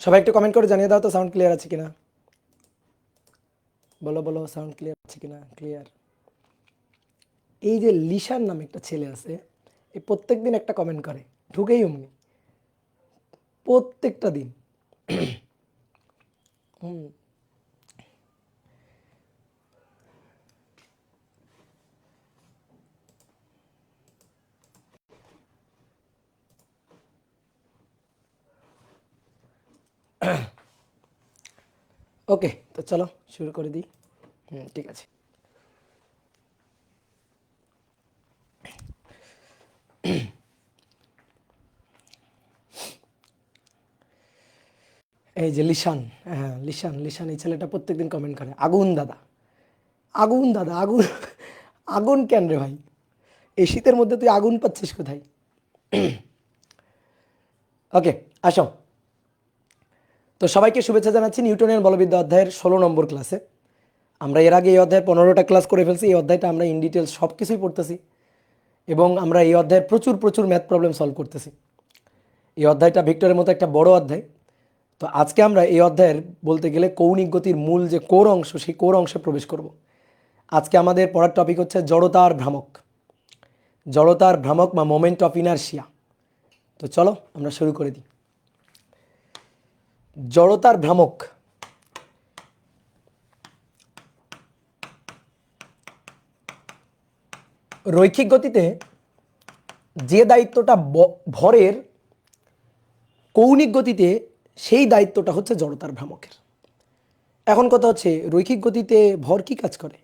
সবাই একটু কমেন্ট করে জানিয়ে দাও তো সাউন্ড ক্লিয়ার আছে কিনা। বলো বলো সাউন্ড ক্লিয়ার আছে কিনা। ক্লিয়ার। এই যে লিশান নামে একটা ছেলে আছে, এই প্রত্যেক দিন একটা কমেন্ট করে, ঢুকেই অমনি প্রত্যেকটা দিন। হুম। ওকে, তো চলো শুরু করে দিই। ঠিক আছে। এই যে লিশান, হ্যাঁ লিশান লিশান, এই ছেলেটা প্রত্যেকদিন কমেন্ট করে আগুন দাদা, আগুন দাদা, আগুন। আগুন কেন রে ভাই, এই শীতের মধ্যে তুই আগুন পাচ্ছিস কোথায়? ওকে, আসো। তো সবাইকে শুভেচ্ছা জানাচ্ছি নিউটনের বলবিদ্যা অধ্যায়ের 16 নম্বর ক্লাসে। আমরা এর আগে এই অধ্যায়ের 15টা ক্লাস করে ফেলছি। এই অধ্যায়টা আমরা ইন ডিটেলস সব কিছুই পড়তেছি এবং আমরা এই অধ্যায়ের প্রচুর প্রচুর ম্যাথ প্রবলেম সলভ করতেছি। এই অধ্যায়টা ভিক্টরের মতো একটা বড় অধ্যায়। তো আজকে আমরা এই অধ্যায়ের বলতে গেলে কৌণিক গতির মূল যে কোর অংশ, সেই কোর অংশে প্রবেশ করব। আজকে আমাদের পড়ার টপিক হচ্ছে জড়তার ভ্রামক। জড়তার ভ্রামক বা মোমেন্ট অফ ইনারশিয়া। তো চলো আমরা শুরু করে দিই। জড়তার ভ্রামক। রৈখিক গতিতে যে দায়িত্বটা ভরের, কৌণিক গতিতে সেই দায়িত্বটা হচ্ছে জড়তার ভ্রামকের। এখন কথা হচ্ছে রৈখিক গতিতে ভর কি কাজ করে?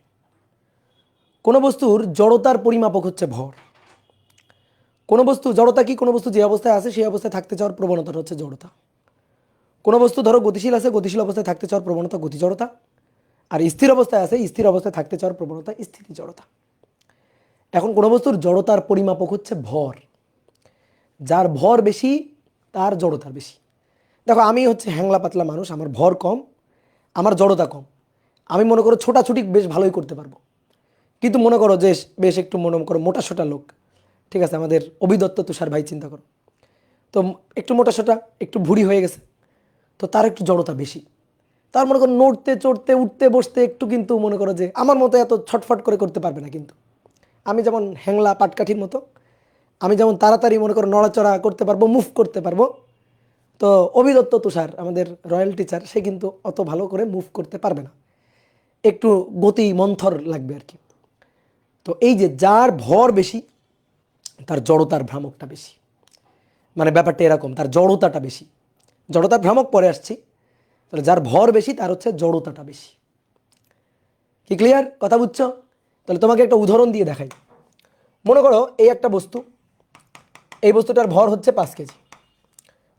কোনো বস্তুর জড়তার পরিমাপক হচ্ছে ভর। কোনো বস্তু জড়তা কি? কোনো বস্তু যে অবস্থায় আছে সেই অবস্থায় থাকতে চাওয়ার প্রবণতাটা হচ্ছে জড়তা। কোনো বস্তু ধরো গতিশীল আছে, গতিশীল অবস্থায় থাকতে চাওয়ার প্রবণতা গতি জড়তা। আর স্থির অবস্থায় আছে, স্থির অবস্থায় থাকতে চাওয়ার প্রবণতা স্থিতি জড়তা। এখন কোনো বস্তুর জড়তার পরিমাপক হচ্ছে ভর। যার ভর বেশি তার জড়তার বেশি। দেখো আমি হচ্ছে হ্যাংলা পাতলা মানুষ, আমার ভর কম, আমার জড়তা কম। আমি মনে করো ছোটাছুটি বেশ ভালোই করতে পারবো। কিন্তু মনে করো যে বেশ একটু মনে করো মোটা সোটা লোক, ঠিক আছে, আমাদের অভিদত্ত তুষার ভাই চিন্তা করো, তো একটু মোটা সোটা, একটু ভুঁড়ি হয়ে গেছে, তো তার একটু জড়তা বেশি। তার মনে করো নড়তে চড়তে উঠতে বসতে একটু কিন্তু মনে করো যে আমার মতো এত ছটফট করে করতে পারবে না। কিন্তু আমি যেমন হ্যাংলা পাটকাঠির মতো, আমি যেমন তাড়াতাড়ি মনে করো নড়াচড়া করতে পারবো, মুভ করতে পারবো, তো অভিদত্ত তুষার আমাদের রয়্যাল টিচার, সে কিন্তু অত ভালো করে মুভ করতে পারবে না, একটু গতি মন্থর লাগবে আর কি। তো এই যে যার ভর বেশি তার জড়তার ভ্রামকটা বেশি, মানে ব্যাপারটা এরকম, তার জড়তাটা বেশি। জড়তার ভ্রামক পরে আসছি, তাহলে যার ভর বেশি তার হচ্ছে জড়তাটা বেশি। কি ক্লিয়ার? কথা বুঝছো? তাহলে তোমাকে একটা উদাহরণ দিয়ে দেখাই। মনে করো এই একটা বস্তু, এই বস্তুটার ভর হচ্ছে 5 কেজি,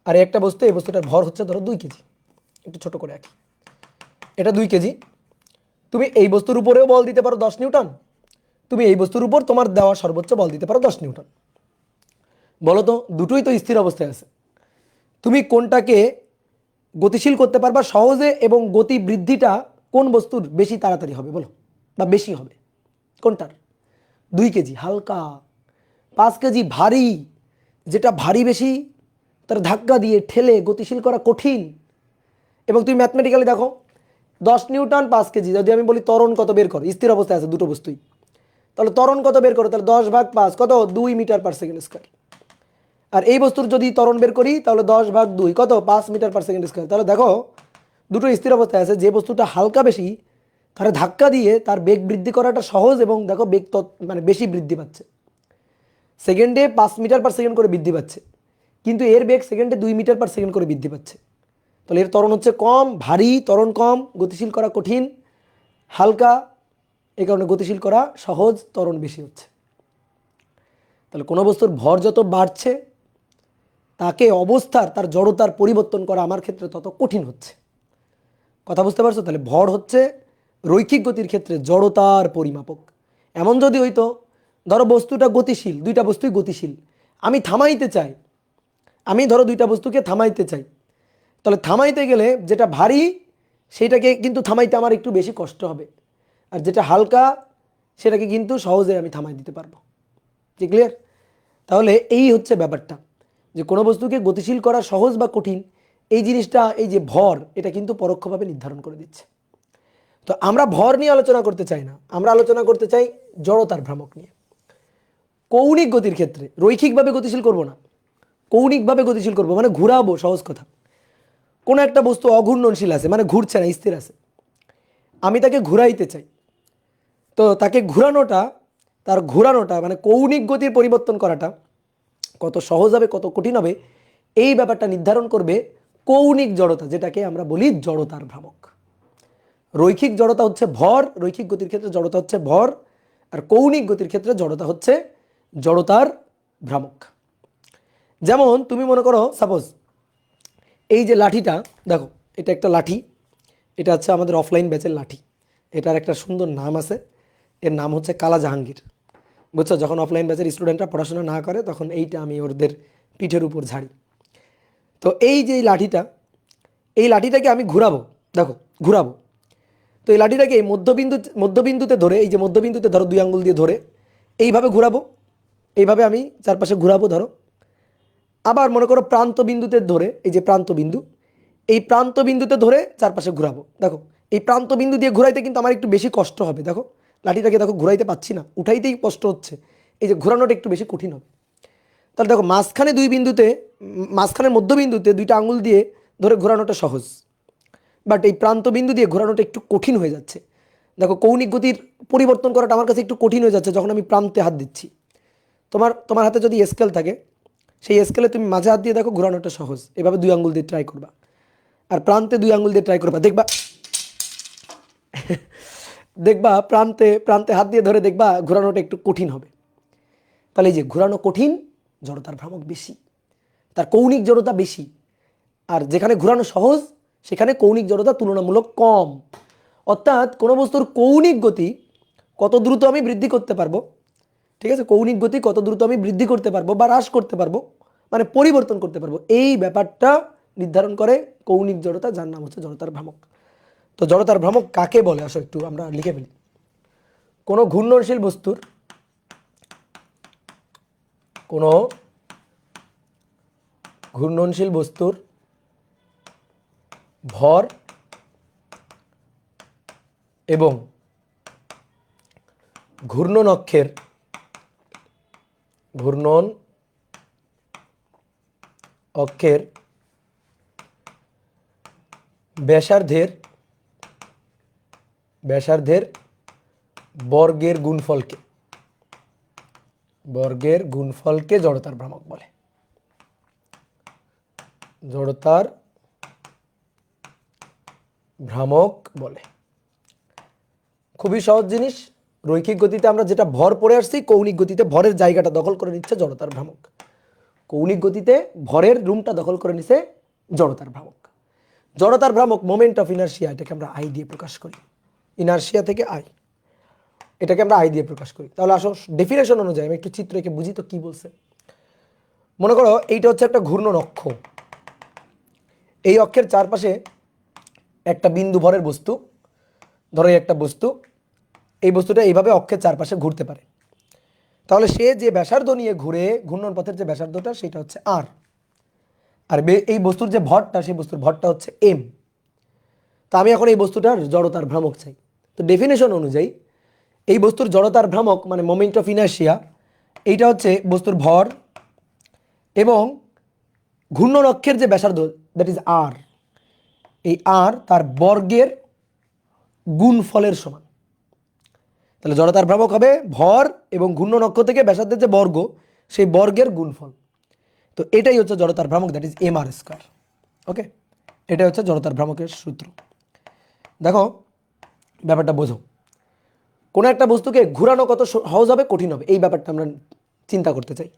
আর একটা বস্তু, এই বস্তুটার ভর হচ্ছে ধরো 2 কেজি। একটু ছোট করে আঁকি, এটা 2 কেজি। তুমি এই বস্তুর উপরেও বল দিতে পারো 10 নিউটন, তুমি এই বস্তুর উপর তোমার দেওয়া সর্বোচ্চ বল দিতে পারো 10 নিউটন। বলো তো, দুটোই তো স্থির অবস্থায় আছে, তুমি কোনটাকে গতিশীল করতে পারবা সহজে এবং গতি বৃদ্ধিটা কোন বস্তুর বেশি তাড়াতাড়ি হবে বলো, বা বেশি হবে কোনটার? 2 কেজি হালকা, 5 কেজি ভারী। যেটা ভারী বেশি তার ধাক্কা দিয়ে ঠেলে গতিশীল করা কঠিন। এবং তুমি ম্যাথমেটিক্যালি দেখো, 10 নিউটন 5 কেজি, যদি আমি বলি ত্বরণ কত বের করো, স্থির অবস্থায় আছে দুটো বস্তুই, তাহলে ত্বরণ কত বের করো, তাহলে 10/5 কত, 2 মিটার/সেকেন্ড স্কয়ার। আর এই বস্তুর যদি ত্বরণ বের করি তাহলে 10/2 কত, 5 মিটার/সেকেন্ড স্কয়ার। তাহলে দেখো দুটো স্থির অবস্থায় আছে, যে বস্তুটা হালকা বেশি তার ধাক্কা দিয়ে তার বেগ বৃদ্ধি করাটা সহজ, এবং দেখো বেগ মানে বেশি বৃদ্ধি পাচ্ছে, সেকেন্ডে 5 মিটার/সেকেন্ড করে বৃদ্ধি পাচ্ছে, কিন্তু এর বেগ সেকেন্ডে 2 মিটার/সেকেন্ড করে বৃদ্ধি পাচ্ছে। তাহলে এর ত্বরণ হচ্ছে কম, ভারী ত্বরণ কম, গতিশীল করা কঠিন, হালকা এই কারণে গতিশীল করা সহজ, ত্বরণ বেশি হচ্ছে। তাহলে কোনো বস্তুর ভর যত বাড়ছে তাকে অবস্থার, তার জড়তার পরিবর্তন করা আমার ক্ষেত্রে তত কঠিন হচ্ছে। কথা বুঝতে পারছো? তাহলে ভর হচ্ছে রৈখিক গতির ক্ষেত্রে জড়তার পরিমাপক। এমন যদি হইতো, ধরো বস্তুটা গতিশীল, দুইটা বস্তুই গতিশীল, আমি থামাইতে চাই, আমি ধরো দুইটা বস্তুকে থামাইতে চাই, তাহলে থামাইতে গেলে যেটা ভারী সেইটাকে কিন্তু থামাইতে আমার একটু বেশি কষ্ট হবে, আর যেটা হালকা সেটাকে কিন্তু সহজে আমি থামাই দিতে পারবো। কি ক্লিয়ার? তাহলে এই হচ্ছে ব্যাপারটা, যে কোনো বস্তুকে গতিশীল করা সহজ বা কঠিন এই জিনিসটা, এই যে ভর, এটা কিন্তু পরোক্ষভাবে নির্ধারণ করে দিচ্ছে। তো আমরা ভর নিয়ে আলোচনা করতে চাই না, আমরা আলোচনা করতে চাই জড়তার ভ্রামক নিয়ে। কৌণিক গতির ক্ষেত্রে রৈখিকভাবে গতিশীল করব না, কৌণিকভাবে গতিশীল করব, মানে ঘুরাবো। সহজ কথা, কোনো একটা বস্তু অঘূর্ণনশীল আছে, মানে ঘুরছে না, স্থির আছে, আমি তাকে ঘুরাইতে চাই। তো তাকে ঘুরানোটা, তার ঘুরানোটা মানে কৌণিক গতির পরিবর্তন করাটা কত সহজ হবে, কত কঠিন হবে, এই ব্যাপারটা নির্ধারণ করবে কৌণিক জড়তা, যেটাকে আমরা বলি জড়তার ভ্রামক। রৈখিক জড়তা হচ্ছে ভর, রৈখিক গতির ক্ষেত্রে জড়তা হচ্ছে ভর, আর কৌণিক গতির ক্ষেত্রে জড়তা হচ্ছে জড়তার ভ্রামক। যেমন তুমি মনে করো, সাপোজ এই যে লাঠিটা দেখো, এটা একটা লাঠি, এটা হচ্ছে আমাদের অফলাইন ব্যাচের লাঠি, এটার একটা সুন্দর নাম আছে, এর নাম হচ্ছে কালা জাহাঙ্গীর। বুঝছো, যখন অফলাইন ব্যাচের স্টুডেন্টরা পড়াশোনা না করে তখন এইটা আমি ওদের পিঠের উপর ঝাড়ি। তো এই যে লাঠিটা, এই লাঠিটাকে আমি ঘুরাবো, দেখো ঘুরাবো। তো এই লাঠিটাকে এই মধ্যবিন্দুতে ধরে, এই যে মধ্যবিন্দুতে ধরো, 2 আঙ্গুল দিয়ে ধরে এইভাবে ঘুরাবো, এইভাবে আমি চারপাশে ঘুরাবো ধরো। আবার মনে করো প্রান্ত বিন্দুতে ধরে, এই যে প্রান্ত বিন্দু, এই প্রান্ত বিন্দুতে ধরে চারপাশে ঘুরাবো। দেখো এই প্রান্ত বিন্দু দিয়ে ঘুরাইতে কিন্তু আমার একটু বেশি কষ্ট হবে, দেখো লাঠিটাকে দেখো ঘুরাইতে পাচ্ছি না, উঠাইতেই কষ্ট হচ্ছে, এই যে ঘোরানোটা একটু বেশি কঠিন হবে। তাহলে দেখো মাঝখানে 2 বিন্দুতে, মাঝখানের মধ্যবিন্দুতে 2টা আঙুল দিয়ে ধরে ঘোরানোটা সহজ, বাট এই প্রান্ত বিন্দু দিয়ে ঘোরানোটা একটু কঠিন হয়ে যাচ্ছে। দেখো কৌণিক গতির পরিবর্তন করাটা আমার কাছে একটু কঠিন হয়ে যাচ্ছে যখন আমি প্রান্তে হাত দিচ্ছি। তোমার হাতে যদি স্কেল থাকে, সেই স্কেলে তুমি মাঝে হাত দিয়ে দেখো ঘোরানোটা সহজ, এভাবে 2 আঙ্গুল দিয়ে ট্রাই করবা, আর প্রান্তে 2 আঙ্গুল দিয়ে ট্রাই করবা, দেখবা দেখবা প্রান্তে প্রান্তে হাত দিয়ে ধরে দেখবা ঘোরানোটা একটু কঠিন হবে। তাহলে এই যে ঘোরানো কঠিন, জড়তার ভ্রামক বেশি, তার কৌণিক জড়তা বেশি। আর যেখানে ঘোরানো সহজ সেখানে কৌণিক জড়তা তুলনামূলক কম। অর্থাৎ কোনো বস্তুর কৌণিক গতি কত দ্রুত আমি বৃদ্ধি করতে পারবো, ঠিক আছে, কৌণিক গতি কত দ্রুত আমি বৃদ্ধি করতে পারবো বা হ্রাস করতে পারবো, মানে পরিবর্তন করতে পারবো, এই ব্যাপারটা নির্ধারণ করে কৌণিক জড়তা, যার নাম হচ্ছে জড়তার ভ্রামক। তো জড়তার ভ্রামক কাকে বলে আসো একটু আমরা লিখে ফেলি। কোনো ঘূর্ণনশীল বস্তুর, কোনো ঘূর্ণনশীল বস্তুর ভর এবং ঘূর্ণন অক্ষের ব্যাসার্ধের বর্গের গুণফলকে জড়তার ভ্রামক বলে। জড়তার ভ্রামক বলে। খুবই সহজ জিনিস। রৈখিক গতিতে আমরা যেটা ভর পড়ে আসছি, কৌণিক গতিতে ভরের জায়গাটা দখল করে নিচ্ছে জড়তার ভ্রামক। কৌণিক গতিতে ভরের রুমটা দখল করে নিচ্ছে জড়তার ভ্রামক। জড়তার ভ্রামক মোমেন্ট অফ ইনার্শিয়া, এটাকে আমরা আই দিয়ে প্রকাশ করি। ইনার্শিয়া থেকে আই, এটাকে আমরা আই দিয়ে প্রকাশ করি। তাহলে আসো ডেফিনেশন অনুযায়ী আমি একটু চিত্র এঁকে বুঝি তো কি বলছে। মনে করো এইটা হচ্ছে একটা ঘূর্ণন অক্ষ, এই অক্ষের চারপাশে একটা বিন্দু ভরের বস্তু, ধরো একটা বস্তু, এই বস্তুটা এইভাবে অক্ষের চারপাশে ঘুরতে পারে। তাহলে সে যে ব্যাসার্ধ নিয়ে ঘুরে, ঘূর্ণন পথের যে ব্যাসার্ধটা সেটা হচ্ছে আর, আর এই বস্তুর যে ভরটা, সেই বস্তুর ভরটা হচ্ছে এম। তা আমি এখন এই বস্তুটার জড়তার ভ্রামক চাই। তো ডেফিনেশন অনুযায়ী এই বস্তুর জড়তার ভ্রামক মানে মোমেন্ট অফ ইনার্শিয়া, এইটা হচ্ছে বস্তুর ভর এবং ঘূর্ণন অক্ষের যে ব্যাসার্ধ, দ্যাট ইজ আর, এই আর তার বর্গের গুণফলের সমান। তাহলে জড়তার ভ্রামক হবে ভর এবং ঘূর্ণন অক্ষ থেকে ব্যাসার্ধের যে বর্গ, সেই বর্গের গুণফল। তো এটাই হচ্ছে জড়তার ভ্রামক, that is M R square. Okay, এটাই হচ্ছে জড়তার ভ্রামকের সূত্র। দেখো ব্যাপারটা বোঝো, কোনো একটা বস্তুকে ঘুরানো কত সহজ হবে, কঠিন হবে, এই ব্যাপারটা আমরা চিন্তা করতে চাই।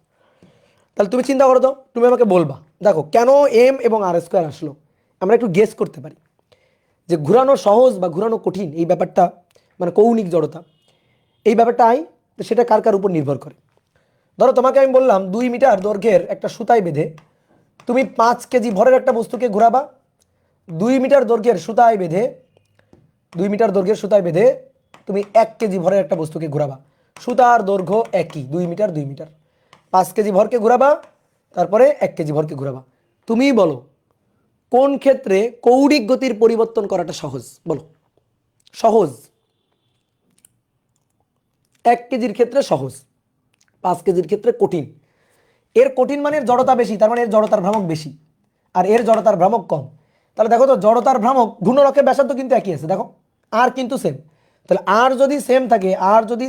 তাহলে তুমি চিন্তা করো তো, তুমি আমাকে বলবা দেখো কেন এম এবং আর স্কয়ার আসলো। আমরা একটু গেস করতে পারি যে ঘুরানো সহজ বা ঘুরানো কঠিন, এই ব্যাপারটা মানে কৌণিক জড়তা, এই ব্যাপারটা আই, তো সেটা কার কার উপর নির্ভর করে। ধরো তোমাকে আমি বললাম 2 মিটার দৈর্ঘ্যের একটা সুতায় বেঁধে তুমি 5 কেজি ভরের একটা বস্তুকে ঘুরাবা। 2 মিটার দৈর্ঘ্যের সুতায় বেঁধে, 2 মিটার দৈর্ঘ্যের সুতায় বেঁধে তুমি 1 কেজি ভরের একটা বস্তুকে ঘুরাবা। সুতার দৈর্ঘ্য একই, 2 মিটার 2 মিটার। 5 কেজি ভরকে ঘুরাবা, তারপরে 1 কেজি ভরকে ঘুরাবা। তুমিই বলো কোন ক্ষেত্রে কৌণিক গতির পরিবর্তন করাটা সহজ? বলো। সহজ। 1 কেজির ক্ষেত্রে সহজ, 5 কেজির ক্ষেত্রে কঠিন। এর কঠিন মানে এর জড়তা বেশি, তার মানে এর জড়তার ভ্রামক বেশি, আর এর জড়তার ভ্রামক কম। তাহলে দেখো তো জড়তার ভ্রামক ঘূর্ণনক্ষের ব্যাসার্ধ কিন্তু একই আছে, দেখো আর কিন্তু সেম। তাহলে আর যদি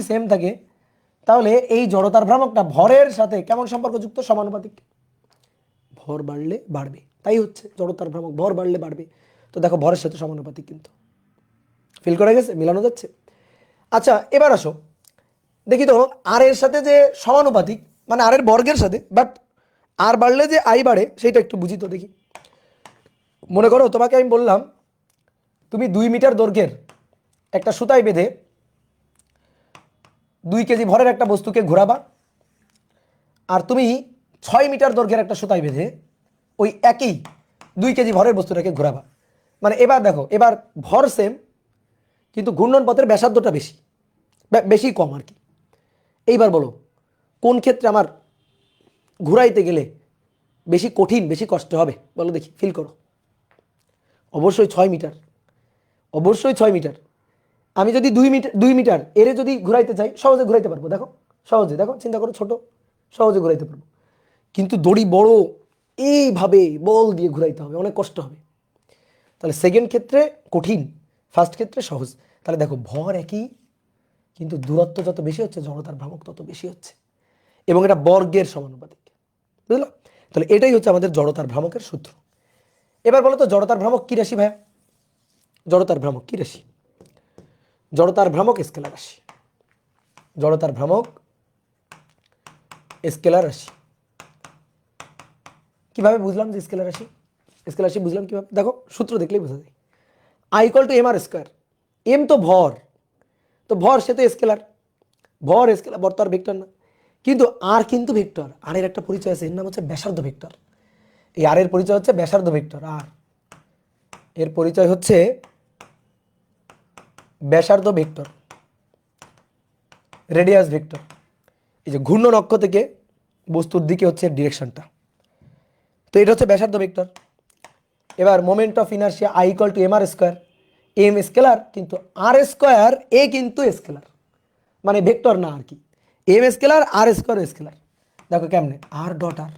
সেম থাকে তাহলে এই জড়তার ভ্রামকটা ভরের সাথে কেমন সম্পর্কযুক্ত? সমানুপাতিক। ভর বাড়লে বাড়বে, তাই হচ্ছে জড়তার ভ্রামক, ভর বাড়লে বাড়বে। তো দেখো ভরের সাথে সমানুপাতিক, কিন্তু ফিল করা গেছে, মিলানো যাচ্ছে। আচ্ছা এবার আসো দেখি তো আর এর সাথে যে সমানুপাতিক, মানে আর এর বর্গের সাথে, বাট আর বাড়লে যে আই বাড়ে সেটা একটু বুঝি তো দেখি। মনে করো তোমাকে আমি বললাম তুমি 2 মিটার দৈর্ঘ্যের একটা সুতায় বেঁধে 2 কেজি ভরের একটা বস্তুকে ঘোরাবা, আর তুমি 6 মিটার দৈর্ঘ্যের একটা সুতায় বেঁধে ওই একই 2 কেজি ভরের বস্তুটাকে ঘোরাবা। মানে এবার দেখো, এবার ভর সেম কিন্তু ঘূর্ণন পথের ব্যাসার্ধটা বেশি, বেশি কম আর কি। এইবার বলো কোন ক্ষেত্রে আমার ঘুরাইতে গেলে বেশি কঠিন, বেশি কষ্ট হবে? বলো দেখি, ফিল করো। অবশ্যই 6 মিটার, অবশ্যই 6 মিটার। আমি যদি 2 মিটার এরে যদি ঘুরাইতে চাই সহজে ঘুরাইতে পারবো, দেখো সহজে, দেখো চিন্তা করো, ছোট, সহজে ঘুরাইতে পারবো। কিন্তু দড়ি বড়, এইভাবে বল দিয়ে ঘুরাইতে হবে, অনেক কষ্ট হবে। তাহলে সেকেন্ড ক্ষেত্রে কঠিন, ফার্স্ট ক্ষেত্রে সহজ। তাহলে দেখো ভর একই, কিন্তু দূরত্ব যত বেশি হচ্ছে জড়তার ভ্রামক তত বেশি হচ্ছে, এবং এটা বর্গের সমানুপাতিক, বুঝলো? তাহলে এটাই হচ্ছে আমাদের জড়তার ভ্রামকের সূত্র। এবার বলো তো জড়তার ভ্রামক কি রাশি ভাইয়া? জড়তার ভ্রামক কি রাশি? জড়তার ভ্রামক স্কেলার রাশি। জড়তার ভ্রামক স্কেলার রাশি। কিভাবে বুঝলাম যে স্কেলার রাশি? স্কেলার রাশি বুঝলাম কিভাবে? দেখো সূত্র দেখলেই বোঝা যায়। I equal to M R square. M তো ভর, তো ভর সে তো স্কেলার, ভর স্কেলার, ভর তো আর ভেক্টর না। কিন্তু আর কিন্তু ভেক্টর, আর এর একটা পরিচয় আছে, এর নাম হচ্ছে ব্যাসার্ধ ভেক্টর। এই আর এর পরিচয় হচ্ছে ব্যাসার্ধ ভেক্টর, আর এর পরিচয় হচ্ছে ব্যাসার্ধ ভেক্টর, রেডিয়াস ভেক্টর। এই যে ঘূর্ণন অক্ষ থেকে বস্তুর দিকে হচ্ছে ডিরেকশনটা, তো এটা হচ্ছে ব্যাসার্ধ ভেক্টর। এবার moment of inertia I equal to M R square. M scalar কিন্তু আর স্কোয়ার, এ কিন্তু স্কেলার, মানে ভেক্টর না আর কি। M scalar R square scalar. দেখো কেমনে, R dot R,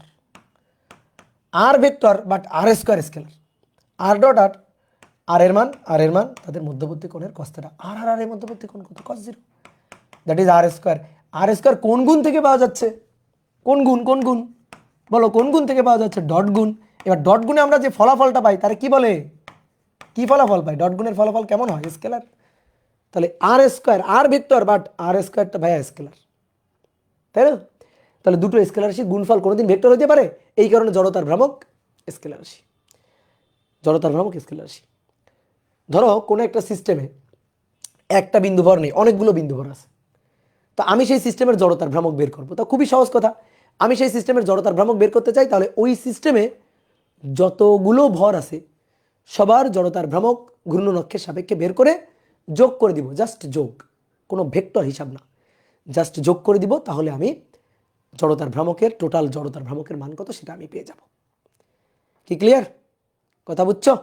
R vector but R square scalar. R dot R, R এর মান তাদের মধ্যবর্তী কোণের cos θ। আর আর আর এর মধ্যবর্তী কোণ কত? cos 0, that is R square. R square কোন গুণ থেকে পাওয়া যাচ্ছে? কোন গুণ, কোন গুণ বলো, কোন গুণ থেকে পাওয়া যাচ্ছে? ডট গুণ। এবার ডট গুণে আমরা যে ফলাফলটা পাই তারে কি বলে? কি ফলাফল পাই? ডট গুণের ফলাফল কেমন হয়? স্কেলার। তাহলে R square, R vector but আর স্কোয়ারটা ভাইয়া স্কেলার, তাই না? তাহলে দুটো স্কেলার রাশি গুণফল কোনোদিন ভেক্টর হতে পারে? এই কারণে জড়তার ভ্রামক স্কেলার রাশি। জড়তার ভ্রামক স্কেলার রাশি। ধরো কোনো একটা সিস্টেমে একটা বিন্দু ভর নেই, অনেকগুলো বিন্দু ভর আছে। তো আমি সেই সিস্টেমের জড়তার ভ্রামক বের করবো। তা খুবই সহজ কথা, আমি সেই সিস্টেমের জড়তার ভ্রামক বের করতে চাই, তাহলে ওই সিস্টেমে যতগুলো ভর আছে সবার জড়তার ভ্রামক ঘূর্ণন অক্ষের সাপেক্ষে বের করে যোগ করে দিব, জাস্ট যোগ, কোনো ভেক্টর হিসাব না, জাস্ট যোগ করে দিব। তাহলে আমি জড়তার ভ্রামকের, টোটাল জড়তার ভ্রামকের মান কত সেটা আমি পেয়ে যাব। কি ক্লিয়ার? কথা বুঝছো?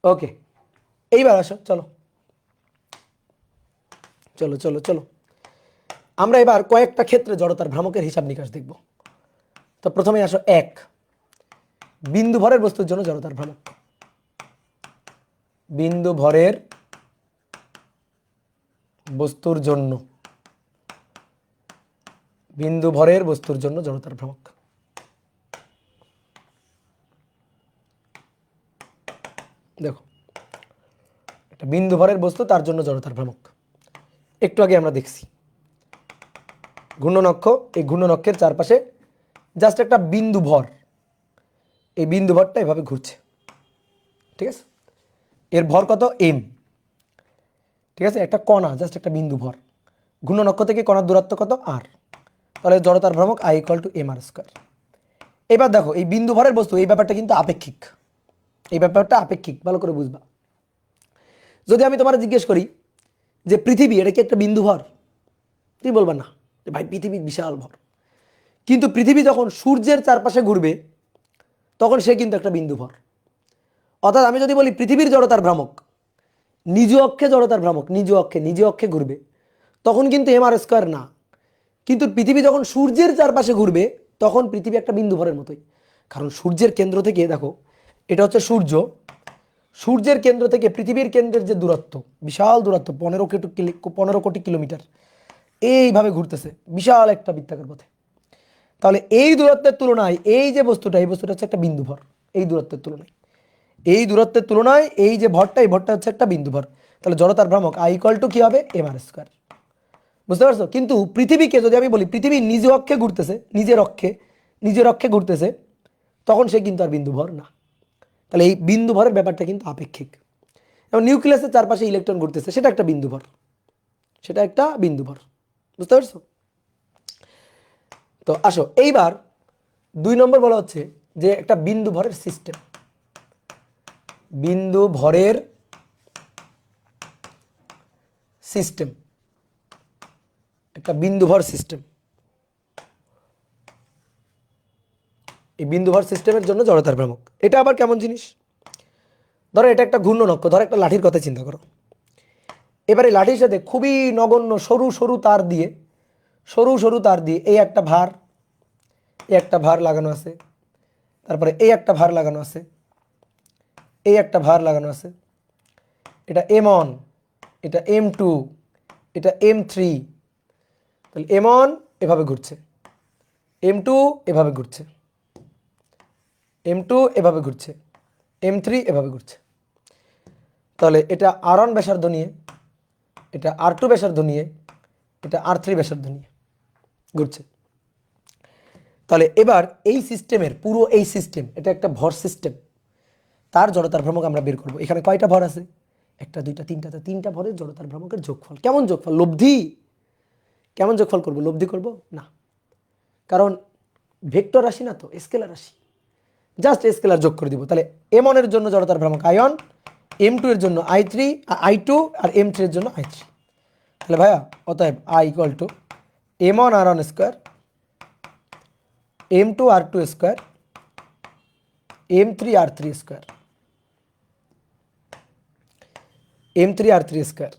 ওকে, এইবার আসো, চলো চলো চলো চলো আমরা এবার কয়েকটা ক্ষেত্রে জড়তার ভ্রামকের হিসাব নিকাশ দেখব। তো প্রথমে আসো এক, বিন্দু ভরের বস্তুর জন্য জড়তার ভ্রামক। বিন্দু ভরের বস্তুর জন্য, বিন্দু ভরের বস্তুর জন্য জড়তার ভ্রামক। দেখো একটা বিন্দু ভরের বস্তু, তার জন্য জড়তার ভ্রামক একটু আগে আমরা দেখছি। ঘূর্ণন অক্ষ, এই ঘূর্ণন অক্ষের চারপাশে জাস্ট একটা বিন্দু ভর, এই বিন্দু ভরটা এভাবে ঘুরছে, ঠিক আছে? এর ভর কত? এম, ঠিক আছে? একটা কণা, জাস্ট একটা বিন্দু ভর, ঘূর্ণন অক্ষ থেকে কণার দূরত্ব কত? আর। তাহলে জড়তার ভ্রামক I equal to M R square. এবার দেখো এই বিন্দু ভরের বস্তু, এই ব্যাপারটা কিন্তু আপেক্ষিক, এই ব্যাপারটা আপেক্ষিক, ভালো করে বুঝবা। যদি আমি তোমার জিজ্ঞেস করি যে পৃথিবী এটা কি একটা বিন্দু ভর, তুমি বলবা না যে ভাই পৃথিবী বিশাল ভর। কিন্তু পৃথিবী যখন সূর্যের চারপাশে ঘুরবে তখন সে কিন্তু একটা বিন্দু ভর। অর্থাৎ আমি যদি বলি পৃথিবীর জড়তার ভ্রামক নিজ অক্ষে জড়তার ভ্রামক নিজ অক্ষে ঘুরবে, তখন কিন্তু এম আর স্কোয়ার না। কিন্তু পৃথিবী যখন সূর্যের চারপাশে ঘুরবে তখন পৃথিবী একটা বিন্দু ভরের মতোই। কারণ সূর্যের কেন্দ্র থেকে দেখো, এটা হচ্ছে সূর্য, সূর্যের কেন্দ্র থেকে পৃথিবীর কেন্দ্রের যে দূরত্ব, বিশাল দূরত্ব, 15 কোটি কিলোমিটার, এইভাবে ঘুরতেছে বিশাল একটা বৃত্তাকার পথে। তাহলে এই দূরত্বের তুলনায় এই যে বস্তুটা, এই বস্তুটা হচ্ছে একটা বিন্দু ভর। এই দূরত্বের তুলনায় এই যে ভরটা, এই ভরটা হচ্ছে একটা বিন্দু ভর। তাহলে জড়তার ভ্রামক আই ইকুয়াল টু কি হবে, এম আর স্কোয়ার। বুঝতে পারছো? কিন্তু পৃথিবীকে যদি আমি বলি পৃথিবী নিজ অক্ষে ঘুরতেছে, নিজের অক্ষে ঘুরতেছে, তখন সে কিন্তু আর বিন্দু ভর না। তাহলে এই বিন্দু ভরের ব্যাপারটা কিন্তু আপেক্ষিক। এবং নিউক্লিয়াসের চারপাশে ইলেকট্রন ঘুরতেছে, সেটা একটা বিন্দু ভর, বুঝতে পারছো? তো আসো এইবার 2 নম্বর বলা হচ্ছে যে একটা বিন্দু ভরের সিস্টেম, একটা বিন্দু ভর সিস্টেম। এই বিন্দু ভর সিস্টেমের জন্য জড়তার ভ্রামক। এটা আবার কেমন জিনিস? ধরো এটা একটা ঘূর্ণন অক্ষ, ধরো একটা লাঠির কথা চিন্তা করো। এবারে লাঠির সাথে খুবই নগণ্য সরু সরু তার দিয়ে এই একটা ভার লাগানো আছে, তারপরে এই একটা ভার লাগানো আছে, এটা M1, এটা M2, এটা M3। তাহলে M1 এভাবে ঘুরছে, M2 এভাবে ঘুরছে, M2 এভাবে ঘুরছে, M3 এভাবে ঘুরছে। তাহলে এটা R1 ব্যাসার্ধ নিয়ে, এটা R2 ব্যাসার্ধ নিয়ে, এটা R3 ব্যাসার্ধ নিয়ে ঘুরছে। তাহলে এবার এই সিস্টেমের পুরো এই সিস্টেম, এটা একটা ভর সিস্টেম, তার জড়তার ভ্রামক আমরা বের করব। এখানে কয়টা ভর আছে? 1 2 3 4, 3টা ভরের জড়তার ভ্রামকের যোগফল। কেমন যোগফল? লব্ধি। কেমন যোগফল করব? লব্ধি করব না, কারণ ভেক্টর রাশি না তো, স্কেলার রাশি, জাস্ট স্কেলার যোগ করে দিব। তাহলে M1 এর জন্য জড়তার ভ্রামক I1, M2 এর জন্য I2 আর M3 এর জন্য I3। তাহলে ভাইয়া অতএব I equal two M1 R1 square, M2 R2 square, M3 R3 square, M3 R3 square.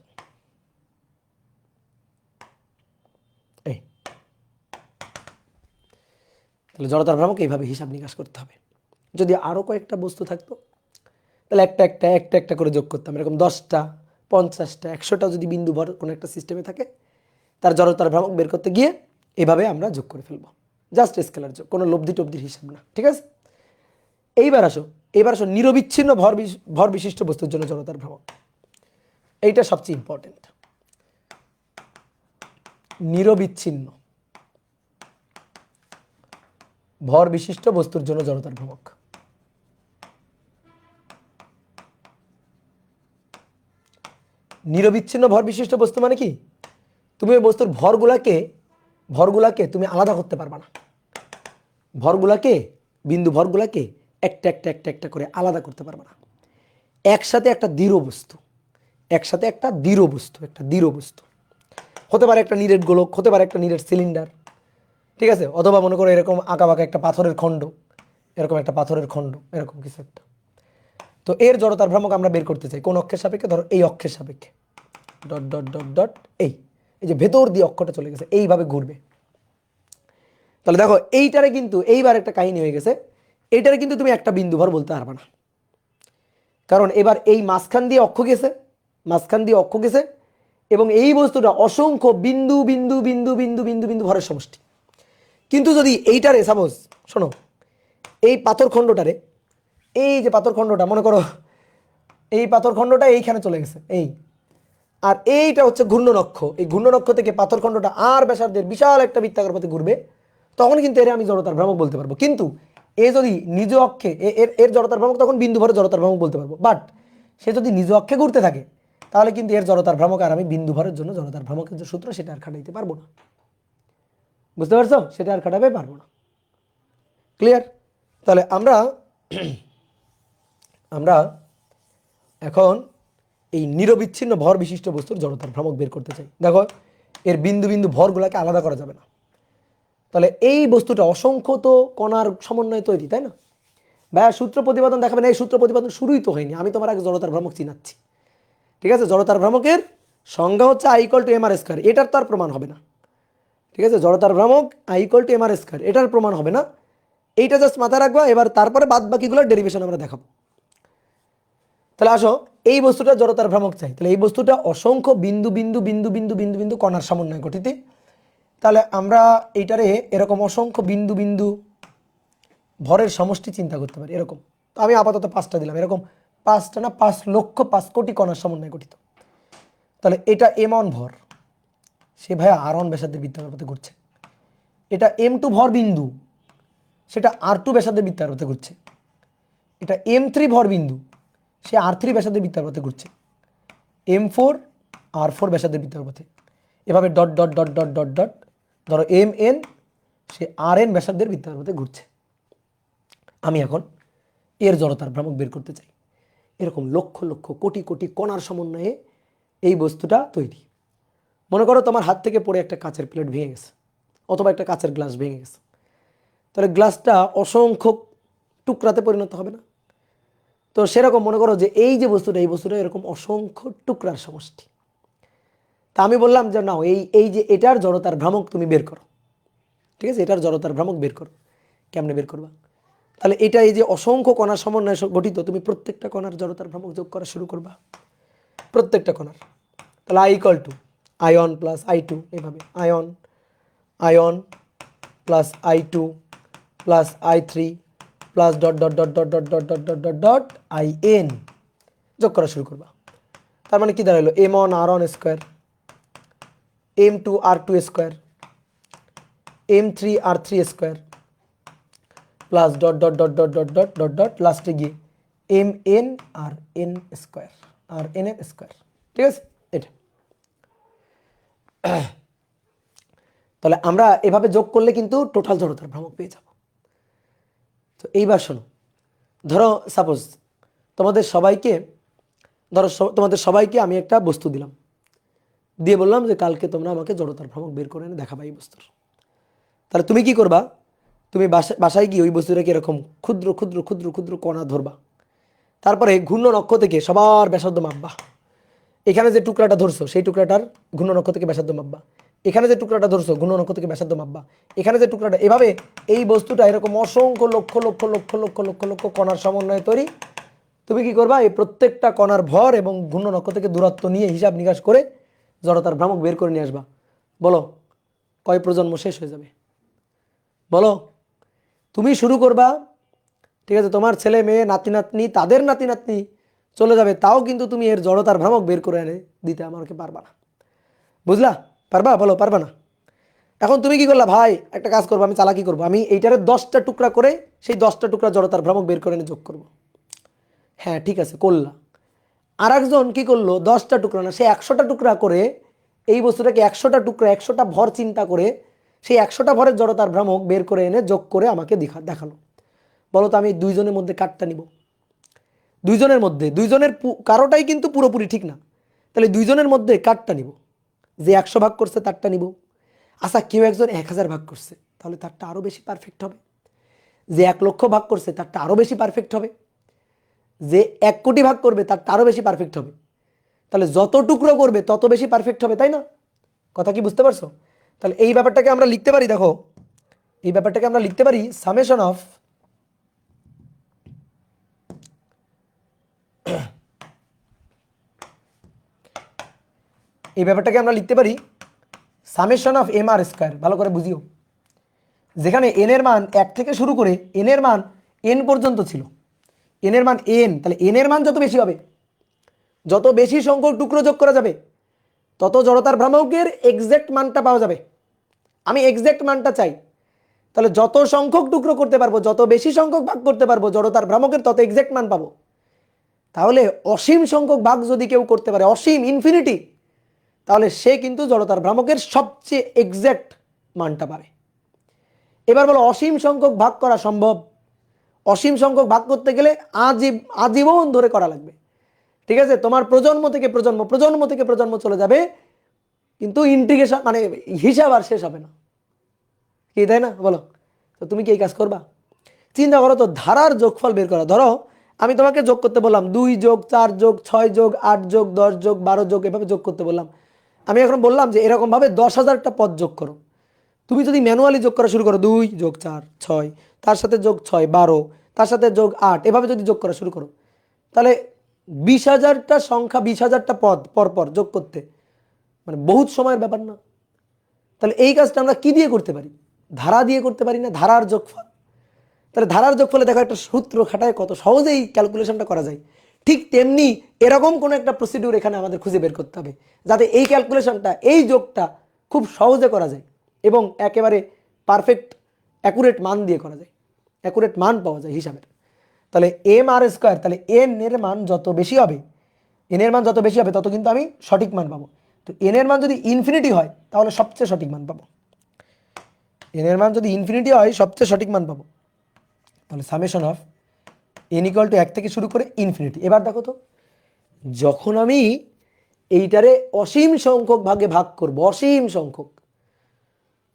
এই তাহলে জড়তার ভ্রামক এইভাবে হিসাব নিকাশ করতে হবে। যদি আরও কয়েকটা বস্তু থাকতো তাহলে একটা করে যোগ করতাম। এরকম 10টা, 50টা, 100টা যদি বিন্দু ভর কোনো একটা সিস্টেমে থাকে, তার জড়তার ভ্রামক বের করতে গিয়ে এভাবে আমরা যোগ করে ফেলবো, জাস্ট স্কেলার যোগ, কোনো লব্ধি টব্ধির হিসাব না। ঠিক আছে? এইবার আসো নিরবিচ্ছিন্ন ভর বিশিষ্ট বস্তুর জন্য জড়তার ভ্রামক। এইটা সবচেয়ে ইম্পর্টেন্ট। নিরবিচ্ছিন্ন ভর বিশিষ্ট বস্তুর জন্য জড়তার ভ্রামক। নিরবিচ্ছিন্ন ভর বিশিষ্ট বস্তু মানে কি? তুমি ওই বস্তুর ভরগুলাকে তুমি আলাদা করতে পারবা না। বিন্দু ভরগুলাকে একটা করে আলাদা করতে পারবা না। একসাথে একটা দৃঢ় বস্তু, একটা দৃঢ় বস্তু হতে পারে, একটা নিরেট গোলক, হতে পারে একটা নিরেট সিলিন্ডার। ঠিক আছে? অথবা মনে করো এরকম আঁকাবাঁকা একটা পাথরের খণ্ড, এরকম কিছু একটা। তো এর জড়তার ভ্রামক আমরা বের করতে চাই কোন অক্ষের সাপেক্ষে? ধরো এই অক্ষের সাপেক্ষে, ডট ডট ডট ডট, এই যে ভেতর দিয়ে অক্ষটা চলে গেছে, এইভাবে ঘুরবে। তাহলে দেখো এইটারে কিন্তু এইবার একটা কাহিনী হয়ে গেছে। এইটারে কিন্তু তুমি একটা বিন্দু ভর বলতে পারবে না, কারণ এবার এই মাঝখান দিয়ে অক্ষ গেছে এবং এই বস্তুটা অসংখ্য বিন্দু বিন্দু বিন্দু বিন্দু বিন্দু বিন্দু ভরের সমষ্টি। কিন্তু যদি এইটারে সাপোজ শোনো, এই পাথরখণ্ডটারে, এই যে পাথরখণ্ডটা মনে করো, এই পাথরখণ্ডটা এইখানে চলে গেছে, আর এইটা হচ্ছে ঘূর্ণন অক্ষ। এই ঘূর্ণন অক্ষ থেকে পাথরখণ্ডটা আর ব্যাসার্ধের বিশাল একটা বৃত্তাকার পথে ঘুরবে, তখন কিন্তু এর আমি জড়তার ভ্রামক বলতে পারবো। কিন্তু এ যদি নিজ অক্ষে, এর জড়তার ভ্রামক তখন বিন্দু ভরের জড়তার ভ্রামক বলতে পারবো। বাট সে যদি নিজ অক্ষে ঘুরতে থাকে তাহলে কিন্তু এর জড়তার ভ্রামক আর আমি বিন্দু ভরের জন্য জড়তার ভ্রামকের যে সূত্র সেটা আর খাটাইতে পারবো না। বুঝতে পারছো? সেটা আর খাটাতে পারবো না। ক্লিয়ার? তাহলে আমরা এখন এই নিরবিচ্ছিন্ন ভর বিশিষ্ট বস্তুর জড়তার ভ্রামক বের করতে চাই। দেখো এর বিন্দু বিন্দু ভরগুলোকে আলাদা করা যাবে না। তাহলে এই বস্তুটা অসংখ্য তো কণার সমন্বয়ে তৈরি, তাই না? ভাইয়া সূত্র প্রতিপাদন দেখাবেন, এই সূত্র প্রতিপাদন শুরুই তো হয়নি, আমি তোমার আগে জড়তার ভ্রামক চিনাচ্ছি। ঠিক আছে, জড়তার ভ্রামকের সংজ্ঞা হচ্ছে I equal to M R square, এটার তো আর প্রমাণ হবে না। ঠিক আছে, জড়তার ভ্রামক I equal to M R square, এটার প্রমাণ হবে না, এইটা জাস্ট মাথায় রাখবা। এবার তারপরে বাদ বাকিগুলোর ডেরিভেশন আমরা দেখাবো। তাহলে আসো, এই বস্তুটা জড়তার ভ্রামক চাই, তাহলে এই বস্তুটা অসংখ্য বিন্দু বিন্দু বিন্দু বিন্দু বিন্দু বিন্দু কণার সমন্বয়ে গঠিত। তাহলে আমরা এইটারে এরকম অসংখ্য বিন্দু বিন্দু ভরের সমষ্টি চিন্তা করতে পারি এরকম। তো আমি আপাতত 5টা দিলাম, এরকম 5টা না 5 লক্ষ 5 কোটি কণার সমন্বয়ে গঠিত। তাহলে এটা M1 ভর, সে ভাইয়া R1 ব্যাসার্ধের বৃত্তাকার পথে ঘুরছে। এটা M2 ভর বিন্দু, সেটা R2 ব্যাসার্ধের বৃত্তাকার পথে ঘুরছে। এটা M3 ভর বিন্দু, সে R3 ব্যাসার্ধের বৃত্তাকার পথে ঘুরছে। M4 R4 ব্যাসার্ধের বৃত্তাকার পথে, এভাবে dot dot dot dot dot dot, ধরো MN সে RN ব্যাসার্ধের বৃত্তাকার পথে ঘুরছে। আমি এখন এর জড়তার ভ্রামক বের করতে চাই। এরকম লক্ষ লক্ষ কোটি কোটি কণার সমন্বয়ে এই বস্তুটা তৈরি। মনে করো তোমার হাত থেকে পড়ে একটা কাচের প্লেট ভেঙে গেছে, অথবা একটা কাচের গ্লাস ভেঙে গেছে, তাহলে গ্লাসটা অসংখ্য টুকরাতে পরিণত হবে না? তো সেরকম মনে করো যে এই যে বস্তুটা, এই বস্তুটা এরকম অসংখ্য টুকরার সমষ্টি। তা আমি বললাম যে নাও এই যে এটার জড়তার ভ্রামক তুমি বের করো। ঠিক আছে, এটার জড়তার ভ্রামক বের করো। কেমনে বের করবা? তাহলে এটা এই যে অসংখ্য কণার সমন্বয়ে গঠিত, তুমি প্রত্যেকটা কণার জড়তার ভ্রামক যোগ করা শুরু করবা, প্রত্যেকটা কণার। তাহলে I equal two I1 plus I2, এইভাবে ion ion plus I2 plus I3 plus dot dot dot dot dot dot dot dot dot dot IN যোগ করা শুরু করবা। তার মানে কি দাঁড়ালো? M1 R1 square, M2 R2 square, M3 R3 square, plus dot dot dot dot dot dot dot dot লাস্টে গিয়ে MN RN square, RN square. ঠিক আছে, এটা তাহলে আমরা এভাবে যোগ করলে কিন্তু টোটাল জড়তার ভ্রামক পেয়ে যাব। তো এইবার শোনো, ধরো সাপোজ তোমাদের সবাইকে আমি একটা বস্তু দিলাম, দিয়ে বললাম যে কালকে তোমরা আমাকে জড়তার ভ্রামক বের করে এনে দেখাবা এই বস্তুর। তাহলে তুমি কি করবা? তুমি বাসায় গিয়ে ওই বস্তুটাকে এরকম ক্ষুদ্র ক্ষুদ্র ক্ষুদ্র ক্ষুদ্র কণা ধরবা, তারপরে ঘূর্ণন অক্ষ থেকে সবার ব্যাসার্ধ মাপবা। এখানে যে টুকরাটা ধরছো সেই টুকরাটার ঘূর্ণন অক্ষ থেকে ব্যাসার্ধ মাপবা, এখানে যে টুকরাটা ধরছো ঘূর্ণন অক্ষ থেকে ব্যাসার্ধ মাপবা, এখানে যে টুকরাটা, এভাবে এই বস্তুটা এরকম অসংখ্য লক্ষ লক্ষ লক্ষ লক্ষ লক্ষ লক্ষ কণার সমন্বয়ে তৈরি। তুমি কি করবা? এই প্রত্যেকটা কণার ভর এবং ঘূর্ণন অক্ষ থেকে দূরত্ব নিয়ে হিসাব নিকাশ করে জড়তার ভ্রামক বের করে নিয়ে আসবা। বলো কয় প্রজন্ম শেষ হয়ে যাবে? বলো। তুমি শুরু করবা, ঠিক আছে, তোমার ছেলে মেয়ে নাতি নাতনি তাদের নাতি নাতনি চলে যাবে, তাও কিন্তু তুমি এর জড়তার ভ্রামক বের করে এনে দিতে আমাকে পারবা না। বুঝলা? পারবা? বলো পারবা না? এখন তুমি কি করলা? ভাই একটা কাজ করবো, আমি চালাকি করবো, আমি এইটারে 10টা টুকরা করে সেই 10টা টুকরা জড়তার ভ্রামক বের করে এনে যোগ করবো। হ্যাঁ ঠিক আছে, করলা। আর একজন কি করলো? 10টা টুকরা না, সে 100টা টুকরা করে এই বস্তুটাকে 100টা টুকরা 100টা ভর চিন্তা করে সেই 100টা ভরের জড়তার ভ্রামক বের করে এনে যোগ করে আমাকে দেখালো। বলো তো আমি দুইজনের মধ্যে কারটা নিব? দুইজনের মধ্যে, দুইজনের কারোটাই কিন্তু পুরোপুরি ঠিক না, তাহলে দুইজনের মধ্যে কারটা নিব? যে 100 ভাগ করছে তারটা নিব। আচ্ছা কেউ একজন 1000 ভাগ করছে, তাহলে তারটা আরও বেশি পারফেক্ট হবে। যে 1 লক্ষ ভাগ করছে তারটা আরও বেশি পারফেক্ট হবে। যে 1 কোটি ভাগ করবে তারটা আরও বেশি পারফেক্ট হবে। তাহলে যত টুকরো করবে তত বেশি পারফেক্ট হবে, তাই না? কথা কি বুঝতে পারছো? তাহলে এই ব্যাপারটাকে আমরা লিখতে পারি, দেখো এই ব্যাপারটাকে আমরা লিখতে পারি সামেশন অফ এই ব্যাপারটাকে আমরা লিখতে পারি summation of M R square. ভালো করে বুঝিও, যেখানে এন এর মান 1 থেকে শুরু করে এন এর মান এন পর্যন্ত ছিল, এন এর মান এন, তাহলে এন এর মান যত বেশি হবে, যত বেশি সংখ্যক টুকরো যোগ করা যাবে, তত জড়তার ভ্রামকের এক্সাক্ট মানটা পাওয়া যাবে। আমি এক্সাক্ট মানটা চাই, তাহলে যত সংখ্যক টুকরো করতে পারবো, যত বেশি সংখ্যক ভাগ করতে পারবো জড়তার ভ্রামকের, তত এক্সাক্ট মান পাবো। তাহলে অসীম সংখ্যক ভাগ যদি কেউ করতে পারে, অসীম ইনফিনিটি, তাহলে সে কিন্তু জড়তার ভ্রামকের সবচেয়ে এক্সাক্ট মানটা পাবে। এবার বলো অসীম সংখ্যক ভাগ করা সম্ভব? অসীম সংখ্যক ভাগ করতে গেলে আজীবন ধরে করা লাগবে। ঠিক আছে, তোমার প্রজন্ম থেকে প্রজন্ম, প্রজন্ম থেকে প্রজন্ম চলে যাবে, কিন্তু ইন্টিগ্রেশন মানে হিসাব আর শেষ হবে না, কি তাই না? বলো তো তুমি কি এই কাজ করবা? চিন্তা করো তো, ধারার যোগফল বের করা। ধরো আমি তোমাকে যোগ করতে বললাম 2 যোগ 4 যোগ 6 যোগ 8 যোগ 10 যোগ 12 যোগ, এভাবে যোগ করতে বললাম। আমি এখন বললাম যে এরকমভাবে 10,000টা পদ যোগ করো। তুমি যদি ম্যানুয়ালি যোগ করা শুরু করো, 2 যোগ 4 6, তার সাথে যোগ 6 12, তার সাথে যোগ 8, এভাবে যদি যোগ করা শুরু করো, তাহলে 20,000টা সংখ্যা, 20,000টা পদ পরপর যোগ করতে মানে বহুত সময়ের ব্যাপার না? তাহলে এই কাজটা আমরা কি দিয়ে করতে পারি? ধারা দিয়ে করতে পারি না? ধারার যোগফল। তাহলে ধারার যোগফলে দেখো একটা সূত্র খাটায় কত সহজেই ক্যালকুলেশনটা করা যায়। ঠিক তেমনি এরকম কোনো একটা প্রসিডিউর এখানে আমাদের খুঁজে বের করতে হবে, যাতে এই ক্যালকুলেশনটা, এই যোগটা খুব সহজে করা যায় এবং একেবারে পারফেক্ট অ্যাকুরেট মান দিয়ে করা যায়, অ্যাকুরেট মান পাওয়া যায় হিসাবের। তাহলে এম আর স্কোয়ার, তাহলে এন এর মান যত বেশি হবে, এন এর মান যত বেশি হবে তত কিন্তু আমি সঠিক মান পাবো। তো এন এর মান যদি ইনফিনিটি হয় তাহলে সবচেয়ে সঠিক মান পাবো। এন এর মান যদি ইনফিনিটি হয় সবচেয়ে সঠিক মান পাবো। তাহলে summation of N equal to 1 থেকে শুরু করে ইনফিনিটি। এবার দেখো তো, যখন আমি এইটারে অসীম সংখ্যক ভাগে ভাগ করব, অসীম সংখ্যক,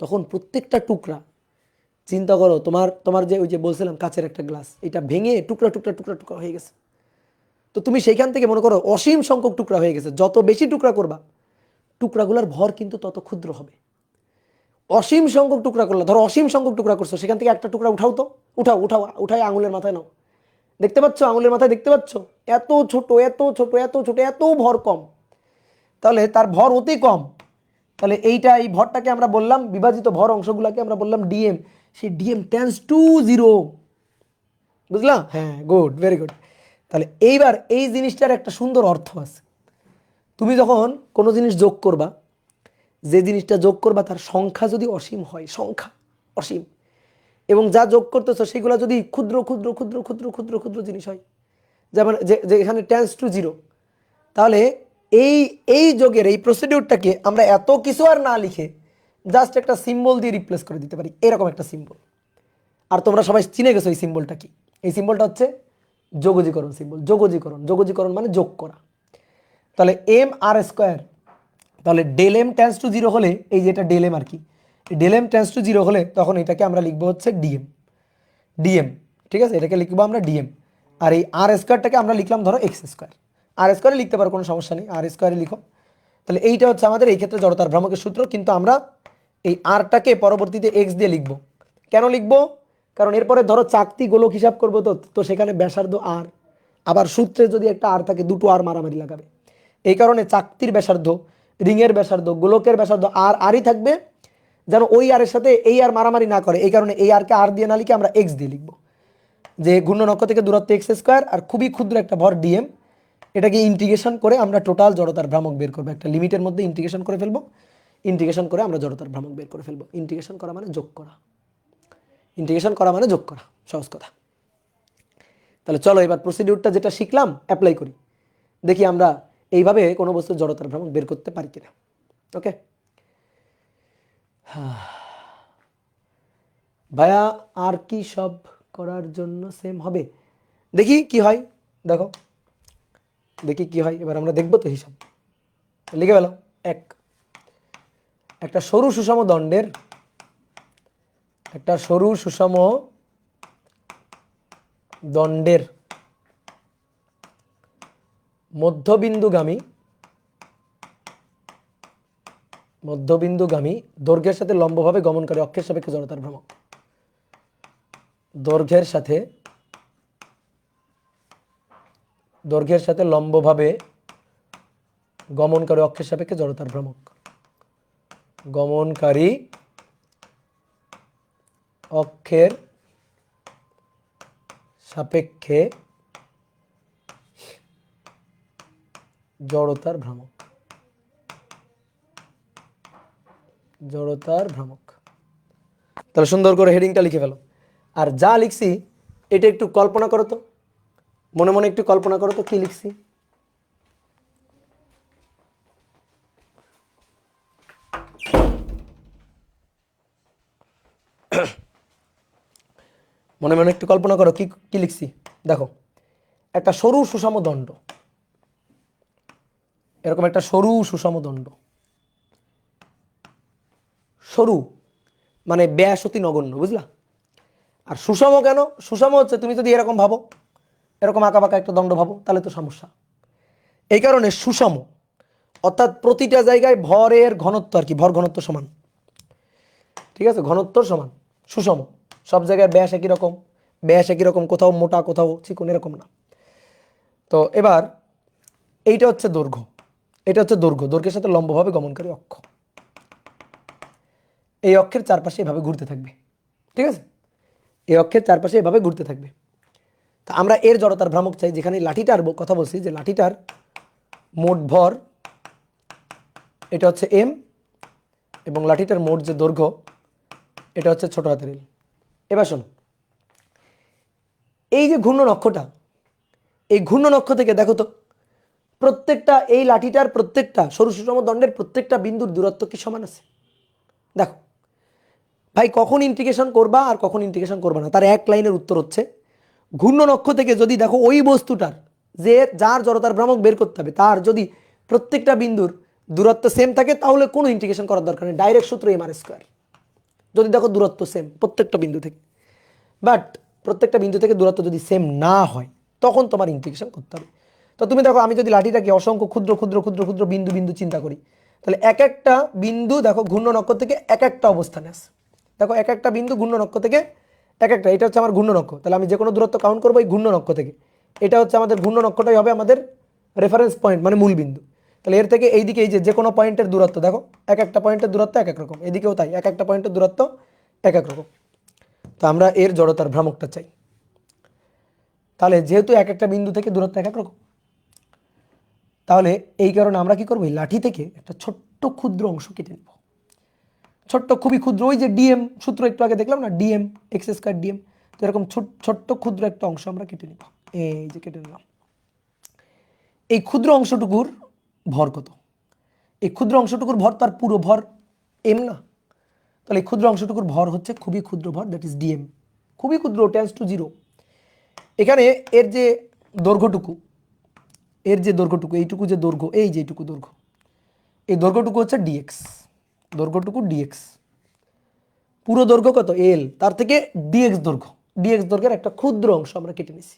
তখন প্রত্যেকটা টুকরা, চিন্তা করো তোমার তোমার যে ওই যে বলছিলাম কাচের একটা গ্লাস, এটা ভেঙে টুকরা টুকরা টুকরা টুকরা হয়ে গেছে। তো তুমি সেইখান থেকে মনে করো অসীম সংখ্যক টুকরা হয়ে গেছে, যত বেশি টুকরা করবা টুকরাগুলোর ভর কিন্তু তত ক্ষুদ্র হবে। অসীম সংখ্যক টুকরা করলে, ধরো অসীম সংখ্যক টুকরা করছো, সেখান থেকে একটা টুকরা উঠাও তো, উঠাও উঠাও, উঠাই আঙুলের মাথায় নাও। দেখতে পাচ্ছ আঙুলের মাথায়, দেখতে পাচ্ছ এত ছোট এত ছোট এত ছোট, এত ভর কম, তাহলে তার ভর অতি কম। তাহলে এইটা, এই ভরটাকে আমরা বললাম, বিভাজিত ভর অংশগুলোকে আমরা বললাম ডিএম। সেই ডিএম টেন্স টু 0, বুঝলাম? হ্যাঁ, গুড, ভেরি গুড। তাহলে এইবার এই জিনিসটার একটা সুন্দর অর্থ আছে। তুমি যখন কোনো জিনিস যোগ করবা, যে জিনিসটা যোগ করবা তার সংখ্যা যদি অসীম হয়, সংখ্যা অসীম, এবং যা যোগ করতেছো সেগুলো যদি ক্ষুদ্র ক্ষুদ্র ক্ষুদ্র ক্ষুদ্র ক্ষুদ্র ক্ষুদ্র জিনিস হয়, যেমন যে এখানে টেন্স টু 0, তাহলে এই এই যোগের এই প্রসিডিউরটাকে আমরা এত কিছু আর না লিখে জাস্ট একটা সিম্বল দিয়ে রিপ্লেস করে দিতে পারি, এরকম একটা সিম্বল। আর তোমরা সবাই চিনে গেছো এই সিম্বলটা কি? এই সিম্বলটা হচ্ছে যোগজীকরণ সিম্বল। যোগজীকরণ, যোগজীকরণ মানে যোগ করা। তাহলে এম আর স্কোয়ার, তাহলে ডেল এম টেন্স টু 0 হলে, এই যেটা ডেল এম আর কি, ডেল এম টেন্স টু 0 হলে তখন এটাকে আমরা লিখবো হচ্ছে ডিএম, ডিএম, ঠিক আছে? এটাকে লিখবো আমরা ডিএম। আর এই আর স্কোয়ারটাকে আমরা লিখলাম ধরো এক্স স্কোয়ার। আর স্কোয়ারে লিখতে পারো, কোনো সমস্যা নেই, আর স্কোয়ারে লিখো। তাহলে এইটা হচ্ছে আমাদের এই ক্ষেত্রে জড়তার ভ্রামকের সূত্র, কিন্তু আমরা এই আরটাকে পরবর্তীতে এক্স দিয়ে লিখবো। কেন লিখবো? কারণ এরপরে ধরো চাকতি গোলক হিসাব করবো, তো তো সেখানে ব্যাসার্ধ আর, আবার সূত্রে যদি একটা আর থাকে দুটো আর মারামারি লাগাবে। এই কারণে চাকতির ব্যাসার্ধ, রিংয়ের ব্যাসার্ধ, গোলকের ব্যাসার্ধ আর আরই থাকবে, যেন ওই আরের সাথে এই আর মারামারি না করে। এই কারণে এই আরকে আর দিয়ে না লিখে আমরা এক্স দিয়ে লিখবো, যে ঘূর্ণন অক্ষ থেকে দূরত্ব এক্স স্কোয়ার আর খুবই ক্ষুদ্র একটা ভর ডিএম, এটাকে ইন্টিগ্রেশন করে আমরা টোটাল জড়তার ভ্রামক বের করবো। একটা লিমিটের মধ্যে ইন্টিগ্রেশন করে ফেলবো, ইন্টিগ্রেশন করে আমরা জড়তার ভ্রামক বের করে ফেলবো। ইন্টিগ্রেশন করা মানে যোগ করা, ইন্টিগ্রেশন করা মানে যোগ করা, সহজ কথা। তাহলে চলো এবার প্রসিডিউরটা যেটা শিখলাম অ্যাপ্লাই করি, দেখি আমরা এইভাবে কোনো বস্তুর জড়তার ভ্রামক বের করতে পারি কিনা। ওকে ভাইয়া, আর কি সব করার জন্য সেম হবে? দেখি কি হয়, দেখো দেখি কি হয়। এবার আমরা দেখবো তো হিসাব, লিখে ফেলো। একটা সরু সুষম দণ্ডের, একটা সরু সুষম দণ্ডের মধ্যবিন্দুগামী দৈর্ঘ্যের সাথে লম্বভাবে গমনকারী অক্ষের সাপেক্ষে জড়তার ভ্রামক। দৈর্ঘ্যের সাথে লম্বভাবে গমনকারী অক্ষের সাপেক্ষে জড়তার ভ্রামক। গমনকারী অক্ষের সাপেক্ষে জড়তার ভ্রামক। তাহলে সুন্দর করে হেডিংটা লিখে ফেলো। আর যা লিখছি এটা একটু কল্পনা করো তো, মনে মনে একটু কল্পনা করো তো কি লিখছি। মনে মনে একটু কল্পনা করো কি কি লিখছি। দেখো, একটা সরু সুষম দণ্ড, এরকম একটা সরু সুষম দণ্ড, সরু মানে ব্যাস অতি নগণ্য, বুঝলা? আর সুষম কেন? সুষম হচ্ছে তুমি যদি এরকম ভাবো, এরকম আঁকা বাঁকা একটা দণ্ড ভাবো, তাহলে তো সমস্যা। এই কারণে সুষম, অর্থাৎ প্রতিটা জায়গায় ভরের ঘনত্ব আর কি, ভর ঘনত্ব সমান, ঠিক আছে, ঘনত্ব সমান, সুষম, সব জায়গায় ব্যাস একই রকম, ব্যাস একই রকম, কোথাও মোটা কোথাও চিকন, এরকম না। তো এবার এইটা হচ্ছে দৈর্ঘ্য, এটা হচ্ছে দৈর্ঘ্য, দৈর্ঘ্যের সাথে লম্বভাবে গমনকারী অক্ষ, এই অক্ষের চারপাশে এভাবে ঘুরতে থাকবে, ঠিক আছে, এই অক্ষের চারপাশে এভাবে ঘুরতে থাকবে। তা আমরা এর জড়তার ভ্রামক চাই, যেখানে লাঠিটার কথা বলছি, যে লাঠিটার মোট ভর এটা হচ্ছে এম, এবং লাঠিটার মোট যে দৈর্ঘ্য এটা হচ্ছে ছোট হাতের এল। এবার শোনো, এই যে ঘূর্ণন অক্ষটা, এই ঘূর্ণন অক্ষ থেকে দেখো তো, প্রত্যেকটা এই লাঠিটার প্রত্যেকটা সরু সুষম দণ্ডের প্রত্যেকটা বিন্দুর দূরত্ব কি সমান আছে? দেখো ভাই, কখন ইন্টিগ্রেশন করবা আর কখন ইন্টিগ্রেশন করবা না, তার এক লাইনের উত্তর হচ্ছে, ঘূর্ণন অক্ষ থেকে যদি দেখো ওই বস্তুটার যে যার জড়তার ভ্রামক বের করতে হবে, তার যদি প্রত্যেকটা বিন্দুর দূরত্ব সেম থাকে, তাহলে কোনো ইন্টিগ্রেশন করার দরকার নেই, ডাইরেক্ট সূত্র এম আর স্কোয়ার। যদি দেখো দূরত্ব সেম প্রত্যেকটা বিন্দু থেকে, বাট প্রত্যেকটা বিন্দু থেকে দূরত্ব যদি সেম না হয়, তখন তোমার ইন্টিগ্রেশন করতে হবে। তো তুমি দেখো, আমি যদি লাঠিটাকে অসংখ্য ক্ষুদ্র ক্ষুদ্র ক্ষুদ্র ক্ষুদ্র বিন্দু বিন্দু চিন্তা করি, তাহলে এক একটা বিন্দু দেখো ঘূর্ণন অক্ষ থেকে এক একটা অবস্থানে আছে। দেখো এক একটা বিন্দু ঘূর্ণন অক্ষ থেকে এক একটা, এটা হচ্ছে আমার ঘূর্ণন অক্ষ, তাহলে আমি যে কোনো দূরত্ব কাউন্ট করবো এই ঘূর্ণন অক্ষ থেকে, এটা হচ্ছে আমাদের ঘূর্ণন অক্ষটাই হবে আমাদের রেফারেন্স পয়েন্ট, মানে মূল বিন্দু। তাহলে এর থেকে এইদিকে এই যে কোনো পয়েন্টের দূরত্ব দেখো, এক একটা পয়েন্টের দূরত্ব এক এক রকম, এদিকেও তাই, এক একটা পয়েন্টের দূরত্ব এক এক রকম। তো আমরা এর জড়তার ভ্রামকটা চাই, তাহলে যেহেতু এক একটা বিন্দু থেকে দূরত্ব এক এক রকম, তাহলে এই কারণে আমরা কি করবো, এই লাঠি থেকে একটা ছোট্ট ক্ষুদ্র অংশ কেটে নেব, ছোট্ট খুবই ক্ষুদ্র, ওই যে ডিএম সূত্র একটু আগে দেখলাম না, ডিএম এক্স স্কয়ার ডিএম, তো এরকম ছোট্ট ক্ষুদ্র একটা অংশ আমরা কেটে নিব, এই যে কেটে নিলাম। এই ক্ষুদ্র অংশটুকুর ভর কত? এই ক্ষুদ্র অংশটুকুর ভর তার পুরো ভর এম না, তাহলে এই ক্ষুদ্র অংশটুকুর ভর হচ্ছে খুবই ক্ষুদ্র ভর, দ্যাট ইজ ডিএম, খুবই ক্ষুদ্র, টেন্স টু জিরো। এখানে এর যে দৈর্ঘ্যটুকু, এর যে দৈর্ঘ্যটুকু, এইটুকু যে দৈর্ঘ্য, এই যে এইটুকু দৈর্ঘ্য, এই দৈর্ঘ্যটুকু হচ্ছে ডিএক্স, দৈর্ঘ্যটুকু ডিএক্স, পুরো দৈর্ঘ্য কত এল, তার থেকে ডিএক্স দৈর্ঘ্য, ডিএক্স দৈর্ঘ্যের একটা ক্ষুদ্র অংশ আমরা কেটে নিছি।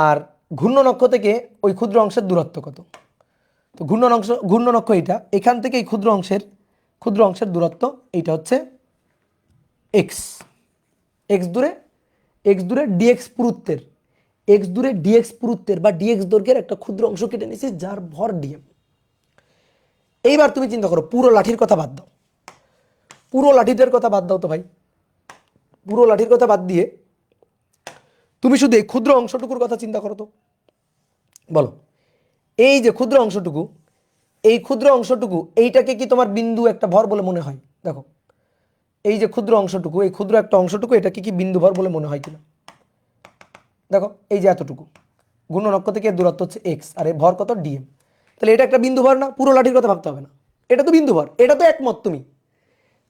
আর ঘূর্ণন অক্ষ থেকে ওই ক্ষুদ্র অংশের দূরত্ব কত? তো ঘূর্ণন অক্ষ এইটা, এখান থেকে এই ক্ষুদ্র অংশের দূরত্ব এইটা হচ্ছে এক্স, এক্স দূরে ডিএক্স পুরুত্বের, এক্স দূরে ডিএক্স পুরুত্বের বা ডিএক্স দৈর্ঘ্যের একটা ক্ষুদ্র অংশ কেটে নিছি, যার ভর ডিএম। এইবার তুমি চিন্তা করো, পুরো লাঠির কথা বাদ দাও, পুরো লাঠিটার কথা বাদ দাও তো ভাই, পুরো লাঠির কথা বাদ দিয়ে তুমি শুধু এই ক্ষুদ্র অংশটুকুর কথা চিন্তা করো তো, বলো এই যে ক্ষুদ্র অংশটুকু, এই ক্ষুদ্র অংশটুকু এইটাকে কি তোমার বিন্দু একটা ভর বলে মনে হয়? দেখো এই যে ক্ষুদ্র অংশটুকু, এই ক্ষুদ্র একটা অংশটুকু, এটাকে কি বিন্দু ভর বলে মনে হয় কিনা? দেখো এই যে এতটুকু, ঘূর্ণন অক্ষ থেকে দূরত্ব হচ্ছে এক্স, আর এই ভর কত ডিএম, তাহলে এটা একটা বিন্দু ভর না? পুরো লাঠির কথা ভাবতে হবে না, এটা তো বিন্দু ভর, এটা তো একমত তুমি।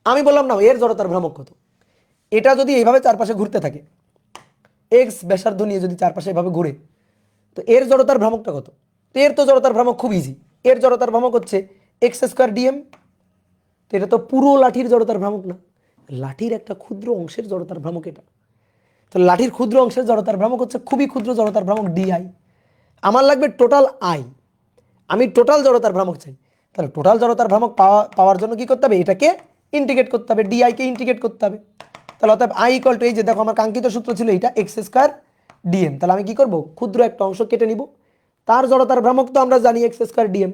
আমি বললাম না এর জড়তার ভ্রামক কত, এটা যদি এইভাবে চারপাশে ঘুরতে থাকে, এক্স ব্যাসার্ধ নিয়ে যদি চারপাশে এভাবে ঘুরে, তো এর জড়তার ভ্রামকটা কত? তো এর তো জড়তার ভ্রামক খুব ইজি, এর জড়তার ভ্রামক হচ্ছে এক্স স্কোয়ার ডিএম। তো এটা তো পুরো লাঠির জড়তার ভ্রামক না, লাঠির একটা ক্ষুদ্র অংশের জড়তার ভ্রামক এটা। তো লাঠির ক্ষুদ্র অংশের জড়তার ভ্রামক হচ্ছে খুবই ক্ষুদ্র জড়তার ভ্রামক ডিআই। আমার লাগবে টোটাল আই, আমি টোটাল জড়তার ভ্রামক চাই। তাহলে টোটাল জড়তার ভ্রামক পাওয়ার জন্য কি করতে হবে, এটাকে ইন্টিগ্রেট করতে হবে, ডিআইকে ইন্টিগ্রেট করতে হবে। তাহলে অর্থাৎ আই ইকুয়াল টু, এই যে দেখো আমার কাঙ্ক্ষিত সূত্র ছিল এইটা, এক্স স্কোয়ার ডিএম। তাহলে আমি কি করব, ক্ষুদ্র একটা অংশ কেটে নিব, তার জড়তার ভ্রামক তো আমরা জানি এক্স স্কোয়ার ডিএম,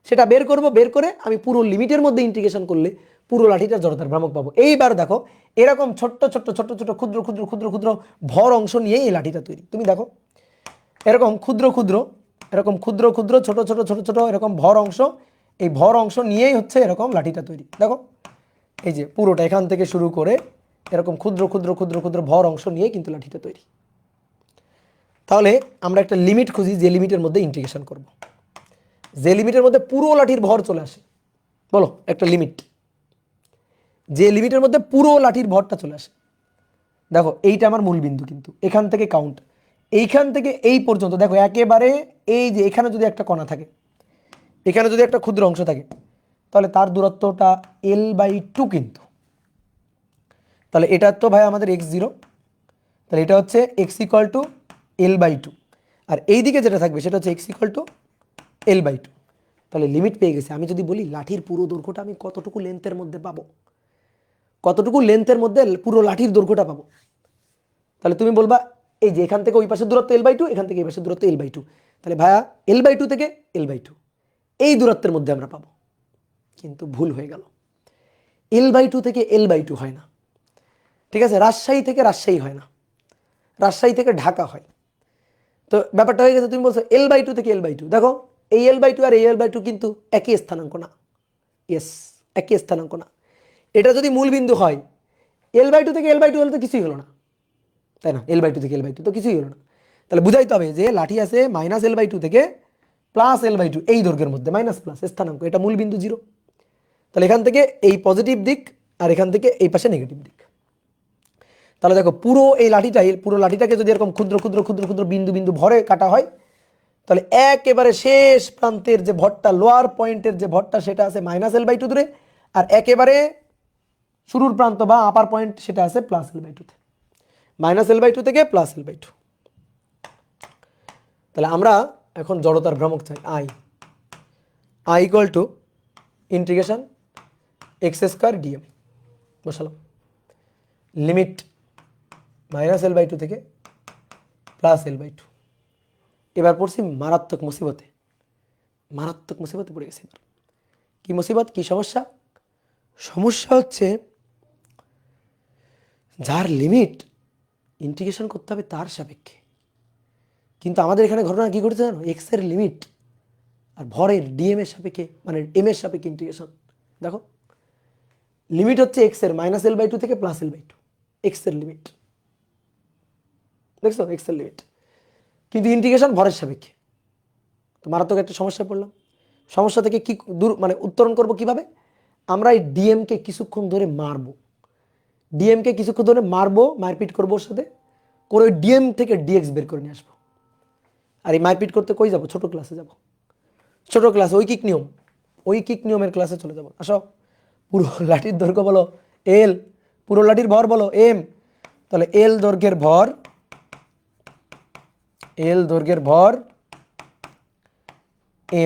সেটা বের করব, বের করে আমি পুরো লিমিটের মধ্যে ইন্টিগ্রেশন করলে পুরো লাঠিটার জড়তার ভ্রামক পাবো। এইবার দেখো এরকম ছোট্ট ছোট্ট ছোট্ট ছোট্ট ক্ষুদ্র ক্ষুদ্র ক্ষুদ্র ক্ষুদ্র ভর অংশ নিয়েই এই লাঠিটা তৈরি। তুমি দেখো এরকম ক্ষুদ্র ক্ষুদ্র, এরকম ক্ষুদ্র ক্ষুদ্র ছোট ছোট ছোট ছোট এরকম ভর অংশ, এই ভর অংশ নিয়েই হচ্ছে এরকম লাঠিটা তৈরি। দেখো এই যে পুরোটা এখান থেকে শুরু করে এরকম ক্ষুদ্র ক্ষুদ্র ক্ষুদ্র ক্ষুদ্র ভর অংশ নিয়ে কিন্তু লাঠিটা তৈরি। তাহলে আমরা একটা লিমিট খুঁজি, যে লিমিটের মধ্যে ইন্টিগ্রেশন করব, যে লিমিটের মধ্যে পুরো লাঠির ভর চলে আসে। বলো একটা লিমিট, যে লিমিটের মধ্যে পুরো লাঠির ভরটা চলে আসে। দেখো এইটা আমার মূল বিন্দু, কিন্তু এখান থেকে কাউন্ট, এইখান থেকে এই পর্যন্ত দেখো একেবারে এই যে এখানে যদি একটা কণা থাকে, এখানে যদি একটা ক্ষুদ্র অংশ থাকে, তাহলে তার দূরত্বটা L/2 কিন্তু। তাহলে এটা তো ভাই আমাদের x0, তাহলে এটা হচ্ছে x=l/2, আর এই দিকে যেটা থাকবে সেটা হচ্ছে x=l/2। তাহলে লিমিট পেয়ে গেছে। আমি যদি বলি লাঠির পুরো দৈর্ঘ্যটা আমি কতটুকু লেন্থের মধ্যে পাবো, কতটুকু লেন্থের মধ্যে পুরো লাঠির দৈর্ঘ্যটা পাবো, তাহলে তুমি বলবা এই যে এখান থেকে ওই পাশের দূরত্ব l/2, এখান থেকে এই পাশের দূরত্ব l/2, তাহলে ভাইয়া l/2 থেকে l/2 এই দূরত্বের মধ্যে আমরা পাবো। কিন্তু ভুল হয়ে গেল, l/2 থেকে l/2 হয় না, ঠিক আছে? রাজশাহী থেকে রাজশাহী হয় না, রাজশাহী থেকে ঢাকা হয়। তো ব্যাপারটা হয়ে গেছে, তুমি বলছো l/2 থেকে l/2, দেখো এই l/2 আর এই l/2 কিন্তু একই স্থানাঙ্ক না। ইয়েস, একই স্থানাঙ্ক না। এটা যদি মূল বিন্দু হয়, l/2 থেকে l/2 হলে তো কিছুই হলো না, তাই না? l/2 থেকে l/2 তো কিছুই হলো না। তাহলে বুঝাইতে হবে যে লাঠি আছে -l/2 থেকে +l/2 এই দৈর্ঘ্যের মধ্যে, মাইনাস প্লাস স্থানাঙ্ক, এটা মূল বিন্দু 0। তাহলে এখান থেকে এই পজিটিভ দিক আর এখান থেকে এই পাশে নেগেটিভ দিক। তাহলে দেখো পুরো এই পুরো লাঠিটাকে যদি এরকম ক্ষুদ্র ক্ষুদ্র ক্ষুদ্র ক্ষুদ্র বিন্দু বিন্দু ভরে কাটা হয়, তাহলে একেবারে শেষ প্রান্তের যে ভরটা, লোয়ার পয়েন্টের যে ভরটা, সেটা আছে -l/2 দূরে, আর একেবারে শুরুর প্রান্ত বা আপার পয়েন্ট সেটা আছে +l/2 তে, -l/2 থেকে +l/2। তাহলে আমরা এখন জড়তার ভ্রামক চাই, I ইন্টিগ্রেশন x² dm বসালাম, লিমিট -l/2 থেকে +l/2। এবার পড়ছি মারাত্মক মুসিবতে, মারাত্মক মুসিবতে পড়ে গেছে। এবার কি মুসিবত, কি সমস্যা? সমস্যা হচ্ছে যার লিমিট ইন্টিগ্রেশন করতে হবে তার সাপেক্ষে, কিন্তু আমাদের এখানে ঘটনা কি ঘটেছে জানো? x এর লিমিট আর ভরের dm এর সাপেক্ষে, মানে m এর সাপেক্ষে ইন্টিগ্রেশন। দেখো লিমিট হচ্ছে x এর -l/2 থেকে +l/2, x এর লিমিট, দেখছো x এর লিমিট, কিন্তু ইন্টিগ্রেশন ভরের সাপেক্ষে। তো মারাত্মক একটা সমস্যায় পড়লাম। সমস্যা থেকে কি দূর মানে উত্তরণ করব কিভাবে? আমরা এই dm কে কিছুক্ষণ ধরে মারবো, dm কে কিছুক্ষণ ধরে মারবো, মারপিট করবো ওর সাথে, করে ওই dm থেকে dx বের করে নিয়ে আসবো। আর এই মারপিট করতে কই যাব? ছোট ক্লাসে যাব, ছোট ক্লাসে ঐকিক নিয়ম, ঐকিক নিয়মের ক্লাসে চলে যাব। আসো, পুরো লাঠির দৈর্ঘ্য বলো l, পুরো লাঠির ভর বলো m, তাহলে l দৈর্ঘ্যের ভর, l দৈর্ঘ্যের ভর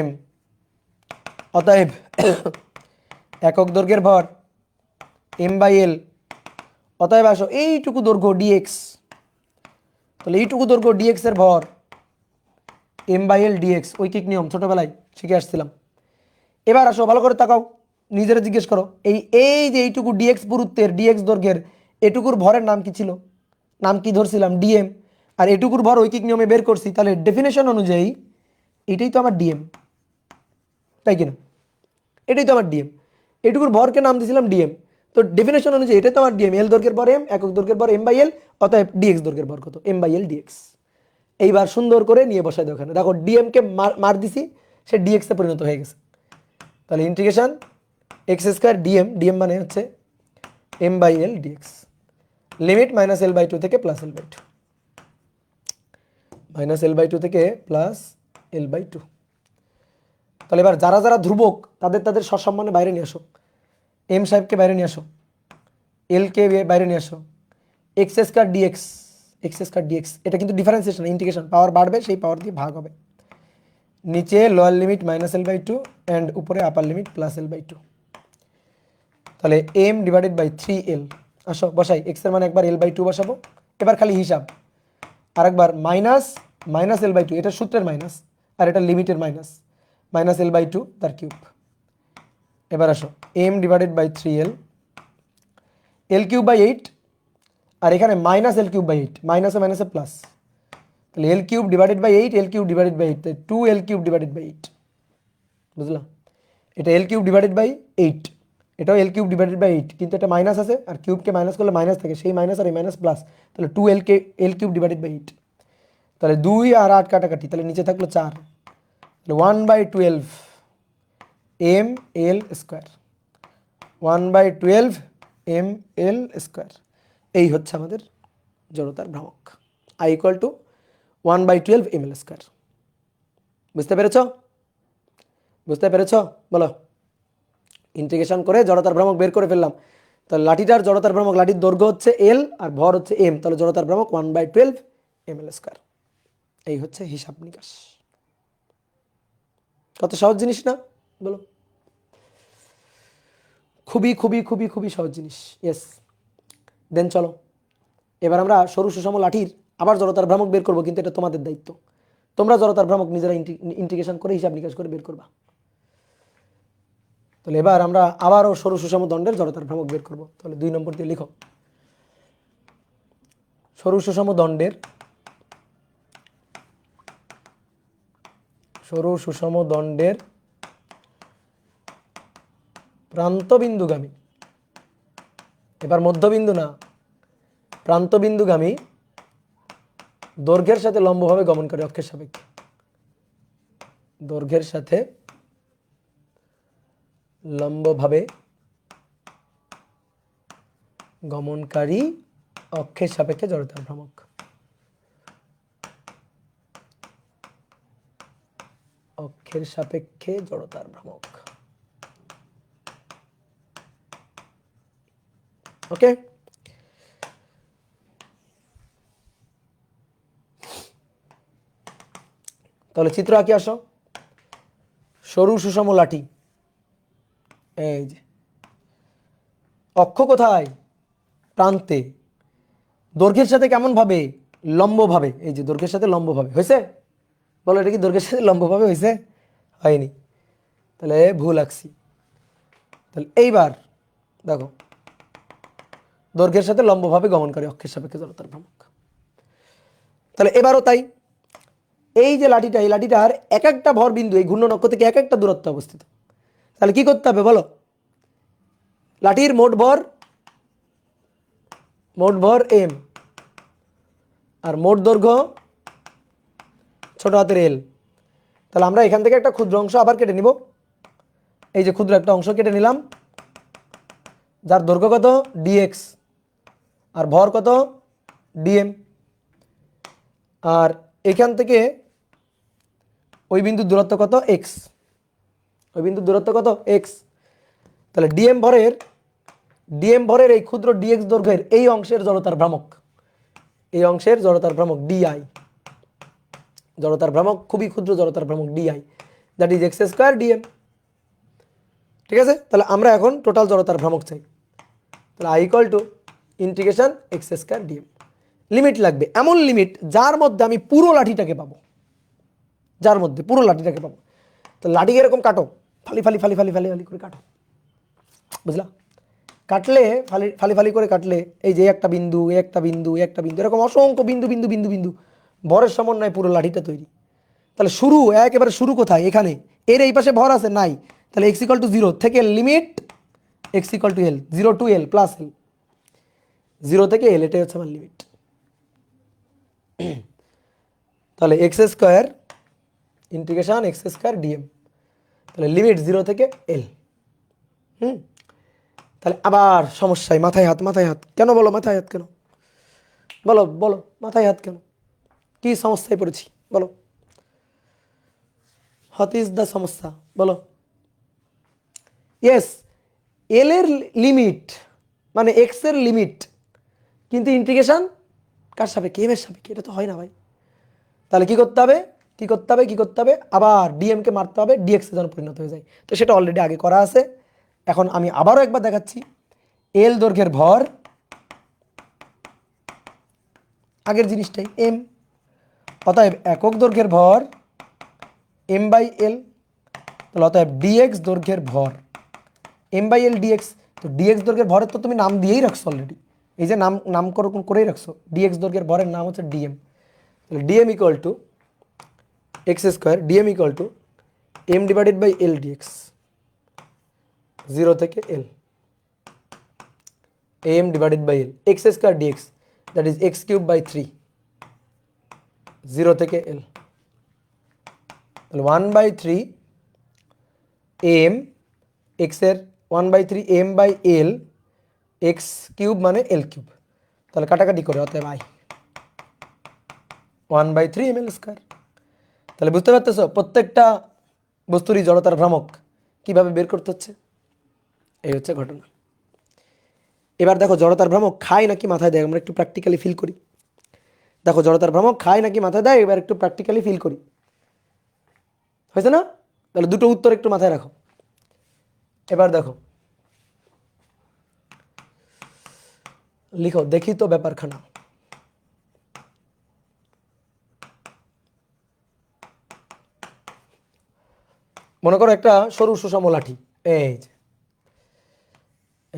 m, অতএব একক দৈর্ঘ্যের ভর m/l, অতএব আসো এইটুকু দৈর্ঘ্য dx, তাহলে এইটুকু দৈর্ঘ্য dx এর ভর m/l dx, ঐকিক নিয়ম ছোটবেলায় শিখে আসছিলাম। এবার আসো ভালো করে তাকাও, নিজেরা জিজ্ঞেস করো, এই এই যে এইটুকু dx পুরুত্বের, dx দৈর্ঘ্যের এটুকুর ভরের নাম কি ছিল? নাম কি ধরছিলাম? dm। আর এটুকুর ভর ঐকিক নিয়মে বের করছি, তাহলে ডেফিনেশন অনুযায়ী এটাই তো আমার dm, তাই কিনা? এটাই তো আমার dm, এটুকুর ভরকে নাম দিয়েছিলাম dm, তো ডেফিনেশন অনুযায়ী এটাই তো আমার dm, l দৈর্ঘ্যের ভর m, একক দৈর্ঘ্যের ভর m/l, অতএব dx দৈর্ঘ্যের ভর কত? m/l dx। এইবার সুন্দর করে নিয়ে বসাই দাও ওখানে, দেখো dm কে মার দিছি, সে dx এ পরিণত হয়ে গেছে। তাহলে ইন্টিগ্রেশন x² dm, dm মানে হচ্ছে m/l dx, লিমিট -l/2 থেকে +l/2, -l/2 থেকে +l/2। তাহলে এবার যারা যারা ধ্রুবক তাদের তাদের সসম্মানে বাইরে নিয়ে আসো, m সাহেবকে বাইরে নিয়ে আসো, l কে বাইরে নিয়ে আসো, x² dx, x² dx, এটা কিন্তু ডিফারেন্সিয়েশন, ইন্টিগ্রেশন, পাওয়ার বাড়বে সেই পাওয়ার দিয়ে ভাগ হবে, নিচে লোয়ার লিমিট -l/2 অ্যান্ড উপরে আপার লিমিট +l/2। তাহলে m/3l, আসো বসাই, x এর মানে একবার l/2 বসাবো, এবার খালি হিসাব, আরেকবার -l/2, এটা সূত্রের মাইনাস আর এটা লিমিটের মাইনাস, -l/2 তার কিউব। এবার আসো m/3l, l3/8, আর এখানে -l3/8, মাইনাসে মাইনাসে প্লাস, তাহলে l3/8, l3/8, তাই 2l3/8, বুঝলাম? এটা l3/8, এটাও l3/8, কিন্তু এটা মাইনাস আছে, আর কিউবকে মাইনাস করলে মাইনাস থাকে, সেই মাইনাস আর এই মাইনাস প্লাস, তাহলে 2l3/8। তাহলে 2 আর 8 কাটাকাটি, তাহলে নিচে থাকলো 4, তাহলে 1/12 ml², 1/12 ml²। এই হচ্ছে আমাদের জড়তার ভ্রামক, I = 1/12 ml²। বুঝতে পেরেছ? বুঝতে পেরেছ? বলো। ইন্টিগ্রেশন করে জড়তার ভ্রামক বের করে ফেললাম। তাহলে লাঠিটার জড়তার ভ্রামক, লাঠির দৈর্ঘ্য হচ্ছে এল আর ভর হচ্ছে এম, তাহলে জড়তার ভ্রামক 1/12 ml²। এই হচ্ছে হিসাব নিকাশ। কত সহজ জিনিস না বলো? খুবই খুবই খুবই খুবই সহজ জিনিস। ইয়েস। দেন চলো এবার আমরা সরু সুষম লাঠির আবার জড়তার ভ্রামক বের করবো, কিন্তু এটা তোমাদের দায়িত্ব। তোমরা জড়তার ভ্রামক নিজেরা ইন্টিগ্রেশন করে হিসাব নিকাশ করে বের করবা। তাহলে এবার আমরা আবারও সরু সুষম দণ্ডের জড়তার ভ্রামক বের করব। তাহলে 2 নম্বর দিয়ে লিখো, সরু সুষম দণ্ডের প্রান্তবিন্দুগামী, এবার মধ্যবিন্দু না, প্রান্তবিন্দুগামী দৈর্ঘ্যের সাথে লম্বভাবে গমনকারী অক্ষের সাপেক্ষে, দৈর্ঘ্যের সাথে লম্বভাবে গমনকারী অক্ষের সাপেক্ষে জড়তার ভ্রামক। অক্ষের সাপেক্ষে জড়তার ভ্রামক। ওকে, তাহলে চিত্র আঁকি আসো। সরু সুষম লাঠি, এই যে অক্ষ কোথায়? প্রান্তে। দৈর্ঘ্যের সাথে কেমন ভাবে? লম্বভাবে। এই যে দৈর্ঘ্যের সাথে লম্বভাবে। হয়েছে? বলো এটা কি দৈর্ঘ্যের সাথে লম্বভাবে হয়েছে? হয়নি, তাহলে ভুল আঁকছি। তাহলে এইবার দেখো, দৈর্ঘ্যের সাথে লম্বভাবে গমনকারী অক্ষের সাপেক্ষে জড়তার ভ্রামক। তাহলে এবারও তাই, এই যে লাঠিটা, এই লাঠিটার এক একটা ভর বিন্দু এই ঘূর্ণন অক্ষ থেকে এক একটা দূরত্ব অবস্থিত। তাহলে কি করতে হবে বলো? লাঠির মোট ভর এম আর মোট দৈর্ঘ্য ছোট হাতের এল। তাহলে আমরা এখান থেকে একটা ক্ষুদ্র অংশ আবার কেটে নিব। এই যে ক্ষুদ্র একটা অংশ কেটে নিলাম, যার দৈর্ঘ্য কত? dx আর ভর কত? dm। আর এখান থেকে ওই বিন্দুর দূরত্ব কত? x। ওই বিন্দুর দূরত্ব কত? x। তাহলে dm ভরের এই ক্ষুদ্র dx দৈর্ঘ্যের এই অংশের জড়তার ভ্রামক, এই অংশের জড়তার ভ্রামক di, জড়তার ভ্রামক খুবই ক্ষুদ্র জড়তার ভ্রামক di, that is x² dm। ঠিক আছে? তাহলে আমরা এখন টোটাল জড়তার ভ্রামক চাই। তাহলে i = integration x² dm। Limit লাগবে, এমন লিমিট যার মধ্যে আমি পুরো লাঠিটাকে পাবো, যার মধ্যে পুরো লাঠিটাকে পাবো। তো লাঠি এরকম কাটো, ফালি ফালি ফালি ফালি ফালি ফালি করে কাটো, বুঝলা? কাটলে ফালি ফালি করে কাটলে এই যে একটা বিন্দু, একটা বিন্দু, একটা বিন্দু, এরকম অসংখ্য বিন্দু বিন্দু বিন্দু বিন্দু ভরের সমন্বয়ে পুরো লাঠিটা তৈরি। তাহলে শুরু একেবারে শুরু কোথায়? এখানে। এর এই পাশে ভর আছে নাই, তাহলে x = 0 থেকে limit x = l, 0 to l plus l, 0 থেকে l, এটাই হচ্ছে আমার লিমিট। তাহলে x² ইন্টিগ্রেশন x² dm, তাহলে লিমিট 0 থেকে l। তাহলে আবার সমস্যায় মাথায় হাত, মাথায় হাত কেন বলো? মাথায় হাত কেন বলো? বলো মাথায় হাত কেন? কি সমস্যায় পড়েছি বলো? হোয়াট ইজ দ্য সমস্যা বলো? ইয়েস, এল এর লিমিট মানে এক্স এর লিমিট, কিন্তু ইন্টিগ্রেশন কার সাপেক্ষে? এম এর সাপেক্ষে। এটা তো হয় না ভাই। তাহলে কি করতে হবে? কি করতে হবে? কি করতে হবে? আবার ডিএম কে মারতে হবে, ডিএক্স এ যেন পরিণত হয়ে যায়। তো সেটা অলরেডি আগে করা আছে। এখন আমি আবারও একবার দেখাচ্ছি। এল দৈর্ঘ্যের ভর, আগের জিনিসটাই এম, অতএব একক দৈর্ঘ্যের ভর m/l। তাহলে অতএব ডিএক্স দৈর্ঘ্যের ভর m/l dx। তো ডিএক্স দৈর্ঘ্যের ভরের তো তুমি নাম দিয়েই রাখছো অলরেডি, এই যে নামকরণ করেই রাখছো। ডিএক্স দৈর্ঘ্যের ভরের নাম হচ্ছে ডিএম। তাহলে DM = x², DM = m/l dx, 0 থেকে l, m/l x² dx, that is x³/3, 0 থেকে l। তাহলে 1/3 m, x এর 1/3 m/l, x³ মানে l³। তাহলে কাটাকাটি করে অতএব i 1/3 ml²। তাহলে বুঝতে পারতেছো প্রত্যেকটা বস্তুরই জড়তার ভ্রামক কিভাবে বের করতে হচ্ছে? এই হচ্ছে ঘটনা। এবার দেখো জড়তার ভ্রামক খায় নাকি মাথায় দেয়, আমরা একটু প্র্যাকটিক্যালি ফিল করি। দেখো জড়তার ভ্রামক খায় নাকি মাথায় দেয়, এবার একটু প্র্যাকটিক্যালি ফিল করি। হয়েছে না? তাহলে দুটো উত্তর একটু মাথায় রাখো। এবার দেখো, লিখো দেখি তো ব্যাপারখানা। মনে করো একটা সরু সুষম লাঠি, এই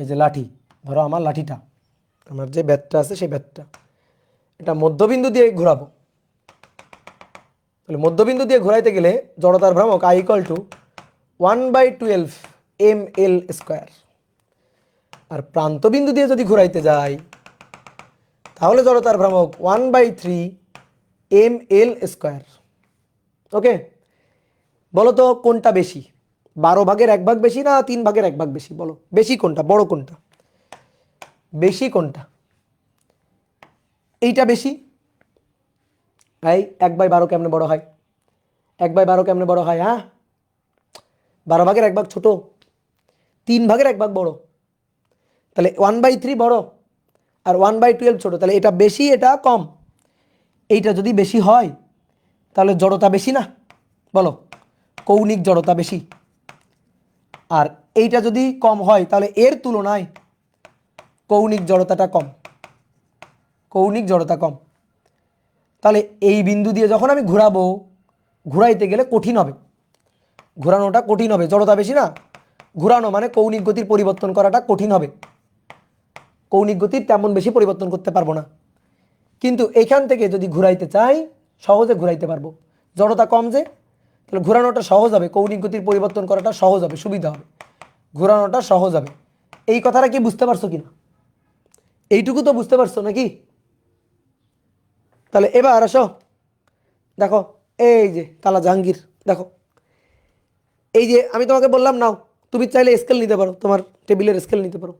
যে লাঠি, ধরো আমার লাঠিটা, আমার যে ব্যাটটা আছে সেই ব্যাটটা, এটা মধ্যবিন্দু দিয়ে ঘোরাবো। তাহলে মধ্যবিন্দু দিয়ে ঘোরাইতে গেলে জড়তার ভ্রামক I = 1/12 ml²। আর প্রান্তবিন্দু দিয়ে যদি ঘোরাইতে যাই তাহলে জড়তার ভ্রামক 1/3 ml²। ওকে, বলো তো কোনটা বেশি, 12/1 বেশি না 3/1 বেশি? বলো বেশি কোনটা, বড় কোনটা, বেশি কোনটা? এইটা বেশি। ভাই 1/12 কেমনে বড় হয়? 1/12 কেমনে বড় হয়? হ্যাঁ, 12/1 ছোট, 3/1 বড়। তাহলে 1/3 বড় আর 1/12 ছোট, তাহলে এটা বেশি এটা কম। এইটা যদি বেশি হয় তাহলে জড়তা বেশি না? বলো, কৌণিক জড়তা বেশি। আর এইটা যদি কম হয় তাহলে এর তুলনায় কৌণিক জড়তাটা কম, কৌণিক জড়তা কম। তাহলে এই বিন্দু দিয়ে যখন আমি ঘোরাবো, ঘুরাইতে গেলে কঠিন হবে, ঘোরানোটা কঠিন হবে, জড়তা বেশি না, ঘোরানো মানে কৌণিক গতির পরিবর্তন করাটা কঠিন হবে, কৌণিক গতির তেমন বেশি পরিবর্তন করতে পারবো না। কিন্তু এখান থেকে যদি ঘুরাইতে চাই সহজে ঘুরাইতে পারবো, জড়তা কম যে, তাহলে ঘোরানোটা সহজ হবে, কৌণিক গতির পরিবর্তন করাটা সহজ হবে, সুবিধা হবে, ঘোরানোটা সহজ হবে। এই কথাটা কি বুঝতে পারছো কিনা? এইটুকু তো বুঝতে পারছো নাকি? তাহলে এবার আসো, দেখো এই যে কালা জাহাঙ্গীর, দেখো এই যে আমি তোমাকে বললাম নাও, তুমি চাইলে স্কেল নিতে পারো, তোমার টেবিলের স্কেল নিতে পারো।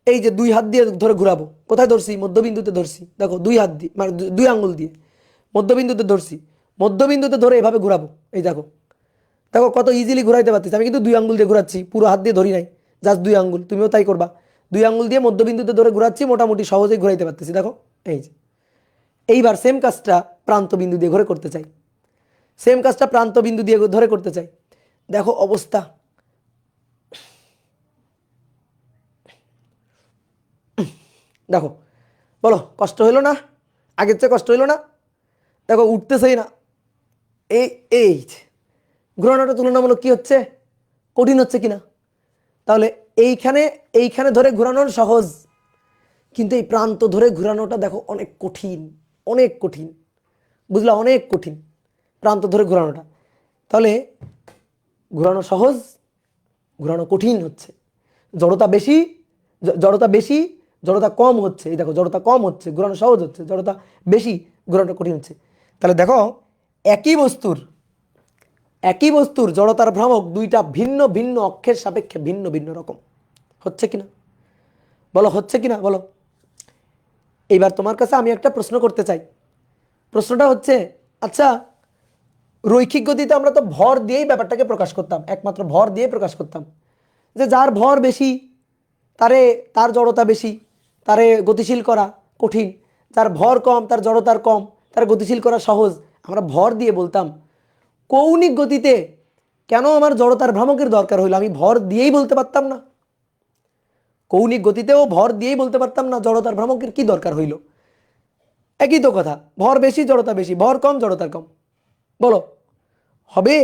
এই যে 2 হাত দিয়ে ধরে ঘুরাবো, কোথায় ধরছি? মধ্যবিন্দুতে ধরছি। দেখো 2 হাত দিয়ে মানে 2 আঙ্গুল দিয়ে মধ্যবিন্দুতে ধরছি, মধ্যবিন্দুতে ধরে এভাবে ঘুরাবো। এই দেখো, দেখো কত ইজিলি ঘুরাইতে পারতেছি। আমি কিন্তু 2 আঙ্গুল দিয়ে ঘুরাচ্ছি, পুরো হাত দিয়ে ধরি নাই, জাস্ট 2 আঙ্গুল। তুমিও তাই করবা, 2 আঙ্গুল দিয়ে মধ্যবিন্দুতে ধরে ঘুরাচ্ছি, মোটামুটি সহজেই ঘুরাইতে পারতেছি। দেখো এই যে, এইবার সেম কাজটা প্রান্ত বিন্দু দিয়ে ঘরে করতে চাই, সেম কাজটা প্রান্ত বিন্দু দিয়ে ধরে করতে চাই। দেখো অবস্থা, দেখো বলো কষ্ট হইলো না? আগের চেয়ে কষ্ট হইলো না? দেখো উঠতেছেই না। এই এই ঘোরানোটা তুলনামূলক কি হচ্ছে, কঠিন হচ্ছে কিনা? তাহলে এইখানে এইখানে ধরে ঘোরানোর সহজ, কিন্তু এই প্রান্ত ধরে ঘোরানোটা দেখো অনেক কঠিন, অনেক কঠিন, বুঝলা? অনেক কঠিন প্রান্ত ধরে ঘোরানোটা। তাহলে ঘোরানো সহজ, ঘোরানো কঠিন হচ্ছে। জড়তা বেশি, জড়তা বেশি, জড়তা কম হচ্ছে। এই দেখো জড়তা কম হচ্ছে, ঘোরানো সহজ হচ্ছে, জড়তা বেশি, ঘোরানো কঠিন হচ্ছে। তাহলে দেখো একই বস্তুর জড়তার ভ্রামক দুইটা ভিন্ন ভিন্ন অক্ষের সাপেক্ষে ভিন্ন ভিন্ন রকম। হচ্ছে কিনা বলো, হচ্ছে কিনা বলো? এইবার তোমার কাছে আমি একটা প্রশ্ন করতে চাই। প্রশ্নটা হচ্ছে, আচ্ছা রৈখিক গতিতে আমরা তো ভর দিয়েই ব্যাপারটাকে প্রকাশ করতাম, একমাত্র ভর দিয়ে প্রকাশ করতাম, যে যার ভর বেশি তার জড়তা বেশি, তারে গতিশীল করা কঠিন, যার ভর কম তার জড়তার কম, তার গতিশীল করা সহজ। আমরা ভর দিয়ে বলতাম। কৌণিক গতিতে কেন আমার জড়তার ভ্রামকের দরকার হইলো? আমি ভর দিয়েই বলতে পারতাম না? কৌণিক গতিতেও ভর দিয়েই বলতে পারতাম না, জড়তার ভ্রামকের কি দরকার হইল? একই তো কথা, ভর বেশি জড়তা বেশি, ভর কম জড়তা কম। বলো হবে?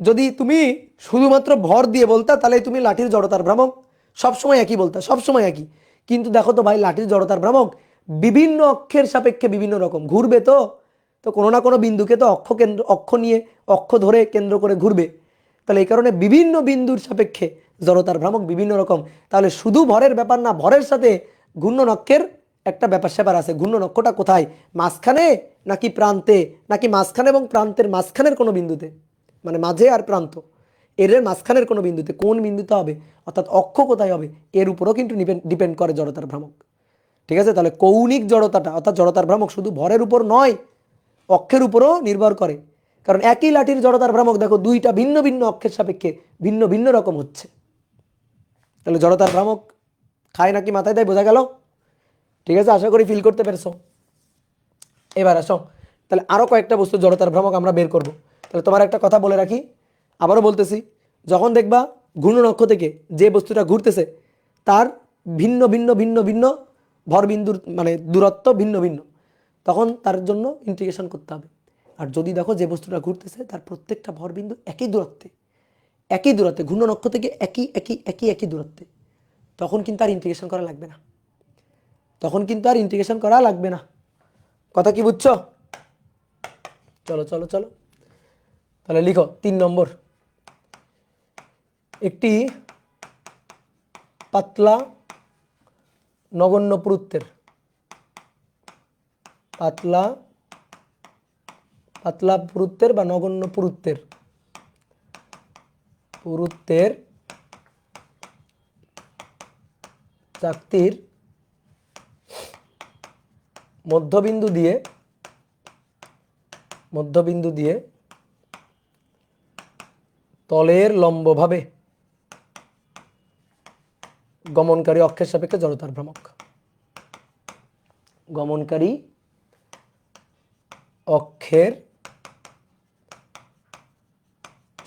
যদি তুমি শুধুমাত্র ভর দিয়ে বলতা তাহলে তুমি লাঠির জড়তার ভ্রামক সবসময় একই বলতা, সবসময় একই। কিন্তু দেখো তো ভাই, লাঠির জড়তার ভ্রামক বিভিন্ন অক্ষের সাপেক্ষে বিভিন্ন রকম ঘুরবে, তো তো কোনো না কোনো বিন্দুকে তো অক্ষ নিয়ে, অক্ষ ধরে কেন্দ্র করে ঘুরবে। তাহলে এই কারণে বিভিন্ন বিন্দুর সাপেক্ষে জড়তার ভ্রামক বিভিন্ন রকম। তাহলে শুধু ভরের ব্যাপার না, ভরের সাথে ঘূর্ণন অক্ষের একটা ব্যাপার স্যাপার আছে। ঘূর্ণন অক্ষটা কোথায়, মাঝখানে নাকি প্রান্তে, নাকি মাঝখানে এবং প্রান্তের মাঝখানের কোনো বিন্দুতে, মানে মাঝে আর প্রান্ত এর মাঝখানের কোনো বিন্দুতে, কোন বিন্দুতে হবে, অর্থাৎ অক্ষ কোথায় হবে, এর উপরও কিন্তু ডিপেন্ড করে জড়তার ভ্রামক। ঠিক আছে? তাহলে কৌণিক জড়তাটা অর্থাৎ জড়তার ভ্রামক শুধু ভরের উপর নয়, অক্ষের উপরও নির্ভর করে। কারণ একই লাঠির জড়তার ভ্রামক দেখো দুইটা ভিন্ন ভিন্ন অক্ষের সাপেক্ষে ভিন্ন ভিন্ন রকম হচ্ছে। তাহলে জড়তার ভ্রামক খায় নাকি মাথায় দেয়, বোঝা গেল? ঠিক আছে, আশা করি ফিল করতে পেরেছো। এবার আসো, তাহলে আরও কয়েকটা বস্তু জড়তার ভ্রামক আমরা বের করব। তাহলে তোমার একটা কথা বলে রাখি, আবারও বলতেছি, যখন দেখবা ঘূর্ণন অক্ষ থেকে যে বস্তুটা ঘুরতেছে তার ভিন্ন ভিন্ন ভিন্ন ভিন্ন ভরবিন্দুর মানে দূরত্ব ভিন্ন ভিন্ন, তখন তার জন্য ইন্টিগ্রেশন করতে হবে। আর যদি দেখো যে বস্তুটা ঘুরতেছে তার প্রত্যেকটা ভরবিন্দু একই দূরত্বে, একই দূরত্বে, ঘূর্ণন অক্ষ থেকে একই একই একই একই দূরত্বে, তখন কিন্তু আর ইন্টিগ্রেশন করা লাগবে না, তখন কিন্তু আর ইন্টিগ্রেশন করা লাগবে না। কথা কি বুঝছো? চলো চলো চলো, তাহলে লিখো 3 নম্বর, একটি পাতলা নগণ্য পুরুত্বের, পাতলা পাতলা পুরুত্বের বা নগণ্য পুরুত্বের পুরুত্বের চাকতির মধ্যবিন্দু দিয়ে তলের লম্বভাবে গমনকারী অক্ষের সাপেক্ষে জড়তার ভ্রামক, গমনকারী অক্ষের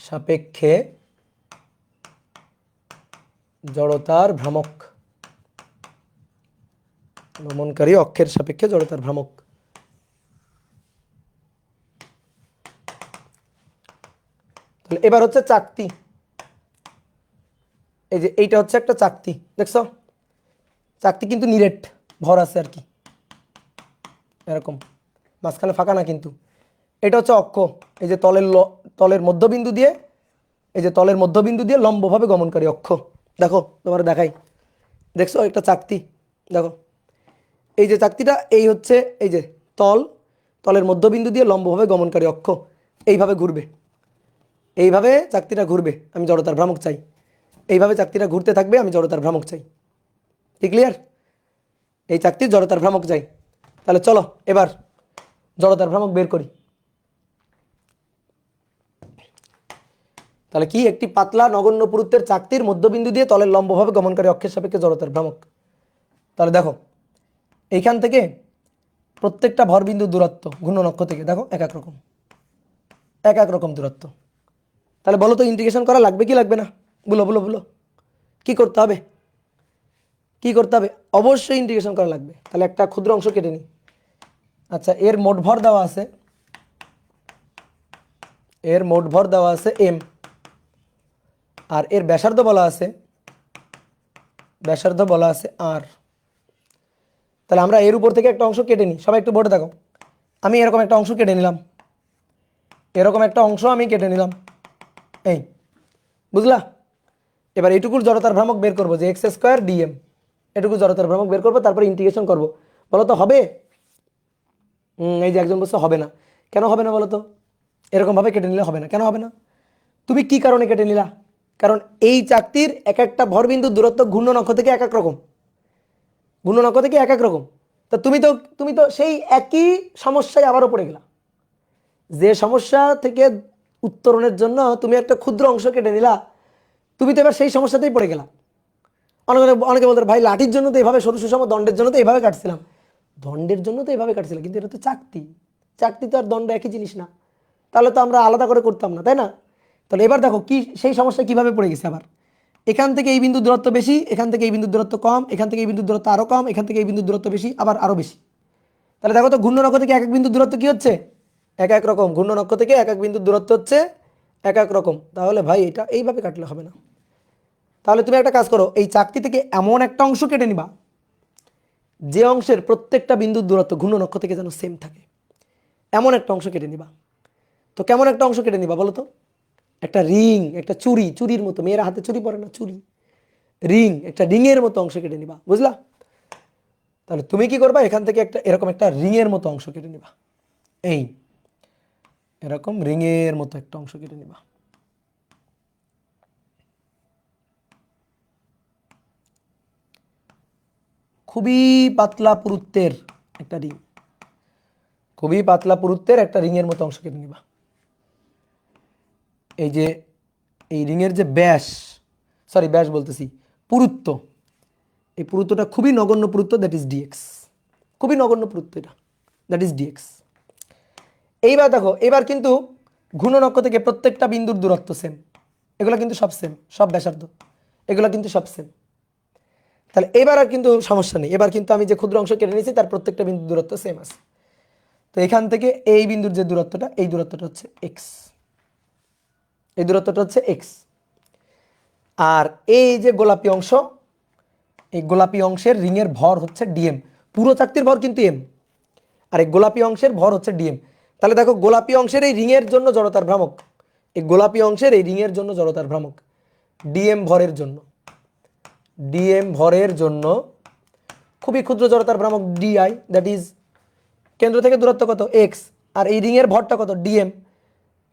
সাপেক্ষে জড়তার ভ্রামক, গমনকারী অক্ষের সাপেক্ষে জড়তার ভ্রামক। তাহলে এবার হচ্ছে চাকতি, এই যে এইটা হচ্ছে একটা চাকতি, দেখছো? চাকতি কিন্তু নিরেট ভর আছে আর কি, এরকম মাঝখানে ফাঁকা না কিন্তু। এটা হচ্ছে অক্ষ, এই যে তলের মধ্যবিন্দু দিয়ে, এই যে তলের মধ্যবিন্দু দিয়ে লম্বভাবে গমনকারী অক্ষ। দেখো তোমার দেখাই, দেখছো একটা চাকতি, দেখো এই যে চাকতিটা, এই হচ্ছে এই যে তলের মধ্যবিন্দু দিয়ে লম্বভাবে গমনকারী অক্ষ, এইভাবে ঘুরবে, এইভাবে চাকতিটা ঘুরবে, আমি জড়তার ভ্রামক চাই। এইভাবে চাকতিটা ঘুরতে থাকবে, আমি জড়তার ভ্রামক চাই। কি ক্লিয়ার? এই চাকতির জড়তার ভ্রামক চাই। তাহলে চলো এবার জড়তার ভ্রামক বের করি। তাহলে কি, একটি পাতলা নগণ্য পুরুত্বের চাকতির মধ্যবিন্দু দিয়ে তলের লম্বভাবে গমনকারী অক্ষের সাপেক্ষে জড়তার ভ্রামক। তাহলে দেখো এইখান থেকে প্রত্যেকটা ভরবিন্দু দূরত্ব ঘূর্ণন অক্ষ থেকে দেখো এক এক রকম দূরত্ব। তাহলে বলো তো ইন্টিগ্রেশন করা লাগবে কি লাগবে না? বলো বলো বলো, কি করতে হবে? কি করতে হবে? অবশ্যই ইন্টিগ্রেশন করা লাগবে। তাহলে একটা ক্ষুদ্র অংশ কেটে নিই। আচ্ছা, এর মোট ভর দেওয়া আছে, এর মোট ভর দেওয়া আছে এম, আর এর ব্যাসার্ধ বলা আছে আর। তাহলে আমরা এর উপর থেকে একটা অংশ কেটে নিই, সবাই একটু বোর্ডে দেখো। আমি এরকম একটা অংশ কেটে নিলাম, এরকম একটা অংশ আমি কেটে নিলাম, এই বুঝলা? এবার এইটুকুর জড়তার ভ্রামক বের করবো, যে x² dm, এটুকু জড়তার ভ্রামক বের করবো, তারপরে ইন্টিগ্রেশন করবো। বলো তো হবে? এই যে একজন বলছে হবে না, কেন হবে না বলো তো? এরকমভাবে কেটে নিলে হবে না, কেন হবে না? তুমি কি কারণে কেটে নিলা? কারণ এই চাকতির এক একটা ভরবিন্দুর দূরত্ব ঘূর্ণন অক্ষ থেকে এক এক রকম, ঘূর্ণন অক্ষ থেকে এক এক রকম। তা তুমি তো সেই একই সমস্যায় আবারও পড়ে গেলা। যে সমস্যা থেকে উত্তরণের জন্য তুমি একটা ক্ষুদ্র অংশ কেটে নিলা, তুমি তো এবার সেই সমস্যাতেই পড়ে গেলা। অনেকে বলতে ভাই লাঠির জন্য তো এইভাবে, সরু সুষম দণ্ডের জন্য তো এইভাবে কাটছিলাম, দণ্ডের জন্য তো এইভাবে কাটছিলাম, কিন্তু এটা তো চাকতি, চাকতি তো আর দণ্ড একই জিনিস না, তাহলে তো আমরা আলাদা করে করতাম না, তাই না? তাহলে এবার দেখো কি সেই সমস্যা কিভাবে পড়ে গেছে। আবার এখান থেকে এই বিন্দুর দূরত্ব বেশি, এখান থেকে এই বিন্দুর দূরত্ব কম, এখান থেকে এই বিন্দুর দূরত্ব আরো কম, এখান থেকে এই বিন্দুর দূরত্ব বেশি, আবার আরো বেশি। তাহলে দেখো তো ঘূর্ণন অক্ষ থেকে এক এক বিন্দুর দূরত্ব কি হচ্ছে? এক এক রকম। ঘূর্ণন অক্ষ থেকে এক এক বিন্দুর দূরত্ব হচ্ছে এক এক রকম। তাহলে ভাই এটা এইভাবে কাটলে হবে না। তাহলে তুমি একটা কাজ করো, এই চাকতি থেকে এমন একটা অংশ কেটে নিবা যে অংশের প্রত্যেকটা বিন্দুর দূরত্ব ঘূর্ণন অক্ষ থেকে যেন সেম থাকে, এমন একটা অংশ কেটে নিবা। তো কেমন একটা অংশ কেটে নিবা বলো তো? একটা রিং, একটা চুরির মতো, মেয়েরা হাতে চুরি পরে না, চুরি, রিং, একটা রিংয়ের মতো অংশ কেটে নিবা, বুঝলা? তাহলে তুমি কি করবা, এখান থেকে একটা এরকম একটা রিংয়ের মতো অংশ কেটে নিবা, এই এরকম রিংয়ের মতো একটা অংশ কেটে নিবা। খুবই পাতলা পুরুত্বের একটা রিং, খুবই পাতলা পুরুত্বের একটা রিংয়ের মতো অংশ কেটে নিবা। এই যে এই রিংয়ের যে ব্যাস, সরি ব্যাস বলতেছি, পুরুত্ব, এই পুরুত্বটা খুবই নগণ্য পুরুত্ব, দ্যাট ইজ ডিএক্স, খুবই নগণ্য পুরুত্ব এটা, দ্যাট ইজ ডিএক্স। এইবার দেখো, এবার কিন্তু ঘূর্ণন অক্ষ থেকে প্রত্যেকটা বিন্দুর দূরত্ব সেম, এগুলো কিন্তু সব সেম, সব ব্যাসার্ধ এগুলো কিন্তু সব সেম। তাহলে এবার আর কিন্তু সমস্যা নেই, এবার কিন্তু আমি যে ক্ষুদ্র অংশ কেটে নিয়েছি তার প্রত্যেকটা বিন্দুর দূরত্ব সেম আছে। তো এখান থেকে এই বিন্দুর যে দূরত্বটা, এই দূরত্বটা হচ্ছে এক্স, এই দূরত্বটা হচ্ছে এক্স। আর এই যে গোলাপি অংশ, এই গোলাপি অংশের রিংয়ের ভর হচ্ছে ডিএম, পুরো চাকতির ভর কিন্তু এম, আর এই গোলাপি অংশের ভর হচ্ছে ডিএম। তাহলে দেখো গোলাপি অংশের এই রিংয়ের জন্য জড়তার ভ্রামক, এই গোলাপি অংশের এই রিংয়ের জন্য জড়তার ভ্রামক ডিএম ভরের জন্য, ডিএম ভরের জন্য খুবই ক্ষুদ্র জড়তার ভ্রামক ডিআই, দ্যাট ইজ কেন্দ্র থেকে দূরত্ব কত এক্স, আর এই রিংয়ের ভরটা কত ডিএম।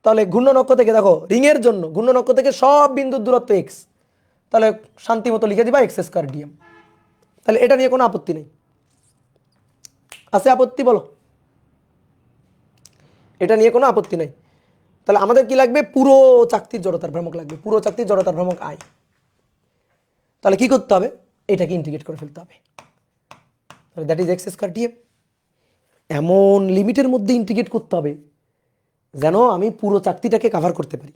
তাহলে ঘূর্ণন অক্ষ থেকে দেখো রিংয়ের জন্য ঘূর্ণন অক্ষ থেকে সব বিন্দুর দূরত্ব এক্স, তাহলে শান্তি মতো লিখে দিবা এক্স স্কোয়ার ডিএম। তাহলে এটা নিয়ে কোনো আপত্তি নেই, আছে আপত্তি বলো? এটা নিয়ে কোনো আপত্তি নেই। তাহলে আমাদের কি লাগবে? পুরো চাকতির জড়তার ভ্রামক লাগবে, পুরো চাকতির জড়তার ভ্রামক আই। তাহলে কি করতে হবে? এটাকে ইন্টিগ্রেট করে ফেলতে হবে, তাহলে that is x square DM. এমন লিমিটের মধ্যে ইন্টিগ্রেট করতে হবে যেন আমি পুরো চাকতিটাকে কাভার করতে পারি।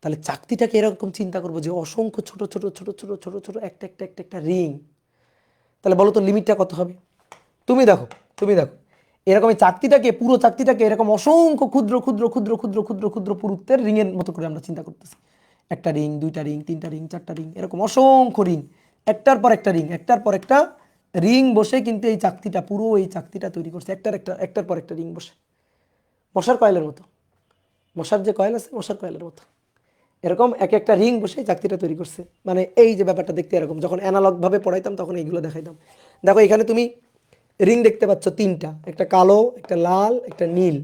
তাহলে চাকতিটাকে এরকম চিন্তা করবো যে অসংখ্য ছোট ছোট ছোট ছোট ছোট ছোট একটা একটা একটা একটা রিং। তাহলে বলো তো লিমিটটা কত হবে? তুমি দেখো, তুমি দেখো এরকম এই চাকতিটাকে, পুরো চাকতিটাকে এরকম অসংখ্য ক্ষুদ্র ক্ষুদ্র ক্ষুদ্র ক্ষুদ্র ক্ষুদ্র ক্ষুদ্র পুরুত্বের রিংয়ের মতো করে আমরা চিন্তা করতেছি। একটা রিং, দুইটা রিং, তিনটা রিং, চারটা রিং, এরকম অসংখ্য রিং, একটার পর একটা রিং, একটার পর একটা রিং বসে কিন্তু এই চাকতিটা, পুরো এই চাকতিটা তৈরি করছে, একটার পর একটা রিং বসে, মশার কয়েলের মতো, মশার যে কয়েল আছে মশার কয়েলের মতো এরকম এক একটা রিং বসে চাকতিটা তৈরি করছে। মানে এই যে ব্যাপারটা দেখতে এরকম, যখন অ্যানালগভাবে পড়াইতাম তখন এইগুলো দেখাইতাম। দেখো এখানে তুমি রিং দেখতে পাচ্ছ তিনটা, একটা কালো, একটা লাল, একটা নীল,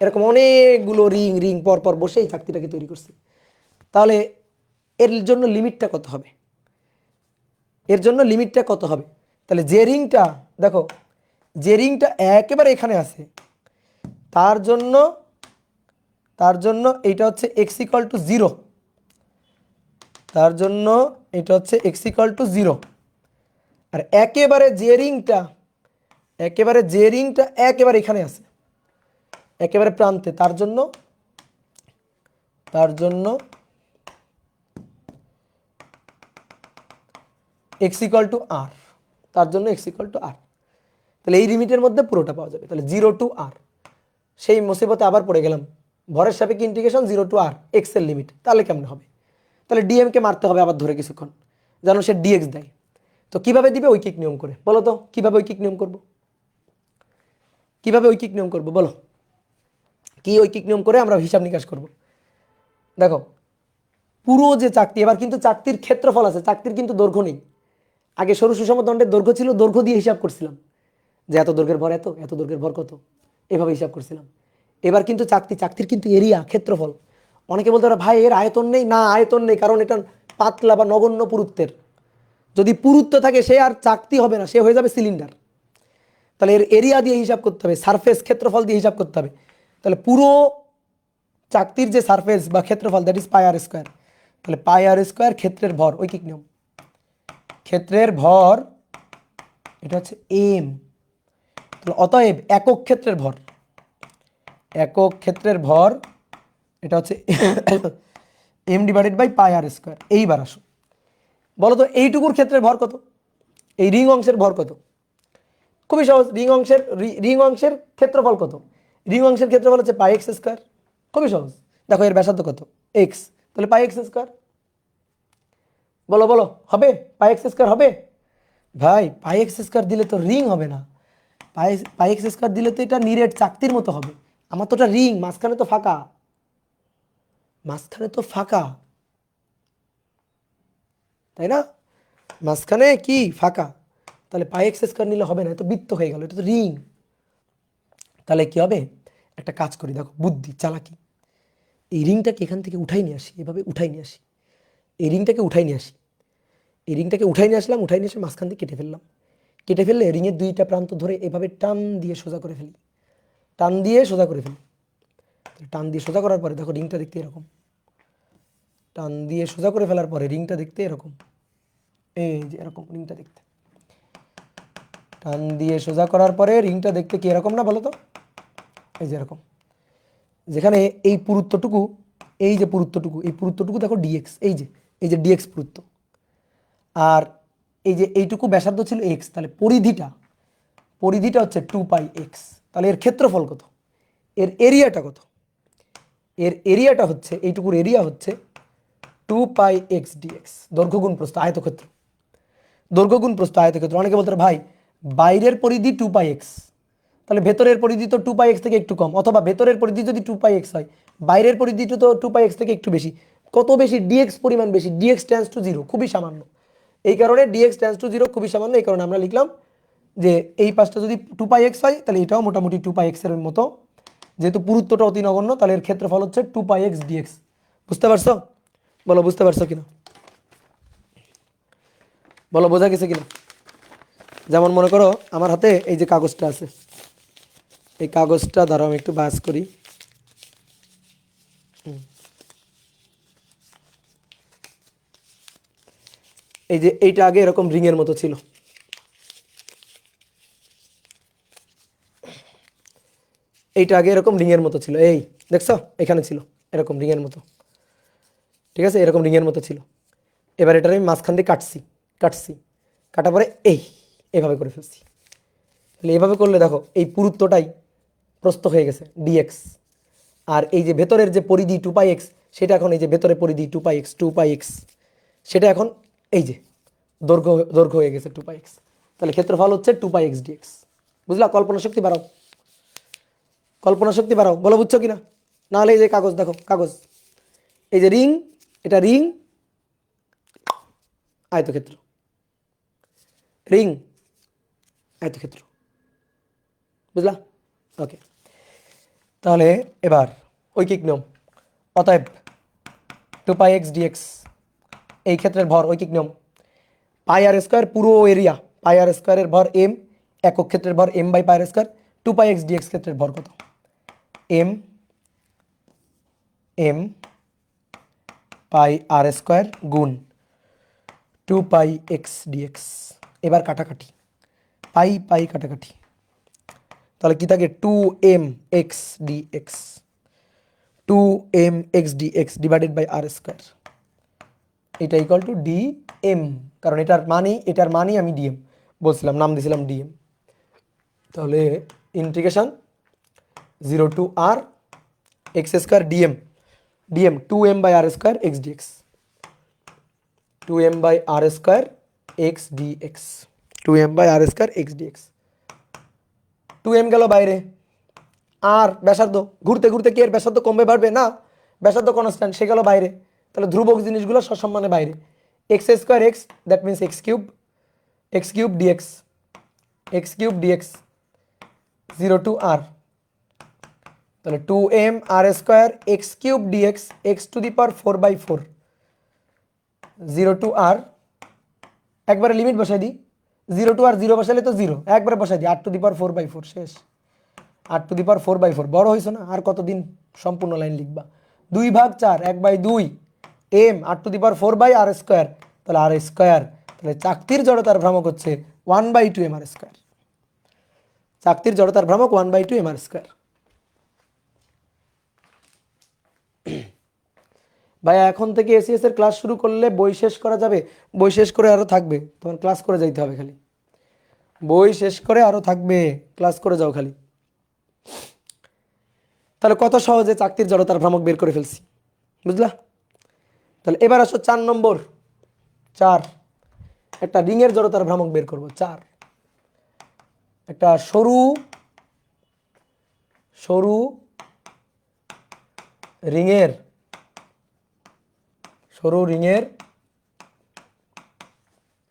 এরকম অনেকগুলো রিং রিং পর পর বসে এই চাকতিটাকে তৈরি করছে। তাহলে এর জন্য লিমিটটা কত হবে? এর জন্য লিমিটটা কত হবে? তাহলে যে রিংটা, দেখো যে রিংটা একেবারে এখানে আছে তার জন্য, তার জন্য এইটা হচ্ছে এক্স ইকুয়াল টু জিরো, তার জন্য এটা হচ্ছে এক্স ইকুয়াল টু জিরো। আর একেবারে যে রিংটা, একেবারে যে রিংটা একেবারে এখানে আছে একেবারে প্রান্তে, তার জন্য, তার জন্য এক্স ইকুয়াল টু আর, তার জন্য এক্স ইকুয়াল টু আর। তাহলে এই লিমিটের মধ্যে পুরোটা পাওয়া যাবে। তাহলে জিরো টু আর, সেই মুসিবতে আবার পড়ে গেলাম, ভরের সাপেক্ষে integration zero two R x এর লিমিট, তাহলে কেমন হবে? তাহলে ডিএমকে মারতে হবে আবার ধরে কিছুক্ষণ, যেন সে ডিএক্স দেয়। তো কিভাবে দিবে? ঐকিক নিয়ম করে। বলো তো কিভাবে ঐকিক নিয়ম করব? কিভাবে ঐকিক নিয়ম করব বলো? কি ঐকিক নিয়ম করে আমরা হিসাব নিকাশ করব? দেখো পুরো যে চাকতি, এবার কিন্তু চাকতির ক্ষেত্রফল আছে, চাকতির কিন্তু দৈর্ঘ্য নেই। আগে সরু সুষম দণ্ডের দৈর্ঘ্য ছিল, দৈর্ঘ্য দিয়ে হিসাব করছিলাম যে এত দৈর্ঘ্যের ভর এত, এত দৈর্ঘ্যের ভর কত, এভাবে হিসাব করছিলাম। এবার কিন্তু চাকতি, চাকতির কিন্তু এরিয়া, ক্ষেত্রফল। অনেকে বলতে পারে ভাই এর আয়তন নেই, না আয়তন নেই, কারণ এটা পাতলা বা নগণ্য পুরুত্বের। যদি পুরুত্ব থাকে সে আর চাকতি হবে না, সে হয়ে যাবে সিলিন্ডার। তাহলে এর এরিয়া দিয়ে হিসাব করতে হবে, সারফেস ক্ষেত্রফল দিয়ে হিসাব করতে হবে। তাহলে পুরো চাকতির যে সারফেস বা ক্ষেত্রফল, that is pi R square. তাহলে পাই আর স্কোয়ার ক্ষেত্রের ভর, ঐকিক নিয়ম, ক্ষেত্রের ভর এটা হচ্ছে এম। তাহলে অতএব একক ক্ষেত্রের ভর, একক ক্ষেত্রের ভর এটা হচ্ছে M divided by pi R square. এইবার আসো বলো তো এইটুকুর ক্ষেত্রের ভর কত? এই রিং অংশের ভর কত? খুবই সহজ, রিং অংশের ক্ষেত্রফল কত? রিং অংশের ক্ষেত্রফল হচ্ছে পাই এক্স স্কোয়ার। খুবই সহজ, দেখো এর ব্যাসার্ধ কত? এক্স, তাহলে পাই এক্স স্কোয়ার। বলো বলো হবে? পাই এক্স স্কোয়ার হবে? ভাই পাই এক্স স্কোয়ার দিলে তো রিং হবে না, পাই এক্স স্কোয়ার দিলে তো এটা নিরেট চাকতির মতো হবে। আমার তো ওটা রিং, মাঝখানে তো ফাঁকা, মাঝখানে তো ফাঁকা, তাই না? মাঝখানে কি ফাঁকা, তাহলে পাই এক্স স্কোয়ার নিলে হবে না, এটা তো বৃত্ত হয়ে গেল, এটা তো রিং। তাহলে কি হবে? একটা কাজ করি, দেখো বুদ্ধি চালাকি, এই রিংটাকে এখান থেকে উঠাই নিয়ে আসি, এভাবে উঠাই নিয়ে আসি, এই রিংটাকে উঠাই নিয়ে আসি, এই রিংটাকে উঠাই নিয়ে আসলাম, উঠাই নিয়ে এসে মাঝখান দিয়ে কেটে ফেললাম, কেটে ফেললে রিংয়ের দুইটা প্রান্ত ধরে এভাবে টান দিয়ে সোজা করে ফেলি, টান দিয়ে সোজা করে ফেলি। টান দিয়ে সোজা করার পরে দেখো রিংটা দেখতে এরকম, টান দিয়ে সোজা করে ফেলার পরে রিংটা দেখতে এরকম, এই যে এরকম রিংটা দেখতে, টান দিয়ে সোজা করার পরে রিংটা দেখতে কি এরকম না বলো তো? এই যে এরকম, যেখানে এই পুরুত্বটুকু, এই যে পুরুত্বটুকু, এই পুরুত্বটুকু দেখো ডিএক্স, এই যে ডিএক্স পুরুত্ব, আর এই যে এইটুকু ব্যাসার্ধ ছিল এক্স, তাহলে পরিধিটা হচ্ছে 2πx। তাহলে এর ক্ষেত্রফল কত? এর এরিয়াটা কত? এর এরিয়াটা হচ্ছে, এইটুকুর এরিয়া হচ্ছে 2πx dx। দৈর্ঘ্য গুণ প্রস্থ আয়তক্ষেত্র, দৈর্ঘ্য গুণ প্রস্থ আয়তক্ষেত্র। অনেকে বলতে ভাই বাইরের পরিধি 2πx, তাহলে ভেতরের পরিধি তো 2πx থেকে একটু কম, অথবা ভেতরের পরিধি যদি 2πx হয় বাইরের পরিধিটা তো 2πx থেকে একটু বেশি। কত বেশি? dx পরিমাণ বেশি, dx টেন্ডস টু 0, খুবই সামান্য। এই কারণে dx টেন্ডস টু 0 খুবই সামান্য, এই কারণে আমরা লিখলাম যে এই পাশটা যদি 2πx হয় তাহলে এটাও মোটামুটি 2πx এর মতো, যেহেতু পুরুত্বটা অতি নগণ্য তাহলে এর ক্ষেত্রফল হচ্ছে 2πx dx। বুঝতে পারছো? বলো বুঝতে পারছো কিনা, বলো বোঝা গেছে কিনা? যেমন মনে করো আমার হাতে এই যে কাগজটা আছে, এই কাগজটা দ্বারা আমি একটু বাস করি। এই যে এইটা আগে এরকম রিংয়ের মতো ছিল, এইটা আগে এরকম রিংয়ের মতো ছিল, এই দেখছো এখানে ছিল এরকম রিংয়ের মতো, ঠিক আছে, এরকম রিংয়ের মতো ছিল। এবার এটা আমি মাঝখান দিয়ে কাটছি, কাটার পরে এইভাবে করে ফেলছি। তাহলে এইভাবে করলে দেখো এই পুরুত্বটাই প্রস্থ হয়ে গেছে ডিএক্স, আর এই যে ভেতরের যে পরিধি 2πx, সেটা এখন এই যে ভেতরের পরিধি 2πx, সেটা এখন এই যে দৈর্ঘ্য হয়ে গেছে 2πx। তাহলে ক্ষেত্রফল হচ্ছে 2πx dx। বুঝলা? কল্পনা শক্তি বাড়াও, কল্পনা শক্তি বাড়াও, বলো বুঝছো কিনা? নাহলে এই যে কাগজ দেখো, কাগজ, এই যে রিং, এটা রিং, আয়তক্ষেত্র, রিং, আয়তক্ষেত্র। বুঝলা? ওকে, তাহলে এবার ঐকিক নিয়ম, অতএব 2πx dx এই ক্ষেত্রের ভর, ঐকিক নিয়ম, পাই আর স্কোয়ার পুরো এরিয়া, পাই আর স্কোয়ারের ভর এম, একক ক্ষেত্রের ভর M by pi R square, 2πx dx ক্ষেত্রের ভর কত? এম পাই আর স্কোয়ার গুণ 2πx dx। এবার কাটাকাটি, পাই কাটাকাটি, তাহলে কি থাকে? 2mx dx, 2mx dx divided by R square, এটা ইকুয়াল টু ডিএম, কারণ এটার মানই আমি ডিএম বলছিলাম, নাম দিয়েছিলাম ডিএম। তাহলে integration 0 to R x square DM 2m by R square x dx, 2m by R square x dx, 2m by R square x dx. 2m গেল বাইরে, আর ব্যাসার্ধ ঘুরতে ঘুরতে কি এর ব্যাসার্ধ কমবে বাড়বে? না, ব্যাসার্ধ কনস্ট্যান্ট, সে গেল বাইরে। তাহলে ধ্রুবক জিনিসগুলো সসম্মানে বাইরে, X square X, that means X cube DX 0 to R, তাহলে 2m R square X cube DX X to the power 4/4, 0 to R, একবারে লিমিট বসাই দিই, 0 টু আর 0 বসালে তো 0, একবারে বসাই দিই, 8 টু দি পাওয়ার 4/4, শেষ। 8 টু দি পাওয়ার 4/4, বড় হয়েছে না? আর কতদিন সম্পূর্ণ লাইন লিখবা? 2/4, 1/2 এম 8 টু দি পাওয়ার 4/আর স্কোয়ার, তাহলে আর স্কোয়ার, তাহলে চাকতির জড়তার ভ্রামক হচ্ছে 1/2 এম আর স্কোয়ার, চাকতির জড়তার ভ্রামক 1/2 এম আর স্কোয়ার। ভাইয়া এখন থেকে এসিএস এর ক্লাস শুরু করলে বই শেষ করা যাবে? বই শেষ করে আরও থাকবে, তোমার ক্লাস করে যাইতে হবে খালি, বই শেষ করে আরও থাকবে, ক্লাস করে যাও খালি। তাহলে কত সহজে চাকতির জড়তার ভ্রামক বের করে ফেলছি, বুঝলা? তাহলে এবার আসো 4 নম্বর, 4 একটা রিংয়ের জড়তার ভ্রামক বের করব। 4 একটা সরু রিংয়ের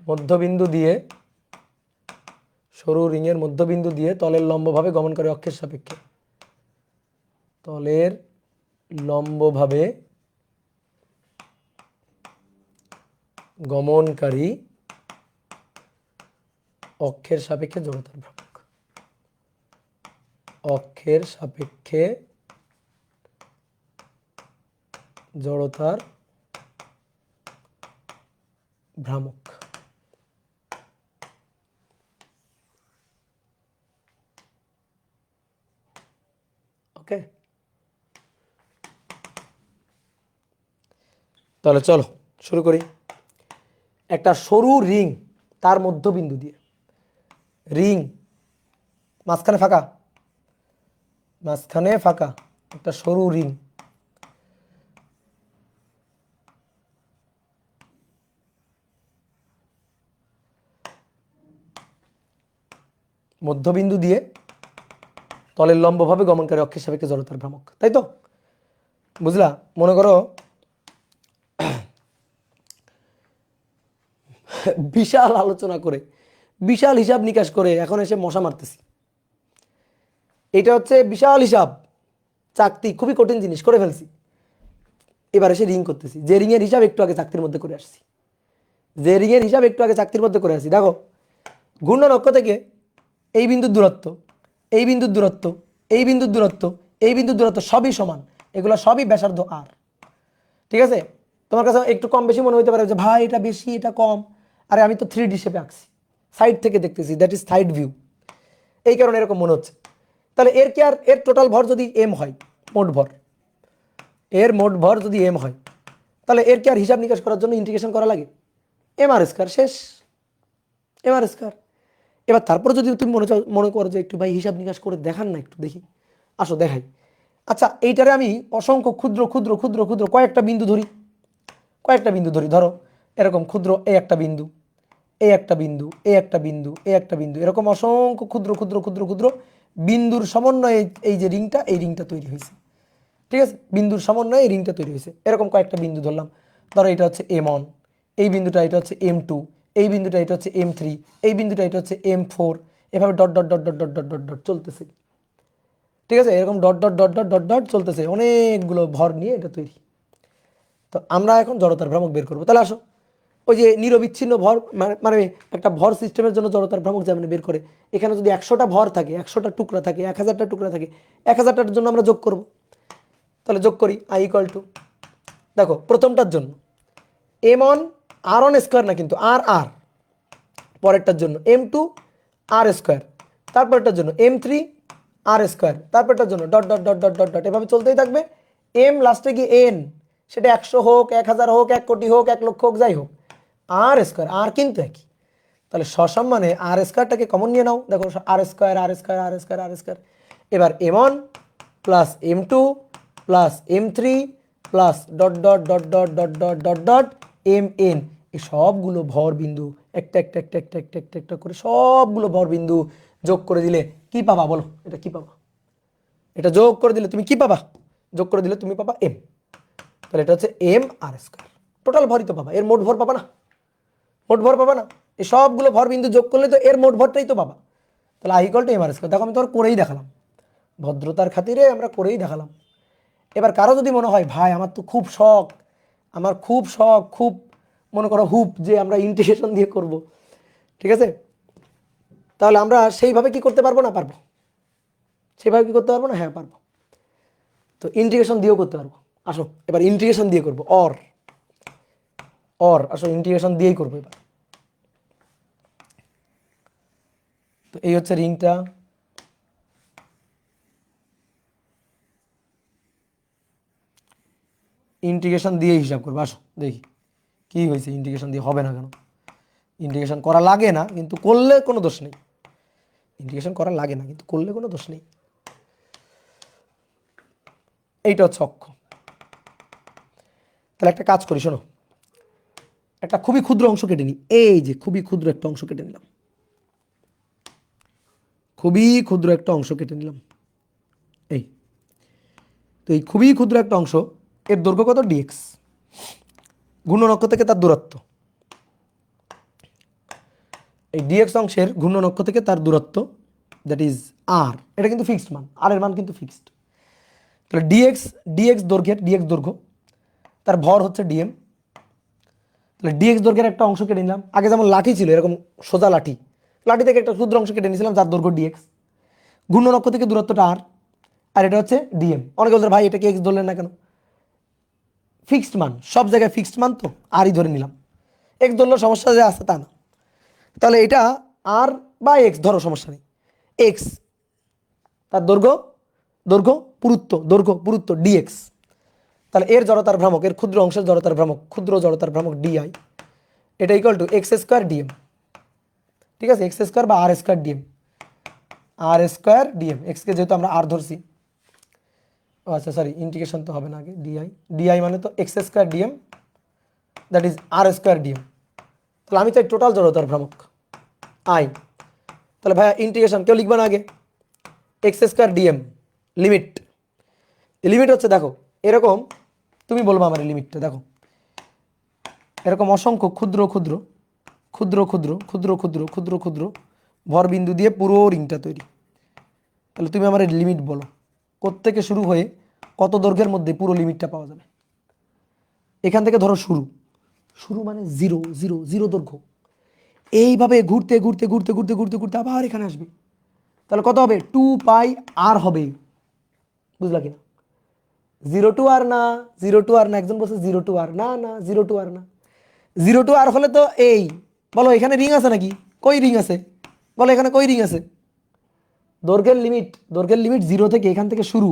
মধ্যবিন্দু দিয়ে, সরু রিংয়ের মধ্যবিন্দু দিয়ে তলের লম্বভাবে গমনকারী অক্ষের সাপেক্ষে, তলের লম্বভাবে গমনকারী অক্ষের সাপেক্ষে জড়তার ভ্রামক, অক্ষের সাপেক্ষে জড়তার ভ্রামক। ওকে, তাহলে চলো শুরু করি। একটা সরু রিং, তার মধ্যবিন্দু দিয়ে, রিং মাঝখানে ফাঁকা, মাঝখানে ফাঁকা একটা সরু রিং, মধ্যবিন্দু দিয়ে তলের লম্বভাবে গমনকারী অক্ষের সাপেক্ষে জড়তার ভ্রামক, তাই তো? বুঝলা? মনে করো বিশাল আলোচনা করে, বিশাল হিসাব নিকাশ করে এখন এসে মশা মারতেছি। এটা হচ্ছে বিশাল হিসাব, চাকতি খুবই কঠিন জিনিস করে ফেলছি, এবার এসে রিং করতেছি। যে রিংয়ের হিসাব একটু আগে চাকতির মধ্যে করে আসছি, যে রিংয়ের হিসাব একটু আগে চাকতির মধ্যে করে আসছি। দেখো ঘূর্ণন অক্ষ থেকে এই বিন্দুর দূরত্ব, এই বিন্দুর দূরত্ব, এই বিন্দুর দূরত্ব, এই বিন্দুর দূরত্ব সবই সমান, এগুলো সবই ব্যাসার্ধ আর। ঠিক আছে? তোমার কাছে একটু কম বেশি মনে হতে পারে যে ভাই এটা বেশি এটা কম, আরে আমি তো 3D শেপে আঁকছি, সাইড থেকে দেখতেছি, দ্যাট ইজ সাইড ভিউ, এই কারণে এরকম মনে হচ্ছে। তাহলে এর কি আর এর টোটাল ভর যদি এম হয়, মোট ভর, এর মোট ভর যদি এম হয়, তাহলে এর কি আর হিসাব নিকাশ করার জন্য ইন্টিগ্রেশন করা লাগে? এম আর স্কয়ার, শেষ, এম আর স্কয়ার। এবার তারপর যদি তুমি মনে করো যে একটু ভাই হিসাব নিকাশ করে দেখান না, একটু দেখি, আসো দেখাই। আচ্ছা এইটারে আমি অসংখ্য ক্ষুদ্র ক্ষুদ্র ক্ষুদ্র ক্ষুদ্র কয়েকটা বিন্দু ধরি, কয়েকটা বিন্দু ধরি, ধরো এরকম ক্ষুদ্র এই একটা বিন্দু, এই একটা বিন্দু, এই একটা বিন্দু, এই একটা বিন্দু, এরকম অসংখ্য ক্ষুদ্র ক্ষুদ্র ক্ষুদ্র ক্ষুদ্র বিন্দুর সমন্বয়ে এই যে রিংটা, এই রিংটা তৈরি হয়েছে। ঠিক আছে? বিন্দুর সমন্বয়ে এই রিংটা তৈরি হয়েছে। এরকম কয়েকটা বিন্দু ধরলাম, ধরো এটা হচ্ছে M1, এই বিন্দুটা এটা হচ্ছে M2, এই বিন্দুটা এটা হচ্ছে M3, এই বিন্দুটা এটা হচ্ছে M4, এভাবে dot dot dot dot dot dot dot dot চলতেছে। ঠিক আছে? এরকম dot dot dot dot dot dot চলতেছে, অনেকগুলো ভর নিয়ে এটা তৈরি। তো আমরা এখন জড়তার ভ্রামক বের করবো। তাহলে আসো, ওই যে নিরবিচ্ছিন্ন ভর, মানে একটা ভর সিস্টেমের জন্য জড়তার ভ্রামক যেমন বের করে, এখানে যদি 100টা ভর থাকে, 100টা টুকরা থাকে, 1000টা টুকরা থাকে, 1000টার জন্য আমরা যোগ করব। তাহলে যোগ করি, I ইকুয়াল টু, দেখো প্রথমটার জন্য M1 R1 স্কোয়ার না কিন্তু আর আর, পরেরটার জন্য M2 আর স্কোয়ার, তারপরটার জন্য M3 আর স্কোয়ার, তারপরটার জন্য dot dot dot dot dot dot, এভাবে চলতেই থাকবে। এম লাস্টে গিয়ে এন, সেটা 100 হোক, 1000 হোক, 1 কোটি হোক, 1 লক্ষ হোক, যাই হোক, আর স্কোয়ার, আর কিন্তু একই। তাহলে সসম্মানে আর স্কোয়ারটাকে কমন নিয়ে নাও, দেখো আর square R square R square R square. এবার M1 plus M2 plus M3 plus dot dot dot dot dot dot dot dot Mn, এই সবগুলো ভর বিন্দু একটা একটা একটা একটা একটা একটা একটা করে সবগুলো ভর বিন্দু যোগ করে দিলে কি পাবা বলো? এটা কি পাবা? এটা যোগ করে দিলে তুমি কি পাবা? যোগ করে দিলে তুমি পাবা M। তাহলে এটা হচ্ছে M আর স্কোয়ার, টোটাল ভরই তো পাবা, এর মোট ভর পাবা না? মোট ভর পাবা না? এই সবগুলো ভর বিন্দু যোগ করলে তো এর মোট ভরটাই তো পাবা। তাহলে I equal to M R square. দেখো আমি তোমার করেই দেখালাম, ভদ্রতার খাতিরে আমরা করেই দেখালাম। এবার কারো যদি মনে হয় ভাই আমার তো খুব শখ, আমার খুব শখ, খুব মনে করো হুপ যে আমরা ইন্টিগ্রেশন দিয়ে করব, ঠিক আছে? তাহলে আমরা সেইভাবে কি করতে পারবো না? পারবো। সেইভাবে কি করতে পারবো না? হ্যাঁ পারবো। তো ইন্টিগ্রেশন দিয়েও করতে পারবো। আসো এবার ইন্টিগ্রেশন দিয়ে করবো, অর অর, আসো ইন্টিগ্রেশন দিয়েই করবো এবার। তো এই হচ্ছে রিংটা, ইন্টিগ্রেশন দিয়ে হিসাব করবো। আসো দেখি কি হয়েছে, ইন্টিগ্রেশন দিয়ে হবে না কেন? ইন্টিগ্রেশন করা লাগে না কিন্তু করলে কোনো দোষ নেই, ইন্টিগ্রেশন করা লাগে না কিন্তু করলে কোনো দোষ নেই। এইটা হচ্ছে অক্ষ। তাহলে একটা কাজ করি, শোনো, একটা খুবই ক্ষুদ্র অংশ কেটে নিই, এই যে খুবই ক্ষুদ্র একটা অংশ কেটে নিলাম, খুবই ক্ষুদ্র একটা অংশ কেটে নিলাম, এই তো এই খুবই ক্ষুদ্র একটা অংশ, এর দৈর্ঘ্য কত? dx, ঘূর্ণন অক্ষ থেকে তার দূরত্ব, এই dx অংশের ঘূর্ণন অক্ষ থেকে তার দূরত্ব, দ্যাট ইজ r, এটা কিন্তু ফিক্সড মান, r এর মান কিন্তু ফিক্সড। তাহলে dx দৈর্ঘ্যের, dx দৈর্ঘ্য, তার ভর হচ্ছে dm। তাহলে dx দৈর্ঘ্যের একটা অংশ কেটে নিলাম, আগে যেমন লাঠি ছিল এরকম সোজা লাঠি, লাঠি থেকে একটা ক্ষুদ্র অংশ কেটে নিয়েছিলাম যার দৈর্ঘ্য dx, ঘূর্ণন অক্ষ থেকে দূরত্বটা r, আর এটা হচ্ছে dm। অনেকে বলছে ভাই এটাকে x ধরলেন না কেন? ফিক্সড মান, সব জায়গায় ফিক্সড মান, তো আরই ধরে নিলাম, x ধরলেও সমস্যা যে আছে তা না। তাহলে এটা r বা x ধরো, সমস্যা নেই, x, তার দৈর্ঘ্য পুরুত্ব, দৈর্ঘ্য, পুরুত্ব ডিএক্স। তাহলে এর জড়তার ভ্রামক, এর ক্ষুদ্র অংশের জড়তার ভ্রামক, ক্ষুদ্র জড়তার ভ্রামক ডিআই, এটা equal two x square DM. ঠিক আছে, এক্স স্কোয়ার বা আর স্কোয়ার ডিএম, আর স্কোয়ার ডিএম, এক্সকে যেহেতু আমরা আর ধরছি, ও আচ্ছা সরি, ইন্টিগ্রেশন তো হবে না আগে, ডিআই, ডিআই মানে তো x square dm, that is R square dm. তাহলে আমি চাই টোটাল জড়তার ভ্রামক আই। তাহলে ভাইয়া ইন্টিগ্রেশন কেউ লিখবে না আগে, x square DM limit, limit হচ্ছে দেখো এরকম, তুমি বলবো আমার লিমিটটা দেখো, এরকম অসংখ্য ক্ষুদ্র ক্ষুদ্র ক্ষুদ্র ক্ষুদ্র ক্ষুদ্র ক্ষুদ্র ক্ষুদ্র ক্ষুদ্র ভরবিন্দু দিয়ে পুরো রিংটা তৈরি। তাহলে তুমি আমার লিমিট বলো, কোত্থেকে শুরু হয়ে কত দৈর্ঘ্যের মধ্যে পুরো লিমিটটা পাওয়া যাবে। এখান থেকে ধরো শুরু, শুরু মানে জিরো জিরো জিরো দৈর্ঘ্য, এইভাবে ঘুরতে ঘুরতে ঘুরতে ঘুরতে ঘুরতে ঘুরতে আবার এখানে আসবে। তাহলে কত হবে, 2πr হবে, বুঝলা কিনা? জিরো টু আর না, জিরো টু আর না, একজন বলছে জিরো টু আর, না না জিরো টু আর না, জিরো টু আর হলে তো এই, বলো এখানে রিং আছে নাকি, কই রিং আছে, বলো এখানে কই রিং আছে? দৈর্ঘ্যের লিমিট, দৈর্ঘ্যের লিমিট জিরো থেকে, এখান থেকে শুরু,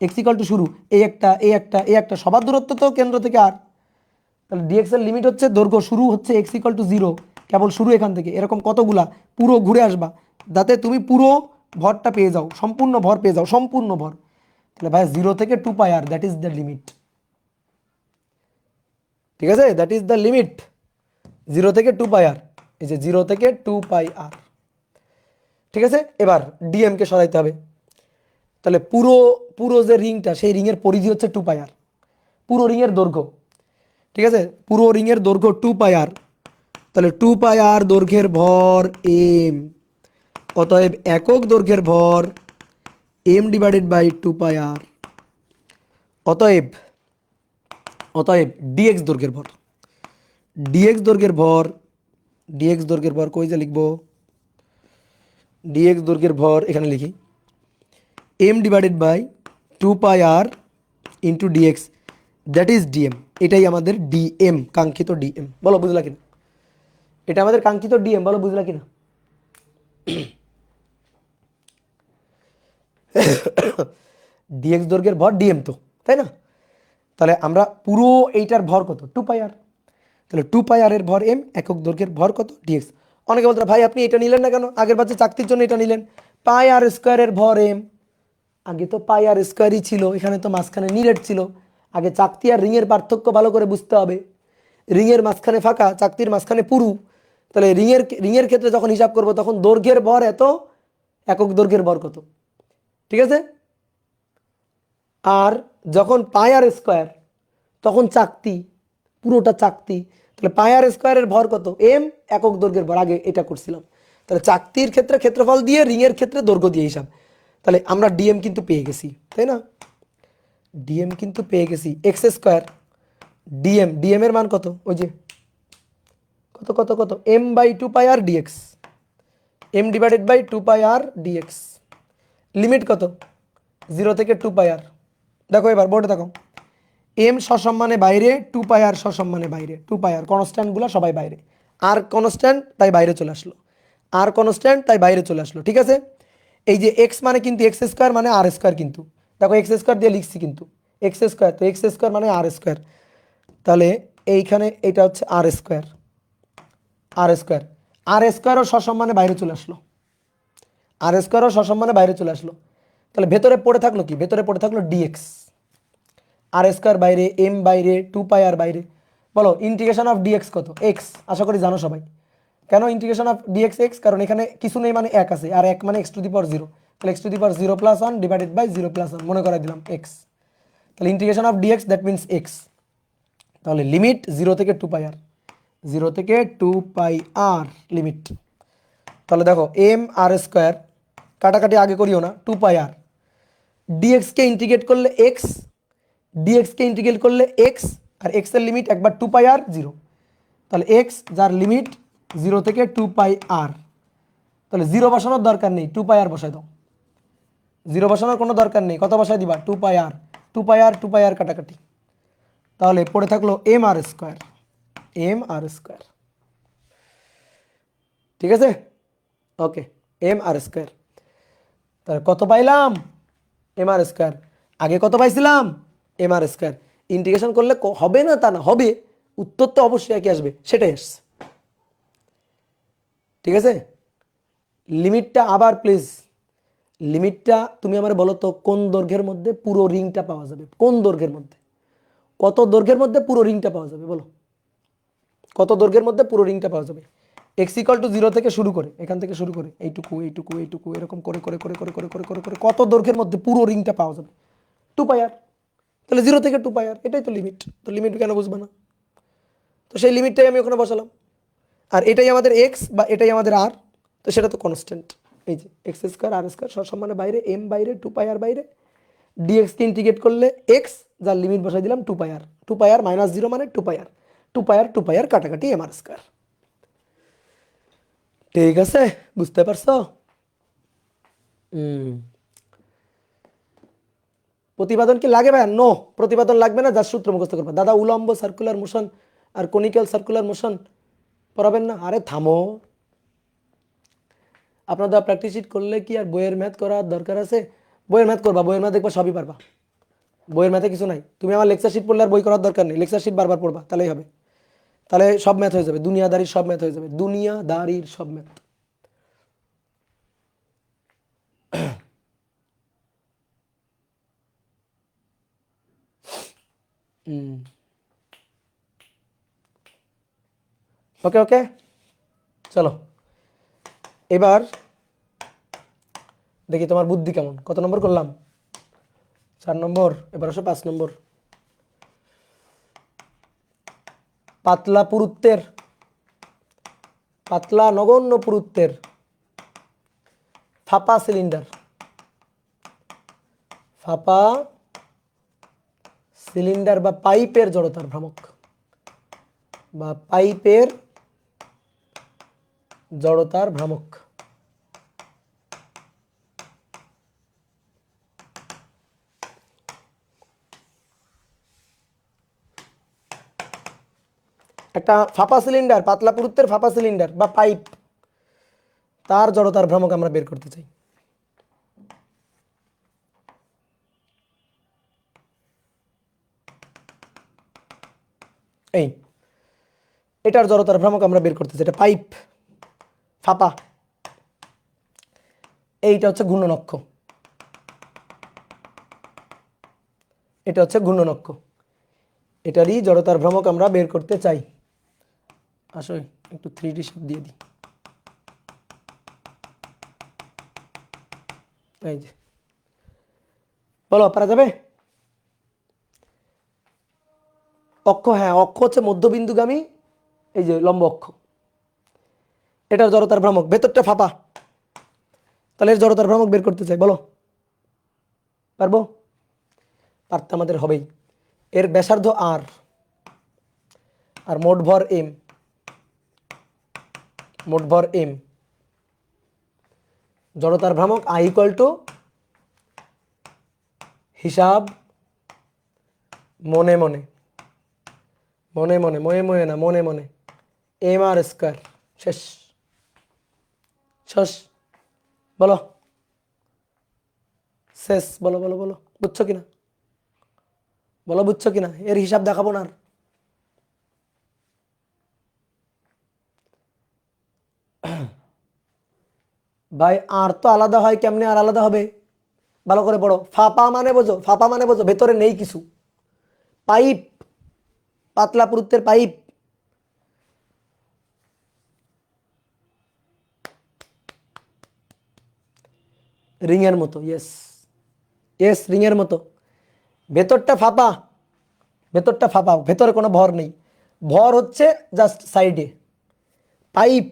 এক্স ইকাল টু শুরু, এই একটা এই একটা এই একটা, সবার দূরত্ব তো কেন্দ্র থেকে আর। তাহলে ডিএক্স এর লিমিট হচ্ছে দৈর্ঘ্য শুরু হচ্ছে এক্স ইকাল টু জিরো, কেবল শুরু এখান থেকে, এরকম কতগুলা পুরো ঘুরে আসবা, যাতে তুমি পুরো ভরটা পেয়ে যাও, সম্পূর্ণ ভর পেয়ে যাও, সম্পূর্ণ ভর। তাহলে ভাই জিরো থেকে 2πr, that is the limit. ঠিক আছে, that is the limit, zero থেকে 2πr, এই যে জিরো থেকে 2πr। ঠিক আছে, এবার ডিএম কে সরাইতে হবে। তাহলে পুরো পুরো যে রিংটা, সেই রিংয়ের পরিধি হচ্ছে 2πr, পুরো রিংয়ের দৈর্ঘ্য। ঠিক আছে, পুরো রিংয়ের দৈর্ঘ্য 2πr। তাহলে 2πr দৈর্ঘ্যের ভর এম, অতএব একক দৈর্ঘ্যের ভর এম ডিভাইডেড বাই 2πr। অতএব অতএব ডিএক্স দৈর্ঘ্যের ভর, ডিএক্স দৈর্ঘ্যের ভর, ডিএক্স দৈর্ঘ্যের ভর কই যে লিখবো, ডিএক্স দৈর্ঘ্যের ভর এখানে লিখি, M divided by 2πr into dx, that is dm. এটাই আমাদের ডিএম, কাঙ্ক্ষিত ডিএম। বলো বুঝলা কিনা? এটা আমাদের কাঙ্ক্ষিত ডিএম, বলো বুঝলা কিনা? ডিএক্স দৈর্ঘ্যের ভর ডিএম তো, তাই না? তাহলে আমরা পুরো এইটার ভর কত, 2πr। তাহলে 2πr এর ভর এম, একক দৈর্ঘ্যের ভর কত, ডিএক্স। অনেকে বলতো ভাই আপনি এটা নিলেন না কেন, আগের বাচ্চা চাকতির জন্য এটা নিলেন, পাই আর স্কোয়ারের ভর এম, আগে তো পাই আর স্কোয়ারই ছিল, এখানে তো মাঝখানে নিরেট ছিল। আগে চাকতি আর রিংয়ের পার্থক্য ভালো করে বুঝতে হবে, রিংয়ের মাঝখানে ফাঁকা, চাকতির মাঝখানে পুরু। তাহলে রিংয়ের ক্ষেত্রে যখন হিসাব করব তখন দৈর্ঘ্যের ভর এত, একক দৈর্ঘ্যের ভর কত। ঠিক আছে, আর যখন পাই আর স্কোয়ার তখন চাকতি, পুরোটা চাকতি। তাহলে পাই আর স্কোয়ারের ভর কত, এম, একক দৈর্ঘ্যের ভর, আগে এটা করছিলাম। তাহলে চাকতির ক্ষেত্রে ক্ষেত্রফল দিয়ে, রিংয়ের ক্ষেত্রে দৈর্ঘ্য দিয়ে হিসাব। তাহলে আমরা ডিএম কিন্তু পেয়ে গেছি, তাই না? ডিএম কিন্তু পেয়ে গেছি, এক্স স্কোয়ার ডিএম, ডিএম এর মান কত, ওই যে কত কত কত, M by 2πr dx, M divided by 2πr dx. Limit কত, জিরো থেকে 2πr। দেখো এবার বোর্ডে দেখো, এম সসম্মানে বাইরে, 2πr সসম্মানে বাইরে, 2πr কনস্ট্যান্টগুলো সবাই বাইরে, আর কনস্ট্যান্ট তাই বাইরে চলে আসলো, আর কনস্ট্যান্ট তাই বাইরে চলে আসলো। ঠিক আছে, এই যে এক্স মানে কিন্তু এক্স স্কোয়ার মানে আর স্কোয়ার, কিন্তু দেখো এক্স স্কোয়ার দিয়ে লিখছি কিন্তু এক্স স্কোয়ার, তো এক্স স্কোয়ার মানে আর স্কোয়ার। তাহলে এইখানে এটা হচ্ছে আর স্কোয়ার, আর স্কোয়ার, আর স্কোয়ারও সসম্মানে বাইরে চলে আসলো, আর স্কোয়ারও সসম্মানে বাইরে চলে আসলো। তাহলে ভেতরে পড়ে থাকলো কি, ভেতরে পড়ে থাকলো ডিএক্স, আর স্কোয়ার বাইরে, এম বাইরে, 2πr বাইরে। বলো ইন্টিগ্রেশন অফ ডিএক্স কত, এক্স, আশা করি জানো সবাই। কেন ইন্টিগ্রেশন অফ ডিএক্স এক্স, কারণ এখানে কিছু নেই মানে এক আছে, আর এক মানে X to the power zero, তাহলে X to the power zero plus one divided by zero plus one, মনে করাই দিলাম এক্স। তাহলে integration of DX that means X. তাহলে লিমিট জিরো থেকে 2πr, জিরো থেকে 2πr লিমিট। তাহলে দেখো এম আর স্কোয়ার, কাটাকাটি আগে করিও না, 2πr, ডিএক্সকে ইন্টিগ্রেট করলে এক্স, ডিএক্সকে ইন্টিগ্রেট করলে এক্স, আর এক্স এর লিমিট একবার 2πr জিরো, তাহলে এক্স যার লিমিট জিরো থেকে 2πr। তাহলে জিরো বসানোর দরকার নেই, 2πr বসাই দাও, জিরো বসানোর কোনো দরকার নেই, কত বসাই দিবা, 2πr, 2πr 2πr কাটাকাটি। তাহলে পড়ে থাকলো M R square, M R square. ঠিক আছে, ওকে, এম আর স্কোয়ার। তাহলে কত পাইলাম, এম আর স্কোয়ার। আগে কত পাইছিলাম এম আর স্কোয়ার, ইন্টিগ্রেশন করলে হবে না তা না, হবে, উত্তর তো অবশ্যই একই আসবে, সেটাই আসছে। ঠিক আছে, লিমিটটা আবার প্লিজ, লিমিটটা তুমি আমার বলো তো কোন দৈর্ঘ্যের মধ্যে পুরো রিংটা পাওয়া যাবে, কোন দৈর্ঘ্যের মধ্যে, কত দৈর্ঘ্যের মধ্যে পুরো রিংটা পাওয়া যাবে বলো, কত দৈর্ঘ্যের মধ্যে পুরো রিংটা পাওয়া যাবে? এক্স ইকুয়াল টু 0 থেকে শুরু করে, এখান থেকে শুরু করে এইটুকু এইটুকু এইটুকু এরকম করে করে করে করে করে করে করে করে কত দৈর্ঘ্যের মধ্যে পুরো রিংটা পাওয়া যাবে? 2 পাই আর। তাহলে 0 থেকে 2 পাই আর, এটাই তো লিমিট। তো লিমিট কেন বুঝবে না? তো সেই লিমিটটাই আমি ওখানে বসালাম, আর এটাই আমাদের এক্স বা এটাই আমাদের আর, তো সেটা তো কনস্ট্যান্ট। এই যে এক্স স্কোয়ার আর স্কোয়ার সসম্মানে বাইরে, এম বাইরে, 2 পাই আর বাইরে, ডিএক্সকে ইন্টিগ্রেট করলে এক্স, যার লিমিট বসাই দিলাম 2 পাই আর, 2 পাই আর মাইনাস 0 মানে 2 পাই আর, 2 পাই আর 2 পাই আর কাটাকাটি এম আর স্কোয়ার। ঠিক আছে, বুঝতে পারছো? প্রতিপাদন কি লাগে ভাই? নো, প্রতিপাদন লাগবে না, যার সূত্র মুখস্থ করবে। দাদা উলম্ব সার্কুলার মোশন আর কনিক্যাল সার্কুলার মোশন পড়াবেন না? আরে থামো, আপনারা প্র্যাকটিস শিট করলে কি আর বইয়ের ম্যাথ করার দরকার আছে? বইয়ের ম্যাথ করবা, বইয়ের ম্যাথ দেখবা সবই পারবা, বইয়ের ম্যাথে কিছু নাই। তুমি আমার লেকচার শিট পড়লে আর বই করার দরকার নেই, লেকচার শিট বারবার পড়বা, তাহলেই হবে, তাহলে সব ম্যাথ হয়ে যাবে, দুনিয়াদারির সব ম্যাথ হয়ে যাবে, দুনিয়াদারির সব ম্যাথ। ওকে ওকে, চলো এবার দেখি তোমার বুদ্ধি কেমন। কত নম্বর করলাম? 4 নম্বর। এবার আসো 5 নম্বর। পাতলা পুরুত্বের, পাতলা নগণ্য পুরুত্বের ফাঁপা সিলিন্ডার, ফাঁপা সিলিন্ডার বা পাইপের জড়তার ভ্রামক, বা পাইপের জড়তার ভ্রামক। একটা ফাঁপা সিলিন্ডার, পাতলা পুরুত্বের ফাঁপা সিলিন্ডার বা পাইপ, তার জড়তার ভ্রামক আমরা বের করতে চাই। এই এটার জড়তার ভ্রামক আমরা বের করতে চাই, এটা পাইপ ফাঁপা, এইটা হচ্ছে ঘূর্ণনক্ষ, এটা হচ্ছে ঘূর্ণনক্ষ, এটারই জড়তার ভ্রামক আমরা বের করতে চাই। আসো একটু 3D শেপ দিয়ে দিই। এই যে বলো, পারা যাবে? অক্ষ, হ্যাঁ অক্ষ হচ্ছে মধ্যবিন্দুগামী, এই যে লম্ব অক্ষ, এটার জড়তার ভ্রামক, ভেতরটা ফাঁপা, তাহলে এর জড়তার ভ্রামক বের করতে চাই, বলো পারবো? পারতে আমাদের হবেই। এর ব্যাসার্ধ আর, আর মোট ভর এম, মোট ভর এম, জড়তার ভ্রামক আই ইকুয়াল টু হিসাব মনে মনে, মনে মনে, মনে মনে না মনে মনে, এম আর স্কোয়ার। শেষ, শেষ, বলো শেষ, বলো বলো বলো, বুঝছো কিনা বলো, বুঝছো কিনা? এর হিসাব দেখাবো না আর। ভাই আর তো আলাদা হয় কেমনে? আর আলাদা হবে, ভালো করে পড়ো। ফাঁপা মানে বোঝো, ফাঁপা মানে বোঝো ভেতরে নেই কিছু, পাইপ, পাতলা পুরুত্বের পাইপ, রিং এর মতো, ইয়েস ইয়েস, রিং এর মতো, ভেতরটা ফাঁপা, ভেতরটা ফাঁপা, ভেতরে কোনো ভর নেই, ভর হচ্ছে জাস্ট সাইডে, পাইপ,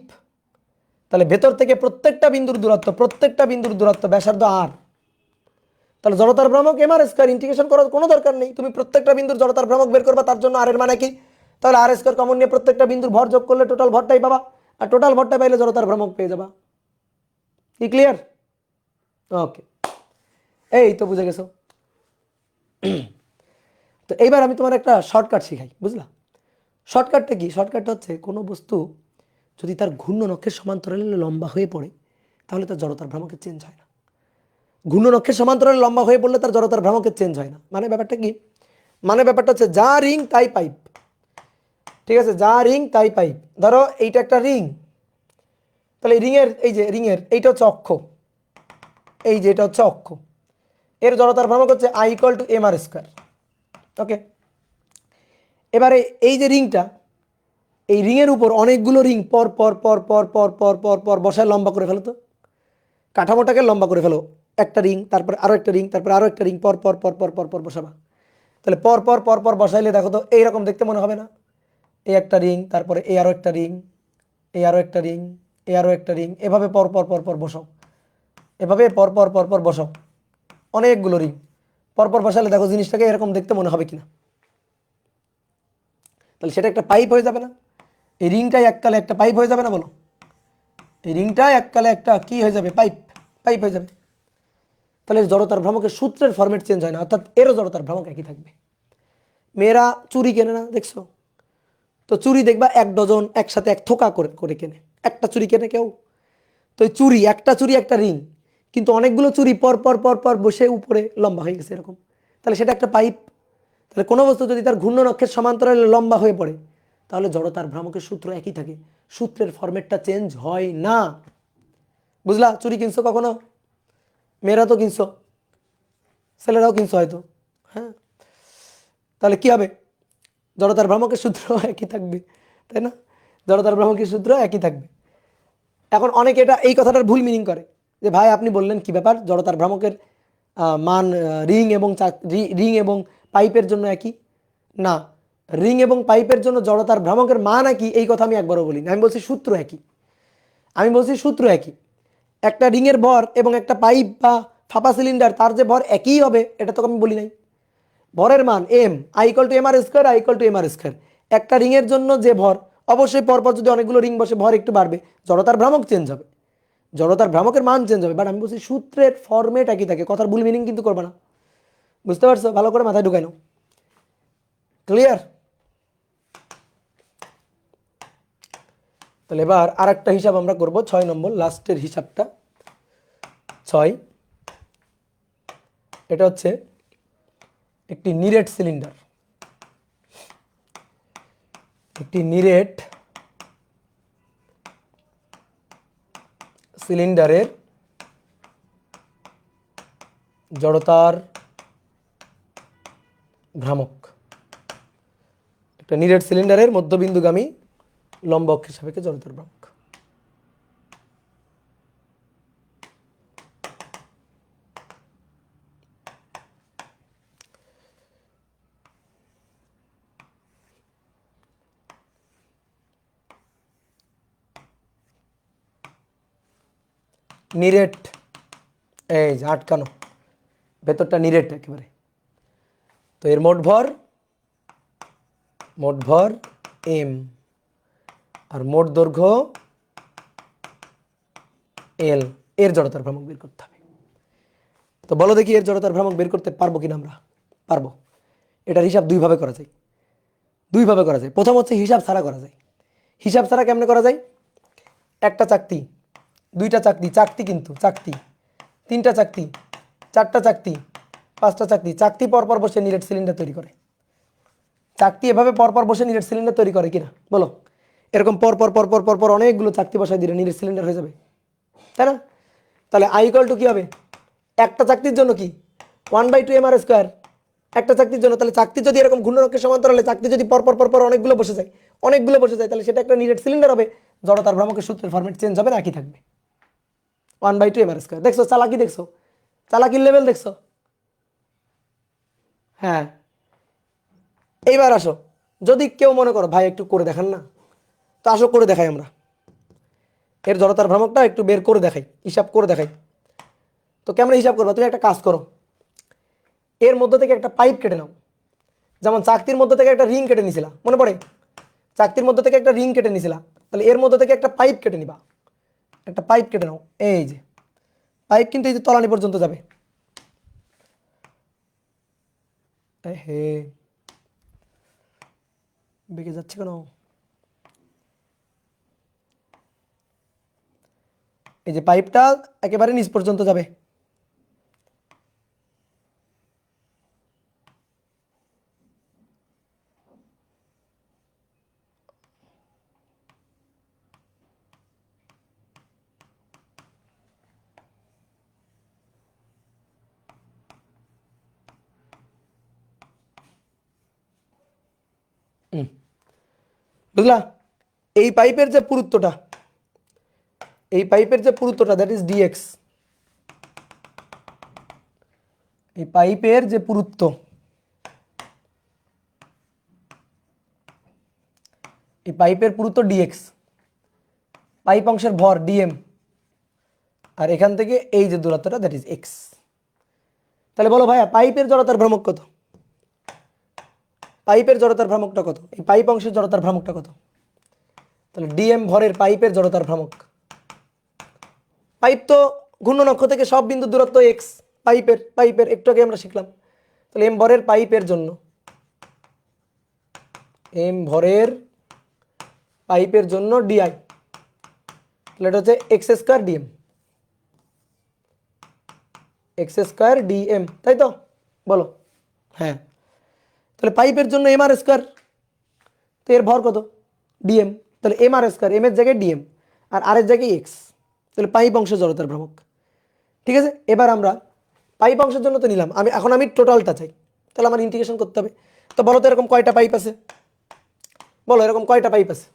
তাহলে ভেতর থেকে প্রত্যেকটা বিন্দুর দূরত্ব, প্রত্যেকটা বিন্দুর দূরত্ব ব্যাসার্ধ আর, তাহলে জড়তার ভ্রামক এম আর স্কয়ার, ইন্টিগ্রেশন করার কোনো দরকার নেই, তুমি প্রত্যেকটা বিন্দুর জড়তার ভ্রামক বের করবা, তার জন্য আর এর মানে কি? তাহলে আর স্কয়ার কমন নিয়ে প্রত্যেকটা বিন্দুর ভর যোগ করলে টোটাল ভরটাই পাবা, আর টোটাল ভরটা পাইলে জড়তার ভ্রামক পেয়ে যাবা। কি ক্লিয়ার? ওকে, এই তো বুঝে গেছো। তো এইবার আমি তোমার একটা শর্টকাট শিখাই, বুঝলা? শর্টকাটটা কি? শর্টকাটটা হচ্ছে কোনো বস্তু যদি তার ঘূর্ণন অক্ষের সমান্তরালে লম্বা হয়ে পড়ে, তাহলে তার জড়তার ভ্রামকে চেঞ্জ হয় না। ঘূর্ণন অক্ষের সমান্তরালে লম্বা হয়ে পড়লে তার জড়তার ভ্রামকের চেঞ্জ হয় না। মানে ব্যাপারটা কি? মানে ব্যাপারটা হচ্ছে যা রিং তাই পাইপ, ঠিক আছে, যা রিং তাই পাইপ। ধরো এইটা একটা রিং, তাহলে রিংয়ের এই যে রিংয়ের এইটা হচ্ছে অক্ষ, এই যে এটা হচ্ছে অক্ষ, এর জড়তার ভ্রামক হচ্ছে I equal to M R square. Okay, এবারে এই যে রিংটা, এই রিংয়ের উপর অনেকগুলো রিং পর পর পর পর পর পর পর পর বসায় লম্বা করে ফেলো তো, কাঠামোটাকে লম্বা করে ফেলো। একটা রিং, তারপর আরো একটা রিং, তারপর আরো একটা রিং, পর পর পর পর পর পর বসাবা। তাহলে পর পর পর পর বসাইলে দেখো তো এইরকম দেখতে মনে হবে না? এই একটা রিং, তারপরে এই আরো একটা রিং, এই আরো একটা রিং, এই আরো একটা রিং, এভাবে পর পর পর পর বসাও, এভাবে পর পর পর পর বসাও অনেকগুলো রিং পর পর বসালে দেখো জিনিসটাকে এরকম দেখতে মনে হবে কিনা? তাহলে সেটা একটা পাইপ হয়ে যাবে না? এই রিংটাই এককালে একটা পাইপ হয়ে যাবে না বলো? এই রিংটাই এককালে একটা কি হয়ে যাবে? পাইপ, পাইপ হয়ে যাবে। তাহলে জড়তার ভ্রামকের সূত্রের ফরম্যাট চেঞ্জ হয় না, অর্থাৎ এরও জড়তার ভ্রামক একই থাকবে। মেয়েরা চুরি কেনে না দেখছো? তো চুরি দেখবা এক ডজন একসাথে এক থোকা করে করে কেনে, একটা চুরি কেনে কেউ? তো এই চুরি, একটা চুরি একটা রিং, কিন্তু অনেকগুলো চুরি পর পর পর পর বসে উপরে লম্বা হয়ে গেছে এরকম, তাহলে সেটা একটা পাইপ। তাহলে কোনো বস্তু যদি তার ঘূর্ণন অক্ষের সমান্তরালে লম্বা হয়ে পড়ে তাহলে জড়তার ভ্রামকের সূত্র একই থাকে, সূত্রের ফরম্যাটটা চেঞ্জ হয় না। বুঝলা? চুরি কিনছো কখনো? মেয়েরা তো কিনছো, ছেলেরাও কিনছো হয়তো, হ্যাঁ। তাহলে কি হবে? জড়তার ভ্রামকের সূত্র একই থাকবে, তাই না? জড়তার ভ্রামকের সূত্র একই থাকবে। এখন অনেকে এটা এই কথাটার ভুল মিনিং করে যে ভাই আপনি বললেন কি ব্যাপার, জড়তার ভ্রামকের মান রিং এবং পাইপের জন্য একই। না, রিং এবং পাইপের জন্য জড়তার ভ্রামকের মান একই এই কথা আমি একবারও বলিনি। আমি বলছি সূত্র একই, আমি বলছি সূত্র একই। একটা রিংয়ের ভর এবং একটা পাইপ বা ফাঁপা সিলিন্ডার তার যে ভর একই হবে এটা তো আমি বলি নাই। ভরের মান M, I equal to M R square, I equal to M R square. একটা রিংয়ের জন্য যে ভর, অবশ্যই পরপর যদি অনেকগুলো রিং বসে ভর একটু বাড়বে, জড়তার ভ্রামক চেঞ্জ হবে, জড়তার ভ্রামকের মান চেঞ্জ হবে, বাট আমি বলছি সূত্রের ফরম্যাট একই থাকে। কথার ভুল মিনিং কিন্তু করবে না, বুঝতে পারছো? ভালো করে মাথায় ঢুকাই নাও। ক্লিয়ার? তাহলে এবার আর একটা হিসাব আমরা করব, 6 নম্বর লাস্টের হিসাবটা। 6, এটা হচ্ছে একটি নিরেট সিলিন্ডার, একটি নিরেট সিলিন্ডারের জড়তার ভ্রামক, একটা নিরেট সিলিন্ডারের মধ্যবিন্দুগামী লম্ব অক্ষের সাপেক্ষে জড়তার ভ্রামক। নিরেট, এই যে আটকানো, ভেতরটা নিরেট একেবারে। তো এর মোট ভর এম, আর মোট দৈর্ঘ্য এল, এর জড়তার ভ্রামক বের করতে হবে। তো বলো দেখি এর জড়তার ভ্রামক বের করতে পারবো কিনা আমরা? পারবো। এটার হিসাব দুইভাবে করা যায়, দুইভাবে করা যায়। প্রথম হচ্ছে হিসাব ছাড়া করা যায়। হিসাব ছাড়া কেমনে করা যায়? একটা চাকতি, দুইটা চাকতি, চাকতি কিন্তু চাকতি, তিনটা চাকতি, চারটা চাকতি, পাঁচটা চাকতি, চাকতি পরপর বসে নিরেট সিলিন্ডার তৈরি করে। চাকতি এভাবে পরপর বসে নিরেট সিলিন্ডার তৈরি করে কিনা বলো? এরকম পরপর পরপর পরপর অনেকগুলো চাকতি বসায় দিলে নিরেট সিলিন্ডার হয়ে যাবে, তাই না? তাহলে I ইকুয়াল টু কি হবে? একটা চাকতির জন্য কি 1/2 এম আর স্কোয়ার, একটা চাকতির জন্য। তাহলে চাকতি যদি এরকম ঘূর্ণন অক্ষের সমান্তরালে চাকতি যদি পরপর পরপর অনেকগুলো বসে যায়, অনেকগুলো বসে যায়, তাহলে সেটা একটা নিরেট সিলিন্ডার হবে। জড়তার ভ্রামকের সূত্রের ফরম্যাট চেঞ্জ হবে না, একই থাকবে 1/2 এম আর স্কোয়ার। দেখছো চালাকি? দেখছো চালাকির লেভেল? দেখছো? হ্যাঁ। এইবার আসো, যদি কেউ মনে করো ভাই একটু করে দেখান না, তো আসো করে দেখাই আমরা। এর জড়তার ভ্রামকটা একটু বের করে দেখাই, হিসাব করে দেখাই। তো কেমন হিসাব করবো? তুমি একটা কাজ করো, এর মধ্যে থেকে একটা পাইপ কেটে নাও। যেমন চাকতির মধ্যে থেকে একটা রিং কেটে নিছিলা, মনে পড়ে? চাকতির মধ্যে থেকে একটা রিং কেটে নিছিলা, তাহলে এর মধ্যে থেকে একটা পাইপ কেটে নিবা। একটা পাইপ কেটে নাও, এই যে পাইপ কিন্তু এই যে তলানি পর্যন্ত যাবে। হে, বেঁকে যাচ্ছে কেন? এই যে পাইপটা একেবারে নিচ পর্যন্ত যাবে, বুঝলা? এই পাইপের যে পুরুত্বটা, দ্যাট ইজ ডিএক্স। এই পাইপের যে পুরুত্ব, এই পাইপের পুরুত্ব ডিএক্স, পাইপ অংশের ভর ডিএম, আর এখান থেকে এই যে দূরত্বটা দ্যাট ইজ এক্স। তাহলে বলো ভাইয়া পাইপের জড়তার ভ্রামক কত? পাইপের জড়তার ভ্রামকটা কত? এই পাইপ অংশের জড়তার ভ্রামকটা কত? তাহলে ডিএম ভরের পাইপের জড়তার ভ্রামক। পাইপ তো ঘূর্ণন অক্ষ থেকে সব বিন্দু দূরত্ব এক্স, পাইপের একটু আগে আমরা শিখলাম। তাহলে এম ভরের পাইপের জন্য, এম ভরের পাইপের জন্য ডিআই, তাহলে এটা হচ্ছে x square DM, x square DM, তাই তো? বলো। হ্যাঁ, তাহলে পাইপের জন্য এম আর স্কোয়ার, তো এর ভর কত? ডিএম। তাহলে এম আর স্কোয়ার, এম এর জায়গায় ডিএম আর এর জায়গায় এক্স, তাহলে পাইপ অংশের জড়তার ভ্রামক। ঠিক আছে, এবার আমরা পাইপ অংশের জন্য তো নিলাম, এখন আমি টোটালটা চাই, তাহলে আমার ইন্টিগ্রেশন করতে হবে। তো বলো তো এরকম কয়টা পাইপ আছে? বলো এরকম কয়টা পাইপ আছে?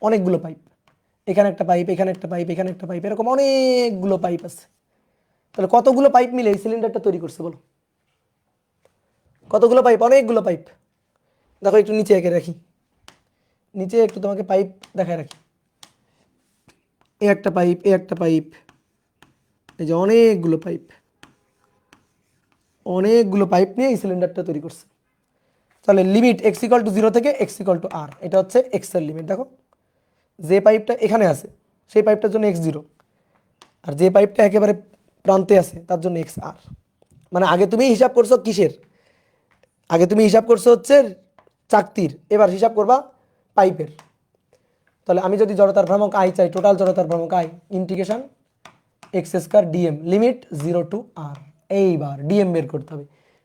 অনেকগুলো পাইপ, এখানে একটা পাইপ, এখানে একটা পাইপ, এখানে একটা পাইপ, এরকম অনেকগুলো পাইপ আছে। তাহলে কতগুলো পাইপ মিলে এই সিলিন্ডারটা তৈরি করছে বলো? কতগুলো পাইপ? অনেকগুলো পাইপ। দেখো একটু নিচে এঁকে রাখি, নিচে একটু তোমাকে পাইপ দেখায় রাখি। এ একটা পাইপ, এ একটা পাইপ, এই যে অনেকগুলো পাইপ, অনেকগুলো পাইপ নিয়ে এই সিলিন্ডারটা তৈরি করছে। তাহলে লিমিট এক্স ইকুয়াল টু 0 থেকে এক্স ইকুয়াল টু আর, এটা হচ্ছে এক্স এর লিমিট। দেখো যে পাইপটা এখানে আছে সেই পাইপটার জন্য এক্স 0, আর যে পাইপটা একেবারে প্রান্তে আছে তার জন্য এক্স আর। মানে আগে তুমি হিসাব করছো কিসের? আগে তুমি হিসাব করছো হচ্ছে চাকতির, এবার হিসাব করবা পাইপের। তাহলে আমি যদি জড়তার ভ্রামক আই চাই, টোটাল জড়তার ভ্রামক I, integration X square DM, limit 0 to R. এইবার ডিএম বের করতে হবে।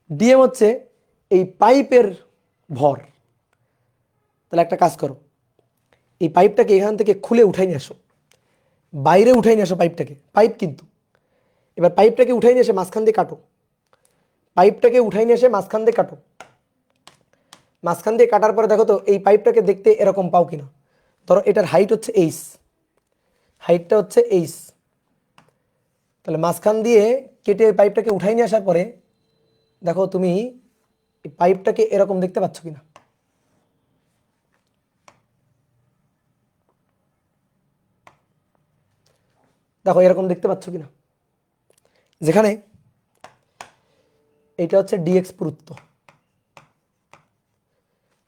ডিএম হচ্ছে এই পাইপের ভর। তাহলে একটা কাজ করো, এই পাইপটাকে এখান থেকে খুলে উঠাই নিয়ে আসো, বাইরে উঠাই নিয়ে আসো পাইপটাকে, পাইপ কিন্তু। এবার পাইপটাকে উঠাই নিয়ে এসে মাঝখান দিয়ে কাটো, পাইপটাকে উঠাই নিয়ে এসে মাঝখান দিয়ে কাটো। মাঝখান দিয়ে কাটার পরে দেখো তো এই পাইপটাকে দেখতে এরকম পাও কিনা। ধরো এটার হাইট হচ্ছে এইচ, হাইটটা হচ্ছে এইচ। তাহলে মাঝখান দিয়ে কেটে পাইপটাকে উঠাই নিয়ে আসার পরে দেখো তুমি এই পাইপটাকে এরকম দেখতে পাচ্ছ কিনা। দেখো এরকম দেখতে পাচ্ছ কিনা, যেখানে এটা হচ্ছে ডিএক্স পুরুত্ব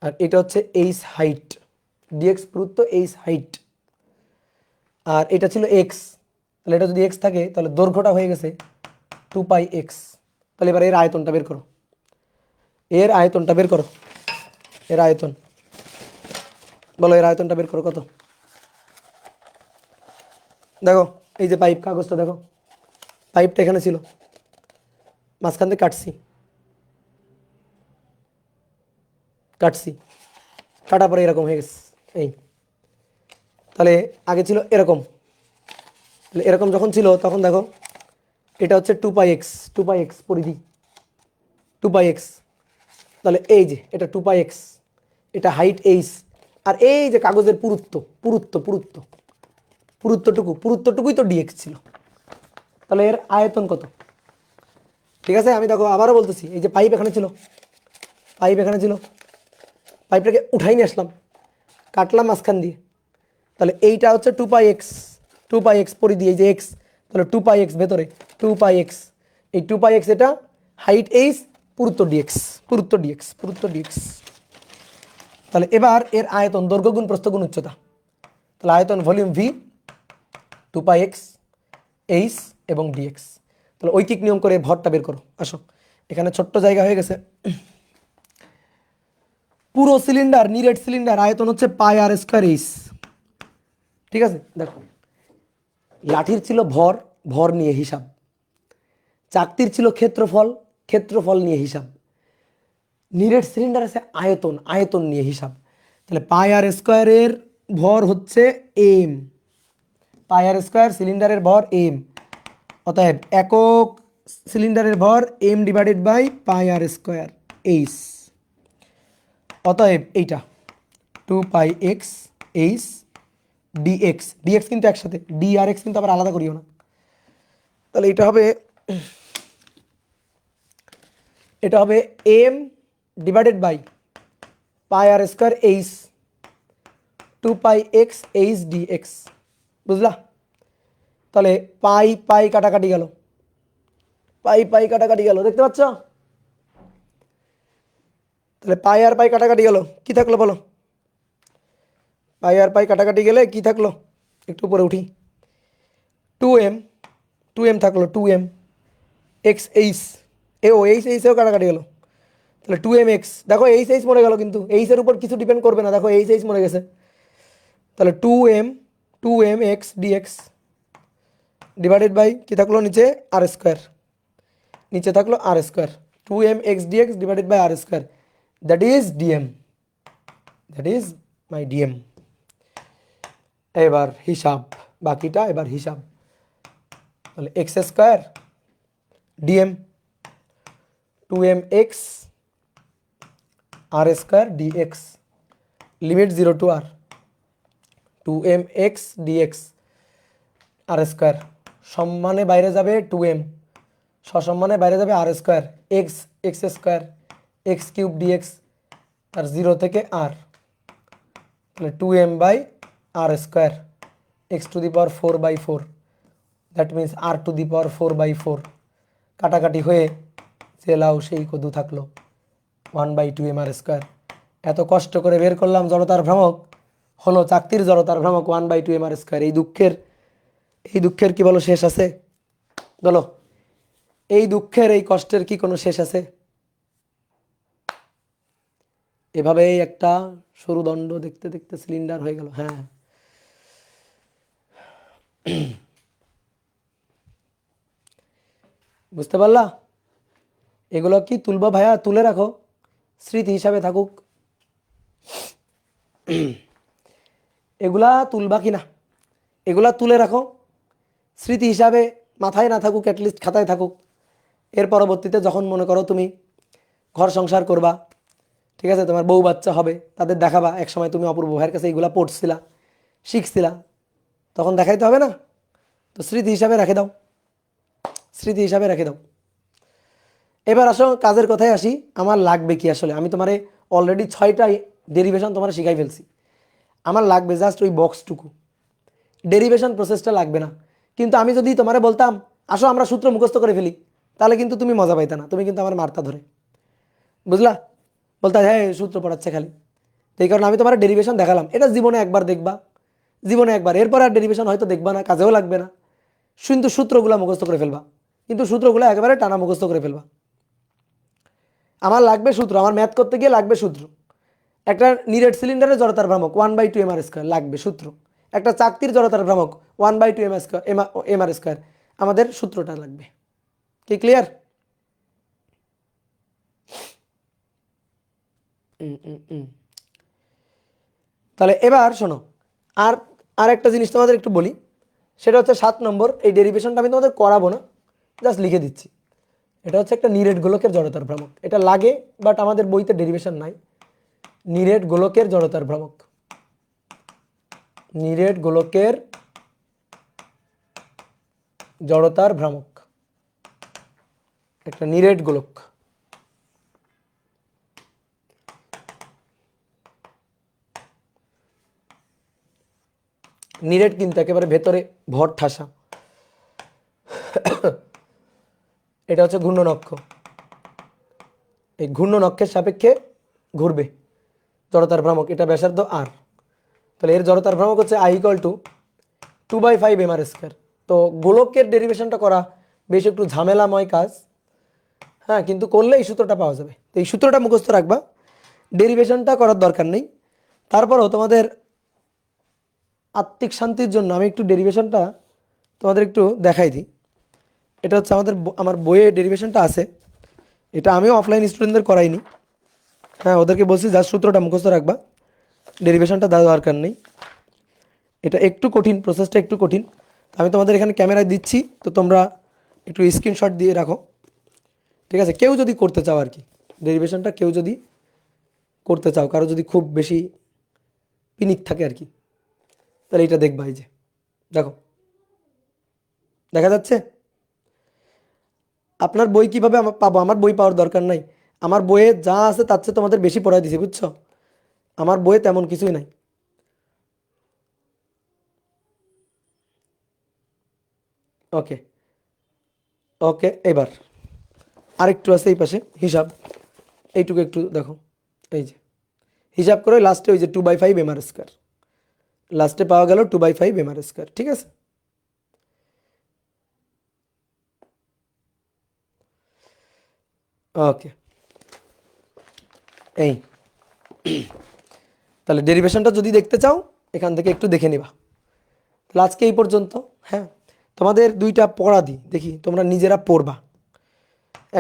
আর এটা হচ্ছে এইচ হাইট, ডিএক্স পুরুত্ব এইচ হাইট, আর এটা ছিল এক্স। তাহলে এটা যদি এক্স থাকে তাহলে দৈর্ঘ্যটা হয়ে গেছে 2 পাই এক্স। তাহলে এবার এর আয়তনটা বের করো, এর আয়তনটা বের করো, এর আয়তন বলো, এর আয়তনটা বের করো কত? দেখো এই যে পাইপ, কাগজটা দেখো, পাইপটা এখানে ছিল, মাঝখান থেকে কাটছি, কাটার পরে এরকম হয়ে গেছে এই। তাহলে আগে ছিল এরকম, তাহলে এরকম যখন ছিল তখন দেখো এটা হচ্ছে 2 পাই এক্স পরিধি, 2 পাই এক্স। তাহলে এই যে এটা 2 পাই এক্স, এটা হাইট এইচ, আর এই যে কাগজের পুরুত্বটুকুই তো ডিএক্স ছিল। তাহলে এর আয়তন কত? ঠিক আছে, আমি দেখো আবারও বলতেছি, এই যে পাইপ এখানে ছিল, পাইপটাকে উঠাই নিয়ে আসলাম, কাটলাম মাঝখান দিয়ে। তাহলে এইটা হচ্ছে 2 পাই এক্স পরিধি, এই যে এক্স, তাহলে 2 পাই এক্স ভেতরে 2 পাই এক্স, এই 2 পাই এক্স এটা হাইট এইচ, পুরুত্ব ডিএক্স। তাহলে এবার এর আয়তন দৈর্ঘ্য গুণ প্রস্থ গুণ উচ্চতা, তাহলে আয়তন ভলিউম ভি 2 পাই এক্স এইচ এবং ডিএক্স। তাহলে ঐকিক নিয়ম করে ভরটা বের করো। আসো এখানে ছোট্ট জায়গা হয়ে গেছে। পুরো সিলিন্ডার, নিরেট সিলিন্ডার আয়তন হচ্ছে পাই আর স্কোয়ার এইচ। ঠিক আছে, দেখো লাঠির ছিল ভর নিয়ে হিসাব, চাকতির ছিল ক্ষেত্রফল নিয়ে হিসাব, নিরেট সিলিন্ডার আছে আয়তন নিয়ে হিসাব। তাহলে পাই আর স্কোয়ারের ভর হচ্ছে এম, পাই আর স্কোয়ার সিলিন্ডারের ভর এম, অতএব একক সিলিন্ডারের ভর M divided by pi R square H. অতএব এইটা 2πx h dx, dx কিন্তু একসাথে, ডি আর এক্স কিন্তু আবার আলাদা করিও না। তাহলে এটা হবে m divided by pi R square H 2πx h dx, বুঝলা? তাহলে পাই পাই কাটাকাটি গেল, পাই পাই কাটাকাটি গেল, দেখতে পাচ্ছ? তাহলে পাই আর পাই কাটাকাটি গেল, কি থাকলো বলো? পাই আর পাই কাটাকাটি গেলে কি থাকলো? একটু উপরে উঠি, 2m, 2m থাকলো, 2m এক্স এইচ, এইচ এইচেও কাটাকাটি গেল, তাহলে 2m এক্স, দেখো এইচ এইচ মরে গেল, কিন্তু এইচের উপর কিছু ডিপেন্ড করবে না, দেখো এইচ এইচ মরে গেছে। তাহলে 2m X DX divided by কি থাকলো নিচে আর স্কোয়ার, নিচে থাকলো R square, 2m X DX divided by R square, that is DM, that is my DM. এবার হিসাব, বাকিটা এবার হিসাব। তাহলে X square DM 2m X R square DX, limit 0 to R, 2m X DX R square সম্মানে বাইরে যাবে 2m, সসম্মানে বাইরে যাবে R square, X X square X cube DX, আর 0 থেকে আর, তাহলে 2m by R square X to the power 4/4, that means R to the power 4/4, কাটাকাটি হয়ে যে লাউ সেই কদু থাকলো 1/2m আর স্কোয়ার। এত কষ্ট করে বের করলাম জড়তার ভ্রামক, হলো চাকতির জড়তার ভ্রামক 1/2m আর স্কোয়ার। এই দুঃখের কি বলো শেষ আছে? বলো, এই দুঃখের এই কষ্টের কি কোনো শেষ আছে? এভাবেই একটা সরু দণ্ড দেখতে দেখতে সিলিন্ডার হয়ে গেল। হ্যাঁ, বুঝতে পারলা? এগুলো কি তুলবো ভাইয়া? তুলে রাখো, স্মৃতি হিসাবে থাকুক। এগুলা তুলবা কি না? এগুলা তুলে রাখো, স্মৃতি হিসাবে মাথায় না থাকুক, অ্যাটলিস্ট খাতায় থাকুক। এর পরবর্তীতে যখন মনে করো তুমি ঘর সংসার করবা, ঠিক আছে, তোমার বউ বাচ্চা হবে, তাদের দেখাবা এক সময় তুমি অপূর্ব ভাইয়ের কাছে এইগুলা পড়ছিলা, শিখছিলা, তখন দেখাইতে হবে না? তো স্মৃতি হিসাবে রেখে দাও, স্মৃতি হিসাবে রেখে দাও। এবার আসো কাজের কথায় আসি, আমার লাগবে কি আসলে? আমি তোমারে অলরেডি 6টা ডেরিভেশন তোমার শিখাই ফেলছি, আমার লাগবে জাস্ট ওই বক্সটুকু, ডেরিভেশন প্রসেসটা লাগবে না। কিন্তু আমি যদি তোমারে বলতাম আসো আমরা সূত্র মুখস্থ করে ফেলি, তাহলে কিন্তু তুমি মজা পাইতা না, তুমি কিন্তু আমার মারতা ধরে, বুঝলা? বলতা হ্যাঁ সূত্র পড়াচ্ছে খালি। তো এই কারণে আমি তোমার ডেরিভেশন দেখালাম, এটা জীবনে একবার দেখবা, জীবনে একবার, এরপর আর ডেরিভেশন হয়তো দেখবা না, কাজেও লাগবে না, কিন্তু সূত্রগুলো মুখস্থ করে ফেলবা, কিন্তু সূত্রগুলো একেবারে টানা মুখস্থ করে ফেলবা। আমার লাগবে সূত্র, আমার ম্যাথ করতে গিয়ে লাগবে সূত্র। একটা নিরেট সিলিন্ডারের জড়তার ভ্রামক 1/2m আর স্কোয়ার লাগবে সূত্র, একটা চাকতির জড়তার ভ্রামক 1/2m square M R square, আমাদের সূত্রটা লাগবে। কি ক্লিয়ার? তাহলে এবার শোনো, আর আর একটা জিনিস তোমাদের একটু বলি, সেটা হচ্ছে 7 নম্বর। এই ডেরিভেশনটা আমি তোমাদের করাবো না, জাস্ট লিখে দিচ্ছি। এটা হচ্ছে একটা নিরেট গোলকের জড়তার ভ্রামক, এটা লাগে বাট আমাদের বইতে ডেরিভেশন নাই। নিরেট গোলকের জড়তার ভ্রামক, নিরেট গোলকের জড়তার ভ্রামক, একটা নিরেট গোলক। নিরেট কিন্তু একেবারে ভেতরে ভর ঠাসা। এটা হচ্ছে ঘূর্ণনক্ষ, এই ঘূর্ণনক্ষের সাপেক্ষে ঘুরবে জড়তার ভ্রামক, এটা ব্যাসার্ধ আর। তাহলে এর জড়তার ভ্রামক হচ্ছে I = 2/5m আর স্কোয়ার। তো গোলকের ডেরিভেশনটা করা বেশ একটু ঝামেলাময় কাজ, হ্যাঁ, কিন্তু করলে এই সূত্রটা পাওয়া যাবে। তো এই সূত্রটা মুখস্থ রাখবা, ডেরিভেশনটা করার দরকার নেই। তারপরও তোমাদের আত্মিক শান্তির জন্য আমি একটু ডেরিভেশনটা তোমাদের একটু দেখাই দিই। এটা হচ্ছে আমার বইয়ে ডেরিভেশনটা আছে, এটা আমিও অফলাইন স্টুডেন্টদের করাইনি, হ্যাঁ, ওদেরকে বলছি জাস্ট সূত্রটা মুখস্থ রাখবা, ডেরিভেশনটা দেওয়ার দরকার নেই। এটা একটু কঠিন, প্রসেসটা একটু কঠিন। আমি তোমাদের এখানে ক্যামেরায় দিচ্ছি, তো তোমরা একটু স্ক্রিনশট দিয়ে রাখো, ঠিক আছে? কেউ যদি করতে চাও আর কি, ডেরিভেশনটা কেউ যদি করতে চাও, কারো যদি খুব বেশি পিনিক থাকে আর কি, তাহলে এটা দেখবা। এই যে দেখো, দেখা যাচ্ছে? আপনার বই কিভাবে পাবো? আমার বই পাওয়ার দরকার নাই। আমার বইয়ে যা আছে তার চেয়ে তোমাদের বেশি পড়াই দিছি, বুঝছো? আমার বইয়ে তেমন কিছুই নাই। ওকে, ওকে, এবার আরেকটু আছে এই পাশে হিসাব, এইটুকু একটু দেখো। এই যে হিসাব করে লাস্টে ওই যে 2/5 এমআর স্কোয়ার, লাস্টে পাওয়া গেল 2/5 এমআর স্কোয়ার, ঠিক আছে? ওকে, এই তাহলে ডেরিভেশনটা যদি দেখতে চাও এখান থেকে একটু দেখে নিবা। তাহলে আজকে এই পর্যন্ত। হ্যাঁ, তোমাদের দুইটা পড়া দিই, দেখি তোমরা নিজেরা পড়বা।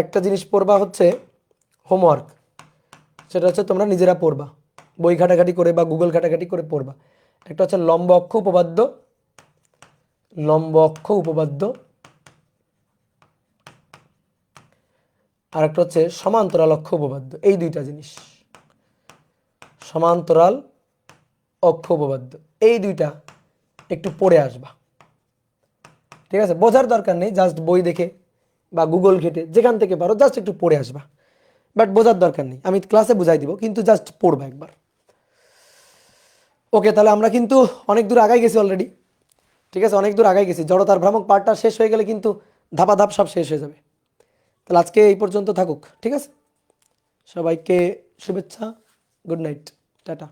একটা জিনিস পড়বা হচ্ছে হোমওয়ার্ক, সেটা হচ্ছে তোমরা নিজেরা পড়বা, বই ঘাটাঘাটি করে বা গুগল ঘাটাঘাটি করে পড়বা। একটা হচ্ছে লম্ব অক্ষ উপপাদ্য, লম্ব অক্ষ উপপাদ্য, আর একটা হচ্ছে সমান্তরাল অক্ষ উপপাদ্য। এই দুইটা জিনিস, সমান্তরাল অক্ষ উপপাদ্য, এই দুইটা একটু পড়ে আসবা, ঠিক আছে? বোঝার দরকার নেই, জাস্ট বই দেখে বা গুগল ঘেটে যেখান থেকে পারো জাস্ট একটু পড়ে আসবা, বাট বোঝার দরকার নেই, আমি ক্লাসে বুঝাই দিব, কিন্তু জাস্ট পড়বা একবার। ওকে, তাহলে আমরা কিন্তু অনেক দূর আগাই গেছি অলরেডি, ঠিক আছে? অনেক দূর আগাই গেছি, জড়তার ভ্রামক পার্টটা শেষ হয়ে গেলে কিন্তু ধাপাধাপ সব শেষ হয়ে যাবে। তাহলে আজকে এই পর্যন্ত থাকুক, ঠিক আছে? সবাইকে শুভেচ্ছা, গুড নাইট, টাটা।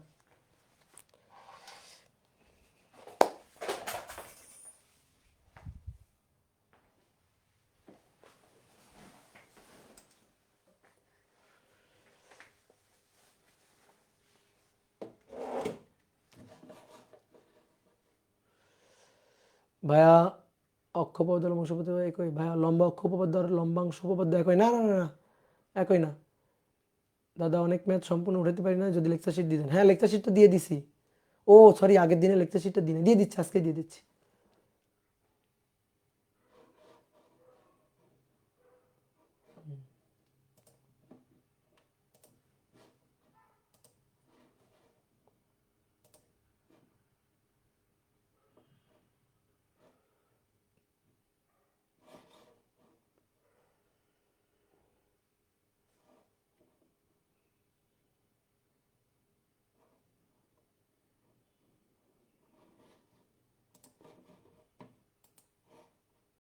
ভাইয়া অক্ষ উপপাদ্য লম্বাংশ উপপাদ্য একই? ভাইয়া লম্বা অক্ষ উপপাদ্য আর লম্বাংশ উপপাদ্য একই? না না না না, একই না দাদা, অনেক ম্যাথ সম্পূর্ণ উঠাতে পারি না, যদি লেকচার শিট দিয়ে দেন। হ্যাঁ, লেকচার শিট তো দিয়ে দিছি। ও সরি, আগের দিনে লেকচার শিটটা দিয়ে দিচ্ছি, আজকে দিয়ে দিচ্ছি।